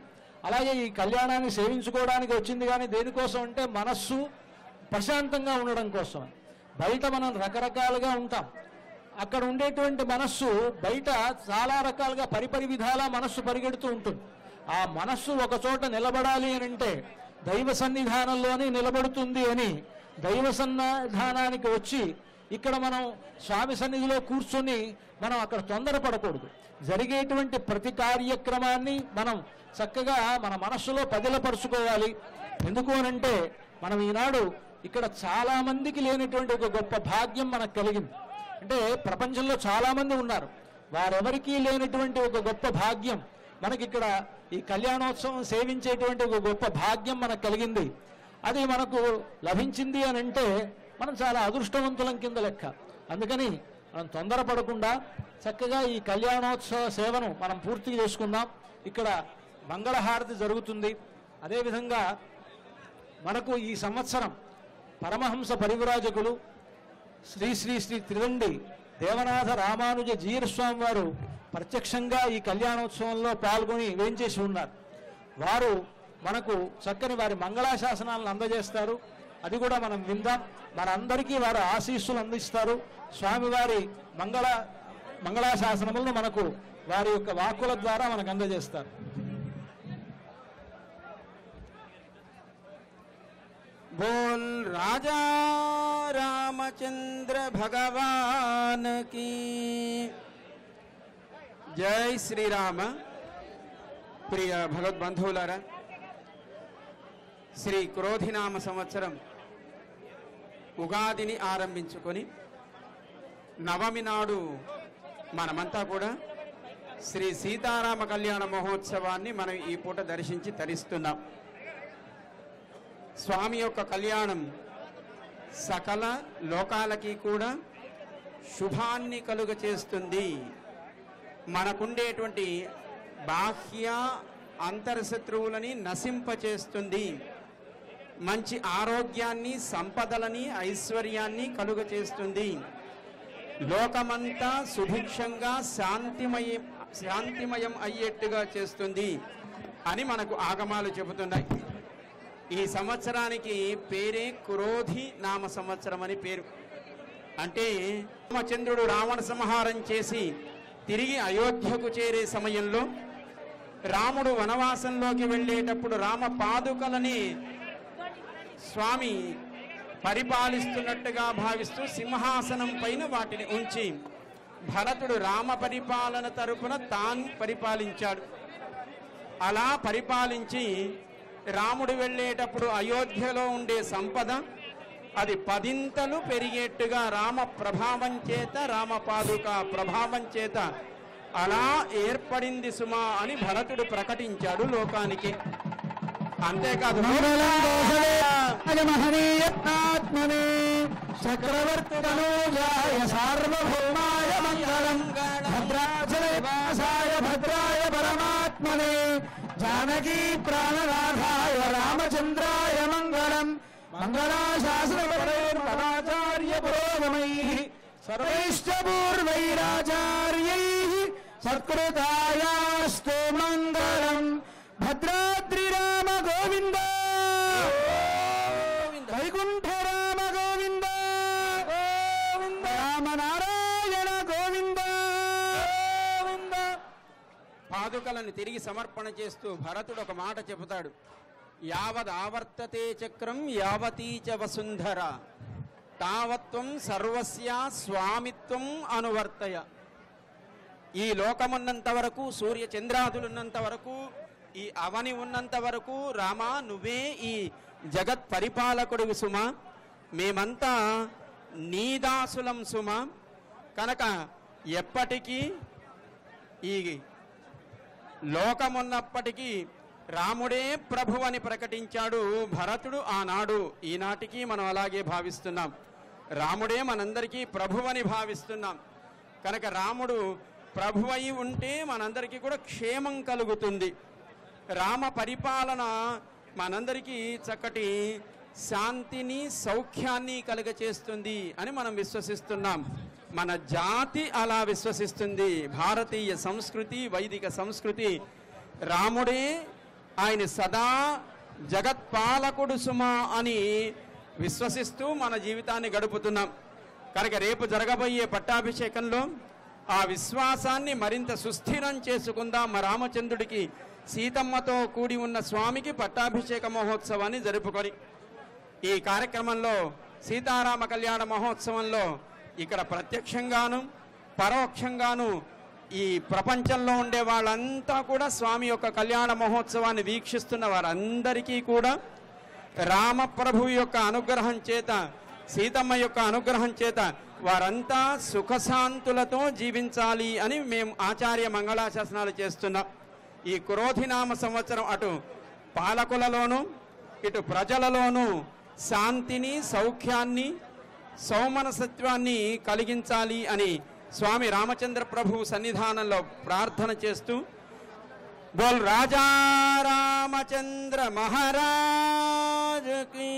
అలాగే ఈ కళ్యాణాన్ని సేవించుకోవడానికి వచ్చింది కానీ దేనికోసం అంటే మనస్సు ప్రశాంతంగా ఉండడం కోసం. బయట మనం రకరకాలుగా ఉంటాం. అక్కడ ఉండేటువంటి మనస్సు బయట చాలా రకాలుగా పరిపరి విధాలా మనస్సు పరిగెడుతూ ఉంటుంది. ఆ మనస్సు ఒక చోట నిలబడాలి అని అంటే దైవ సన్నిధానంలోనే నిలబడుతుంది అని దైవ సన్నిధానానికి వచ్చి ఇక్కడ మనం స్వామి సన్నిధిలో కూర్చొని మనం అక్కడ తొందరపడకూడదు. జరిగేటువంటి ప్రతి కార్యక్రమాన్ని మనం చక్కగా మన మనస్సులో పదిలపరుచుకోవాలి. ఎందుకు అనంటే మనం ఈనాడు ఇక్కడ చాలా మందికి లేనటువంటి ఒక గొప్ప భాగ్యం మనకు కలిగింది. అంటే ప్రపంచంలో చాలా మంది ఉన్నారు, వారెవరికీ లేనటువంటి ఒక గొప్ప భాగ్యం మనకి ఇక్కడ ఈ కళ్యాణోత్సవం సేవించేటువంటి ఒక గొప్ప భాగ్యం మనకు కలిగింది. అది మనకు లభించింది అని అంటే మనం చాలా అదృష్టవంతులం కింద లెక్క. అందుకని మనం తొందరపడకుండా చక్కగా ఈ కళ్యాణోత్సవ సేవను మనం పూర్తిగా చేసుకుందాం. ఇక్కడ మంగళహారతి జరుగుతుంది. అదేవిధంగా మనకు ఈ సంవత్సరం పరమహంస పరివ్రాజకులు శ్రీ శ్రీ శ్రీ త్రిదండి దేవనాథ రామానుజ జీయస్వామి వారు ప్రత్యక్షంగా ఈ కళ్యాణోత్సవంలో పాల్గొని వేంచేసి ఉన్నారు. వారు మనకు చక్కని వారి మంగళాశాసనాలను అందజేస్తారు. అది కూడా మనం విందాం. మనందరికీ వారు ఆశీస్సులు అందిస్తారు. స్వామివారి మంగళాశాసనములను మనకు వారి యొక్క వాక్కుల ద్వారా మనకు అందజేస్తారు. बोल राजा रामचंद्र भगवान की जय श्री राम. प्रिय भगवद्बंधुవులారా, శ్రీ క్రోధినామ సంవత్సరం ఉగాదిని ఆరంభించుకొని నవమి నాడు మనమంతా కూడా శ్రీ సీతారామ కళ్యాణ మహోత్సవాన్ని మనం ఈ పూట దర్శించి తరిస్తున్నాం. స్వామి యొక్క కళ్యాణం సకల లోకాలకి కూడా శుభాన్ని కలుగ చేస్తుంది. మనకుండేటువంటి బాహ్య అంతర్శత్రువులని నశింపచేస్తుంది. మంచి ఆరోగ్యాన్ని, సంపదలని, ఐశ్వర్యాన్ని కలుగ చేస్తుంది. లోకమంతా సుభిక్షంగా శాంతిమయం అయ్యేట్టుగా చేస్తుంది అని మనకు ఆగమాలు చెబుతున్నాయి. ఈ సంవత్సరానికి పేరే క్రోధి నామ సంవత్సరం అని పేరు. అంటే రామచంద్రుడు రావణ సంహారం చేసి తిరిగి అయోధ్యకు చేరే సమయంలో రాముడు వనవాసంలోకి వెళ్ళేటప్పుడు రామ పాదుకలని స్వామి పరిపాలిస్తున్నట్టుగా భావిస్తూ సింహాసనం పైన వాటిని ఉంచి భరతుడు రామ పరిపాలన తరపున తాను పరిపాలించాడు. అలా పరిపాలించి రాముడు వెళ్ళేటప్పుడు అయోధ్యలో ఉండే సంపద అది 10 పెరిగేట్టుగా రామ ప్రభావం చేత, రామ పాదుక ప్రభావం చేత అలా ఏర్పడింది సుమా అని భరతుడు ప్రకటించాడు లోకానికి. అంతేకాదు మహనీయాత్మనే చక్రవర్తి తనూజాయ సార్వభౌమాయ మంగళం భద్రాచలవాసాయ భద్రాయ పరమాత్మనే జానకీ ప్రాణనాథాయ రామచంద్రాయ మంగళం మంగళాశాసనపరాచార్య పురోగమైః సర్వైశ్చ పూర్వైరాచార్యైః సత్కృతాయాస్తు మంగళం. భద్రాద్రి రామ గోవింద, వైకుంఠ రామ గోవింద, రామనారాయణ గోవింద. పాదుకలను తిరిగి సమర్పణ చేస్తూ భరతుడు ఒక మాట చెబుతాడు. యావద్ ఆవర్తతే చక్రం యావతీచ వసుంధర తావత్వం సర్వస్య స్వామిత్వం అనువర్తయ. ఈ లోకమున్నంత వరకు, సూర్య చంద్రాదులున్నంత వరకు, ఈ అవని ఉన్నంత వరకు రామా నువ్వే ఈ జగత్ పరిపాలకుడు సుమా, మేమంతా నీదాసులం సుమా. కనుక ఎప్పటికీ ఈ లోకమున్నప్పటికీ రాముడే ప్రభు అని ప్రకటించాడు భరతుడు ఆనాడు. ఈనాటికి మనం అలాగే భావిస్తున్నాం. రాముడే మనందరికీ ప్రభువని భావిస్తున్నాం. కనుక రాముడు ప్రభు అయి ఉంటే మనందరికీ కూడా క్షేమం కలుగుతుంది. రామ పరిపాలన మనందరికీ చక్కటి శాంతిని, సౌఖ్యాన్ని కలుగచేస్తుంది అని మనం విశ్వసిస్తున్నాం. మన జాతి అలా విశ్వసిస్తుంది. భారతీయ సంస్కృతి, వైదిక సంస్కృతి రాముడే ఆయన సదా జగత్పాలకుడు సుమా అని విశ్వసిస్తూ మన జీవితాన్ని గడుపుతున్నాం. కనుక రేపు జరగబోయే పట్టాభిషేకంలో ఆ విశ్వాసాన్ని మరింత సుస్థిరం చేసుకుందాం. రామచంద్రుడికి సీతమ్మతో కూడి ఉన్న స్వామికి పట్టాభిషేక మహోత్సవాన్ని జరుపుకొని ఈ కార్యక్రమంలో సీతారామ కళ్యాణ మహోత్సవంలో ఇక్కడ ప్రత్యక్షంగాను పరోక్షంగాను ఈ ప్రపంచంలో ఉండే వాళ్ళంతా కూడా స్వామి యొక్క కళ్యాణ మహోత్సవాన్ని వీక్షిస్తున్న వారందరికీ కూడా రామప్రభు యొక్క అనుగ్రహం చేత, సీతమ్మ యొక్క అనుగ్రహం చేత వారంతా సుఖశాంతులతో జీవించాలి అని మేము ఆచార్య మంగళాశాసనాలు చేస్తున్నాం. ఈ క్రోధినామ సంవత్సరం అటు పాలకులలోనూ ఇటు ప్రజలలోనూ శాంతిని, సౌఖ్యాన్ని, సౌమనసత్వాన్ని కలిగించాలి అని స్వామి రామచంద్ర ప్రభు సన్నిధానంలో ప్రార్థన చేస్తూ బోల్ రాజా రామచంద్ర మహారాజుకి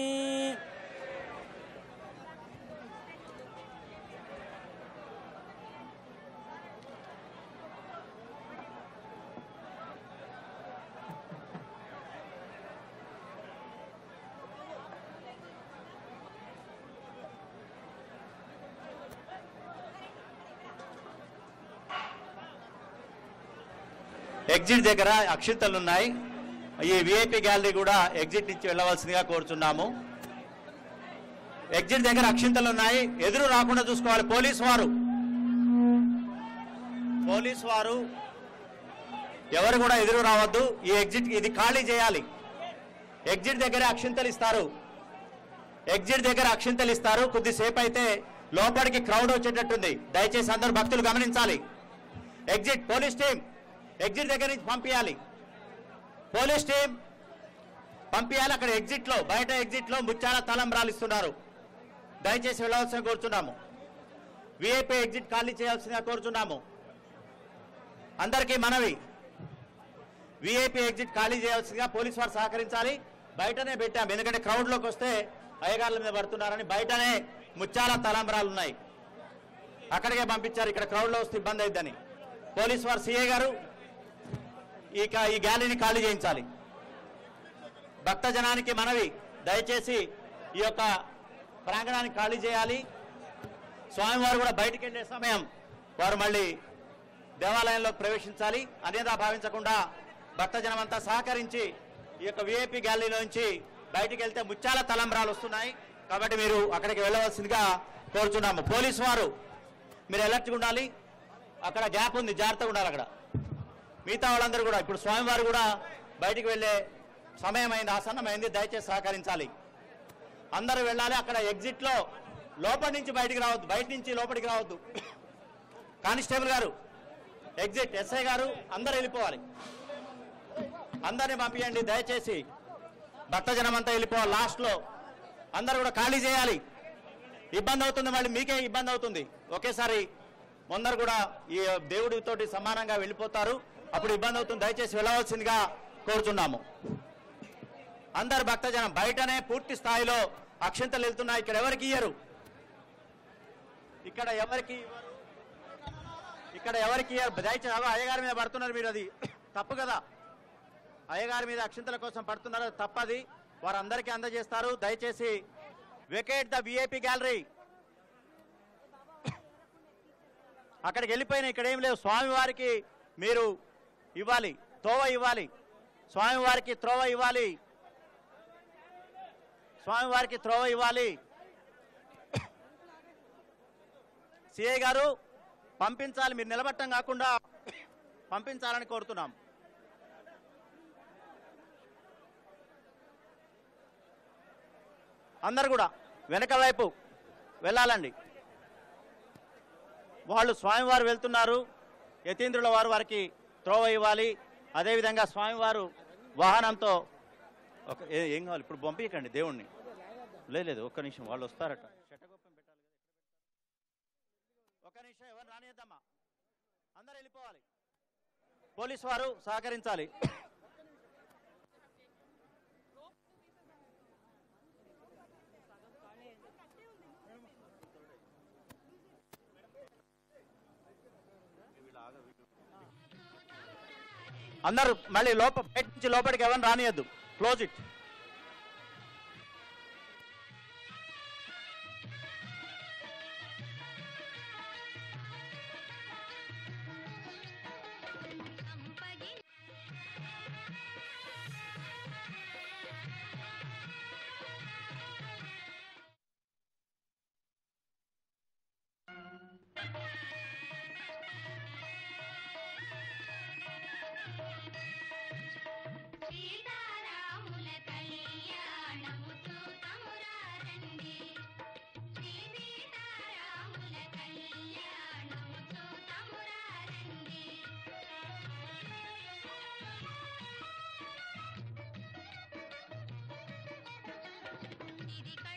ఎగ్జిట్ దగ్గర అక్షింతలు ఉన్నాయి. ఈ విఐపి గ్యాలరీ కూడా ఎగ్జిట్ నుంచి వెళ్ళవలసిందిగా కోరుచున్నాము. ఎగ్జిట్ దగ్గర అక్షింతలు ఉన్నాయి, ఎదురు రాకుండా చూసుకోవాలి. పోలీస్ వారు ఎవరు కూడా ఎదురు రావద్దు. ఈ ఎగ్జిట్ ఇది ఖాళీ చేయాలి. ఎగ్జిట్ దగ్గర అక్షింతలు ఇస్తారు. కొద్దిసేపు అయితే లోపలికి క్రౌడ్ వచ్చేటట్టుంది. దయచేసి అందరూ భక్తులు గమనించాలి. ఎగ్జిట్ పోలీస్ టీం ఎగ్జిట్ దగ్గర నుంచి పంపించాలి. పోలీస్ టీం పంపించాలి. అక్కడ బయట ఎగ్జిట్లో ముత్యాల తలంబ్రాలు ఇస్తున్నారు. దయచేసి వెళ్ళవలసిన కోరుచున్నాము. విఐపి ఎగ్జిట్ ఖాళీ చేయాల్సిందిగా కోరుచున్నాము. అందరికీ మనవి, విఐపి ఎగ్జిట్ ఖాళీ చేయాల్సిందిగా పోలీసు వారు సహకరించాలి. బయటనే పెట్టాం, ఎందుకంటే క్రౌడ్లోకి వస్తే అయ్యగార్ల మీద పడుతున్నారని. బయటనే ముత్యాల తలంబ్రాలు ఉన్నాయి, అక్కడికే పంపించారు. ఇక్కడ క్రౌడ్లో వస్తే ఇబ్బంది అవుతుందని పోలీసు వారు సిఐ గారు ఇక ఈ గ్యాలరీని ఖాళీ చేయించాలి. భక్తజనానికి మనవి, దయచేసి ఈ యొక్క ప్రాంగణాన్ని ఖాళీ చేయాలి. స్వామివారు కూడా బయటికి వెళ్ళే సమయం వారు మళ్ళీ దేవాలయంలో ప్రవేశించాలి. అన్యదా భావించకుండా భక్తజనం అంతా సహకరించి ఈ యొక్క విఐపి గ్యాలరీలోంచి బయటికి వెళ్తే ముత్యాల తలంబ్రాలు వస్తున్నాయి. కాబట్టి మీరు అక్కడికి వెళ్ళవలసిందిగా కోరుచున్నాము. పోలీసు వారు మీరు అలర్ట్గా ఉండాలి. అక్కడ గ్యాప్ ఉంది, జాగ్రత్తగా ఉండాలి. అక్కడ మిగతా వాళ్ళందరూ కూడా ఇప్పుడు స్వామివారు కూడా బయటికి వెళ్ళే సమయం అయింది, ఆసన్నమైంది. దయచేసి సహకరించాలి. అందరూ వెళ్ళాలి. అక్కడ ఎగ్జిట్లో లోపలి నుంచి బయటికి రావద్దు, బయట నుంచి లోపలికి రావద్దు. కానిస్టేబుల్ గారు, ఎగ్జిట్ ఎస్ఐ గారు అందరూ వెళ్ళిపోవాలి. అందరినీ పంపించండి. దయచేసి భక్తజనం అంతా వెళ్ళిపోవాలి. లాస్ట్లో అందరూ కూడా ఖాళీ చేయాలి. ఇబ్బంది అవుతుంది, మళ్ళీ మీకే ఇబ్బంది అవుతుంది. ఒకేసారి అందరూ కూడా ఈ దేవుడితోటి సమానంగా వెళ్ళిపోతారు, అప్పుడు ఇబ్బంది అవుతుంది. దయచేసి వెళ్ళవలసిందిగా కోరుచున్నాము. అందరు భక్తజనం బయటనే పూర్తి స్థాయిలో అక్షింతలు వెళ్తున్నాయి. ఇక్కడ ఎవరికి ఇయ్యరు, ఇక్కడ ఎవరికి ఇయ్యరు. దయచేసి అయ్యగారి మీద పడుతున్నారు మీరు, అది తప్పు కదా. అయ్యగారి మీద అక్షింతల కోసం పడుతున్నారు, తప్పది. వారందరికీ అందజేస్తారు. దయచేసి వెకేట్ ద విఐపి గ్యాలరీ. అక్కడికి వెళ్ళిపోయినా ఇక్కడ ఏం లేవు. స్వామివారికి మీరు ఇవ్వాలి, త్రోవ ఇవ్వాలి. స్వామివారికి త్రోవ ఇవ్వాలి. స్వామివారికి త్రోవ ఇవ్వాలి. సిఐ గారు పంపించాలి, మీరు నిలబట్టం కాకుండా పంపించాలని కోరుతున్నాం. అందరు కూడా వెనక వైపు వెళ్ళాలండి. వాళ్ళు స్వామివారు వెళ్తున్నారు, యతీంద్రుల వారు వారికి త్రోవ ఇవ్వాలి. అదేవిధంగా స్వామివారు వాహనంతో ఏం కావాలి ఇప్పుడు పంపించకండి దేవుణ్ణి. లేదు ఒక్క నిమిషం, వాళ్ళు వస్తారట. శటగొప్పం పెట్టాలి కదా, ఒక్క నిమిషం, ఎవరు రానియద్దమ్మా, అందరు వెళ్ళిపోవాలి. పోలీసు వారు సహకరించాలి. అందరూ మళ్ళీ బయట నుంచి లోపలికి ఎవరిని రానియద్దు. Close it. ఇది